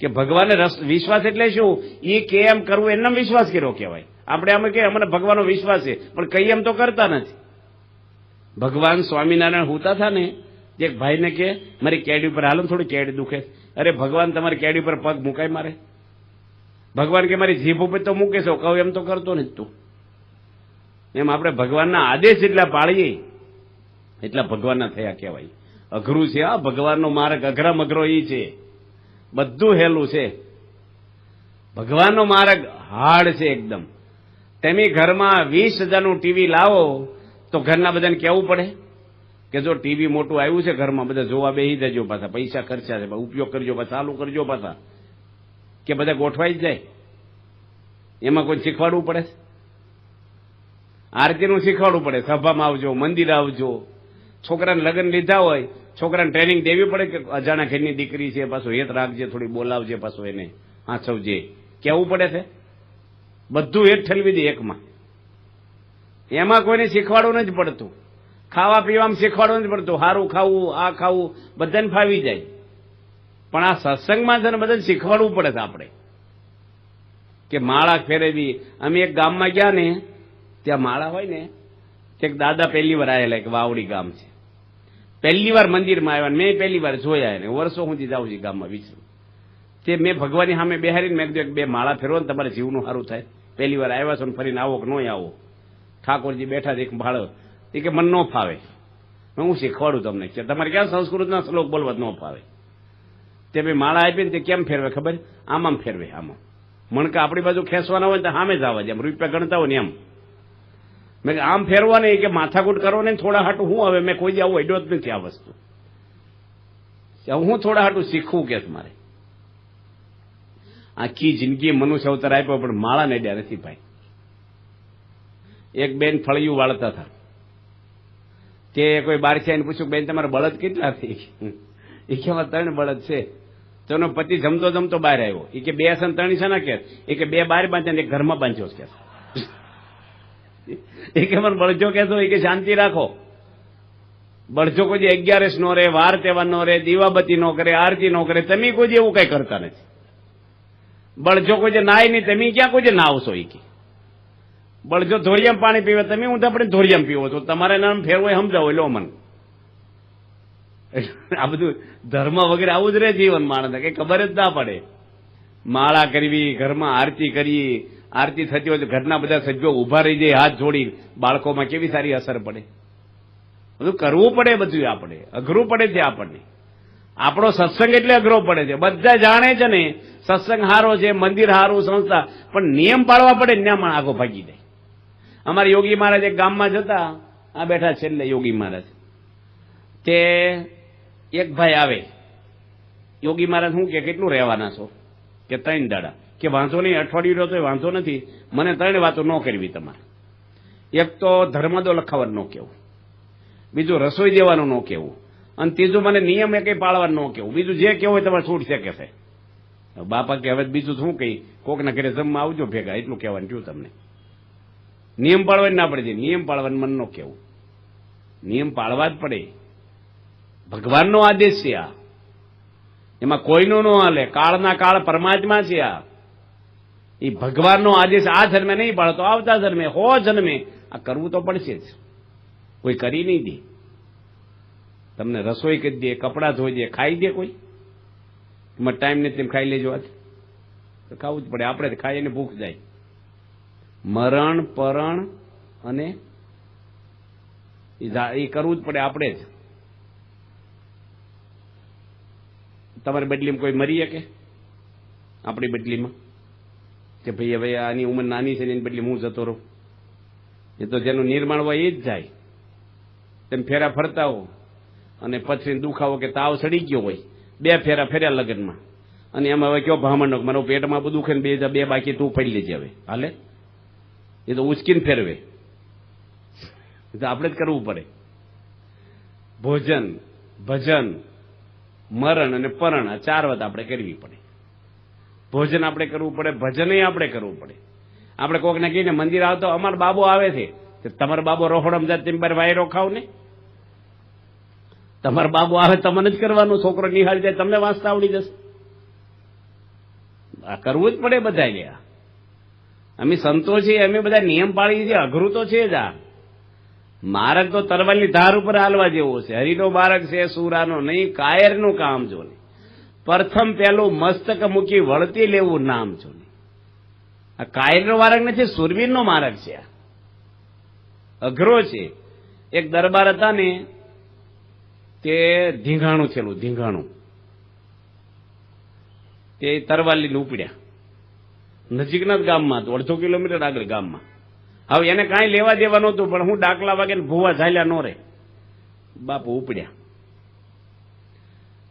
કે ભગવાનને વિશ્વાસ એટલે શું? એ કે એમ કરવું એનો વિશ્વાસ કર્યો કહેવાય. આપણે આમ કે અમને ભગવાનનો વિશ્વાસ છે પણ કઈ એમ તો કરતા નથી. ભગવાન સ્વામિનારાયણ હોતા હતા ને, એક ભાઈને કે મારી કેડી ઉપર હાલો, થોડી કેડી દુખે. અરે ભગવાન તમારી કેડી ઉપર પગ મુકાય મારે? ભગવાન કે મારી જીભ ઉપર તો મૂકે છો, કહું એમ તો કરતો નથી તું. એમ આપણે ભગવાનના આદેશ જેટલા પાળીએ એટલા ભગવાનના થયા કહેવાય. અઘરું છે આ ભગવાનનો માર્ગ, અઘરામ અઘરો એ છે. બધું હેલું છે. ભગવાનનો માર્ગ હાર્ડ છે એકદમ. તમે ઘરમાં 20,000નું ટીવી લાવો તો ઘરના બધાને કહેવું પડે કે જો ટીવી મોટું આવ્યું છે ઘરમાં, બધા જોવા બેસી જજો, પાછા પૈસા ખર્ચા છે, ઉપયોગ કરજો, પાછા ચાલુ કરજો પાછા, કે બધા ગોઠવાઈ જ જાય. એમાં કોઈ શીખવાડવું પડે? આરતીનું શીખવાડવું પડે, સભામાં આવજો, મંદિર આવજો. છોકરાને લગ્ન લીધા હોય, છોકરાને ટ્રેનિંગ દેવી પડે કે અજાણા ઘરની દીકરી છે, પાછું હેત રાખજે, થોડી બોલાવજે, પાછું એને હાંચવજે, કહેવું પડે છે. બધું હેત ઠલવી દે એકમાં. એમાં કોઈને શીખવાડવું નથી પડતું. ખાવા પીવામાં શીખવાડવું નથી પડતું. સારું ખાવું, આ ખાવું બધાને ફાવી જાય. પણ આ સત્સંગમાં છે ને બધાને શીખવાડવું પડે છે આપણે, કે માળા ફેરવી. અમે એક ગામમાં ગયા ને, ત્યાં માળા હોય ને, એક દાદા પહેલી વાર આવેલા, એક વાવડી ગામ છે, પહેલી વાર મંદિરમાં આવ્યા. મેં પહેલી વાર જોયા એને, વર્ષો સુધી જાઉં છું ગામમાં વિચરું. તે મેં ભગવાનની સામે બેહારીને મેં કીધું 2 માળા ફેરવો ને તમારે જીવનું સારું થાય. પહેલી વાર આવ્યા છો ને ફરીને આવો કે નહીં આવો. ઠાકોરજી બેઠા છે એક ભાળો. એ કે મને ન ફાવે. હું શીખવાડું તમને, કે તમારે ક્યાં સંસ્કૃતના શ્લોક બોલવા ન ફાવે. તે ભાઈ માળા આપીને તે કેમ ફેરવે ખબર? આમ ફેરવે, આમાં મણકા આપણી બાજુ ખેંચવાના હોય તો સામે જ આવવા જાય, રૂપિયા ગણતા હોય ને એમ. મેં આમ ફેરવા નહીં કે માથાકૂટ કરો ને થોડા હાટું હું હવે મેં કોઈ દી આવું અડ્યો જ નથી આ વસ્તુ. હું થોડા હાટું શીખવું કે મારે આખી જિંદગી મનુષ્ય અવતાર આપ્યો પણ માળા ને અડ્યા નથી ભાઈ. એક બેન ફળિયું વાળતા હતા, તે કોઈ બાર છે એને પૂછ્યું બેન તમારા બળદ કેટલા થઈ? એ કે 3 બળદ છે. તેનો પતિ જમતો જમતો બહાર આવ્યો. એ કે 2 છે 3 છે ને કે? એ કે 2 બહાર બાંધ્યા ને 1 ઘરમાં બાંધ્યો કે. એ કે મને બળજો કહેતો, એ કે શાંતિ રાખો. બળજો કોઈ 11 નો રે, વાર તહેવાર નો રે, દીવાબત્તી નો કરે, આરતી નો કરે, તમે કોઈ એવું કઈ કરતા નથી. બળજો કોઈ નાય નહીં, તમે ક્યાં કોઈ નાવશો? એ કે બળજો ધોરિયામ પાણી પીવે, તમે હું આપણે ધોરિયામ પીવો છો, તમારે નામ ફેરવો સમજાવો લો મને. આ બધું ધર્મ વગેરે આવું જ રહે જીવન માણસ, કઈ ખબર જ ના પડે. માળા કરવી, ઘરમાં આરતી કરવી, આરતી થતી હોય તો ઘરના બધા સભ્યો ઉભા રહી જાય હાથ જોડી, બાળકોમાં કેવી સારી અસર પડે. બધું કરવું પડે, બધું આપણે અઘરું પડે છે. આપણને આપણો સત્સંગ એટલે અઘરો પડે છે. બધા જાણે છે ને સત્સંગ હારો છે, મંદિર હારું, સંસ્થા, પણ નિયમ પાળવા પડે ને ત્યાં આગો ભાગી જાય. અમારા યોગી મહારાજ એક ગામમાં જતા, આ બેઠા છેલ્લે યોગી મહારાજ, તે એક ભાઈ આવે. યોગી મહારાજ શું કે કેટલું રહેવાના છો? કે 3 દાડા. કે વાંધો નહીં, અઠવાડિયું રહ્યો તો વાંધો નથી, મને 3 વાતો ન કરવી તમારે. એક તો ધર્મદો લખાવાનું ન કહેવું, બીજું રસોઈ દેવાનું ન કહેવું, અને ત્રીજું મને નિયમ એ કંઈ પાળવાનું ન કહેવું. બીજું જે કહેવું હોય તમારે છૂટ છે કે છે. બાપા કે હવે બીજું શું કહી, કોકના ઘરે જમવા આવજો ભેગા, એટલું કહેવાનું થયું તમને. નિયમ પાળવાની ના પડે, નિયમ પાળવાનું મન ન કહેવું. નિયમ પાળવા જ પડે. ભગવાનનો આદેશ છે આ, એમાં કોઈનો ન હાલે. કાળના કાળ પરમાત્મા છે આ, એ ભગવાનનો આદેશ. આ જન્મે નહીં પાળતો આવતા જન્મે, 100 જન્મે આ કરવું તો પડશે જ. કોઈ કરી નહીં દે. તમને રસોઈ કરી દે, કપડાં ધોઈ દે, ખાઈ દે કોઈ? એમાં ટાઈમ નથી તેમ ખાઈ લેજો. આજ તો ખાવું જ પડે. આપણે ખાઈને ભૂખ જાય. મરણ પરણ અને એ કરવું જ પડે આપણે જ. તમારી બદલીમાં કોઈ મરી શકે? આપણી બદલીમાં કે ભાઈ હવે આની ઉંમર નાની છે ને એની બદલી હું જતો રહું? એ તો જેનું નિર્માણ હોય એ જ જાય. તેમ ફેરા ફરતા હો અને પછી દુખાવો કે તાવ સડી ગયો હોય, 2 ફેરા ફેર્યા લગ્નમાં, અને એમાં હવે કયો ભામણનો મારું પેટમાં બધું દુખે ને 2 બાકી તું પડી લેજે હવે હાલે. એ તો ઉચકીને ફેરવે. એ તો આપણે જ કરવું પડે. ભોજન, ભજન, મરણ અને પરણ, આ 4 વાત આપણે કરવી પડે. ભોજન આપણે કરવું પડે, ભજન આપણે કરવું પડે. આપણે કોકને કહીને મંદિર આવતો અમારો બાબો આવે છે, તમારો બાબો રોહડમ જાય તેમ બાર વાયરો ખાવ ને. તમારો બાબો આવે તમને જ કરવાનું, છોકરો નિહાળી જાય તમને વાંચતા આવડી જશે. આ કરવું જ પડે બધા ગયા. અમે સંતો છીએ, અમે બધા નિયમ પાળીએ છીએ. અઘરું તો છે જ આ. માર્ગ તો તરવાલની ધાર ઉપર હાલવા જેવો છે. હરિનો માર્ગ છે, સુરાનો નહીં. કાયરનું કામ જો ને, પ્રથમ પેલું મસ્તક મૂકી વળતી લેવું નામ જો ને. આ કાયરનો માર્ગ નથી, સુરવીરનો માર્ગ છે. અઘરો છે. એક દરબાર હતા ને, તે ધીંઘાણું થયેલું, ધીંઘાણું. તે તરવાલી ઉપડ્યા. નજીકના જ ગામમાં હતું, 1.5 કિલોમીટર આગળ ગામમાં. હવે એને કાંઈ લેવા દેવા નહોતું, પણ હું ડાકલા વાગે ભૂવા ઝાલ્યા નો રે. બાપુ ઉપડ્યા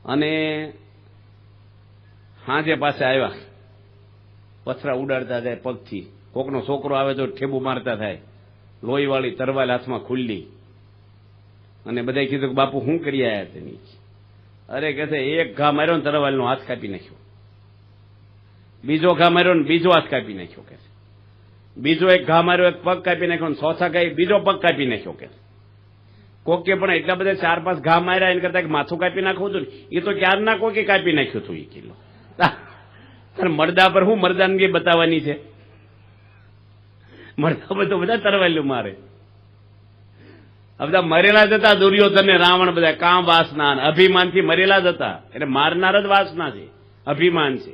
અને હાજે પાસે આવ્યા. પથરા ઉડાડતા જાય પગથી. કોકનો છોકરો આવે તો ઠેબુ મારતા થાય. લોહીવાળી તરવાલ હાથમાં ખુલ્લી. અને બધાએ કીધું કે બાપુ શું કરી આવ્યા તેની? અરે કહે છે એક ઘા માર્યો ને તરવાલનો હાથ કાપી નાખ્યો. બીજો ઘા માર્યો ને બીજો હાથ કાપી નાખ્યો કે. બીજો એક ઘા માર્યો, એક પગ કાપી નાખ્યો ને ચોથા ઘા બીજો પગ કાપી નાખ્યો કે. કોકે પણ એટલા બધા 4-5 ઘા માર્યા એને કરતા માથું કાપી નાખવું હતું ને, એ તો ક્યારના કોકે કાપી નાખ્યું હતું. એ કિલો મરદા પર હું મરદાનગી બતાવવાની છે? મરદા પર તો બધા તરવાલ્યું મારે. આ બધા મરેલા જ હતા. દુર્યોધન ને રાવણ બધા કામ વાસના અભિમાનથી મરેલા જ હતા. એટલે મારનાર જ વાસના છે, અભિમાન છે.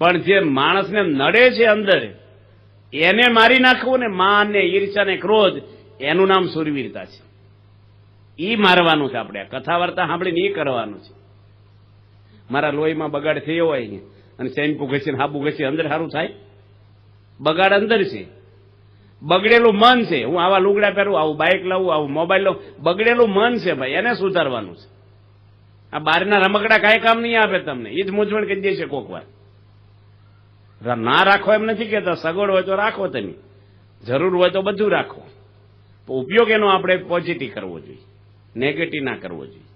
પણ જે માણસને નડે છે અંદર, એને મારી નાખવું ને, માન ને ઈર્ષા ને ક્રોધ, એનું નામ સુરવીરતા છે. ઈ મારવાનું છે આપણે. કથા વાર્તા સાંભળીને એ કરવાનું છે. મારા લોહીમાં બગાડ થયો હોય અને શેમ્પુ ઘસી હાબુ ઘસી અંદર સારું થાય? બગાડ અંદર છે. બગડેલું મન છે. હું આવા લુગડા પહેરું, આવું બાઇક લાવું, આવું મોબાઈલ લાવું, બગડેલું મન છે ભાઈ, એને સુધારવાનું છે. આ બહારના રમકડા કાંઈ કામ નહીં આપે તમને, એ જ મૂંઝવણ કરી દે છે કોક વાર. ના રાખો એમ નથી કહેતા, સગવડ હોય તો રાખો, તમે જરૂર હોય તો બધું રાખો, ઉપયોગ એનો આપણે પોઝિટિવ કરવો જોઈએ, નેગેટિવ ના કરવો જોઈએ.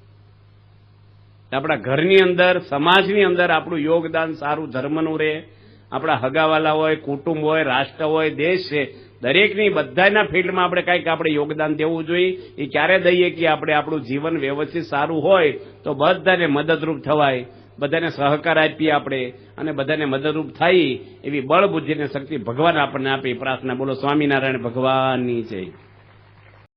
આપણા ઘરની અંદર, સમાજની અંદર આપણું યોગદાન સારું ધર્મનું રહે. આપણા હગાવાલા હોય, કુટુંબ હોય, રાષ્ટ્ર હોય, દેશ છે, દરેકની બધાના ફિલ્ડમાં આપણે કંઈક આપણે યોગદાન દેવું જોઈએ. એ ક્યારે દઈએ કે આપણે આપણું જીવન વ્યવસ્થિત સારું હોય તો બધાને મદદરૂપ થવાય, બધાને સહકાર આપીએ આપણે, અને બધાને મદદરૂપ થાય એવી બળ બુદ્ધિ અને શક્તિ ભગવાન આપણને આપી. પ્રાર્થના. બોલો સ્વામિનારાયણ ભગવાનની જય.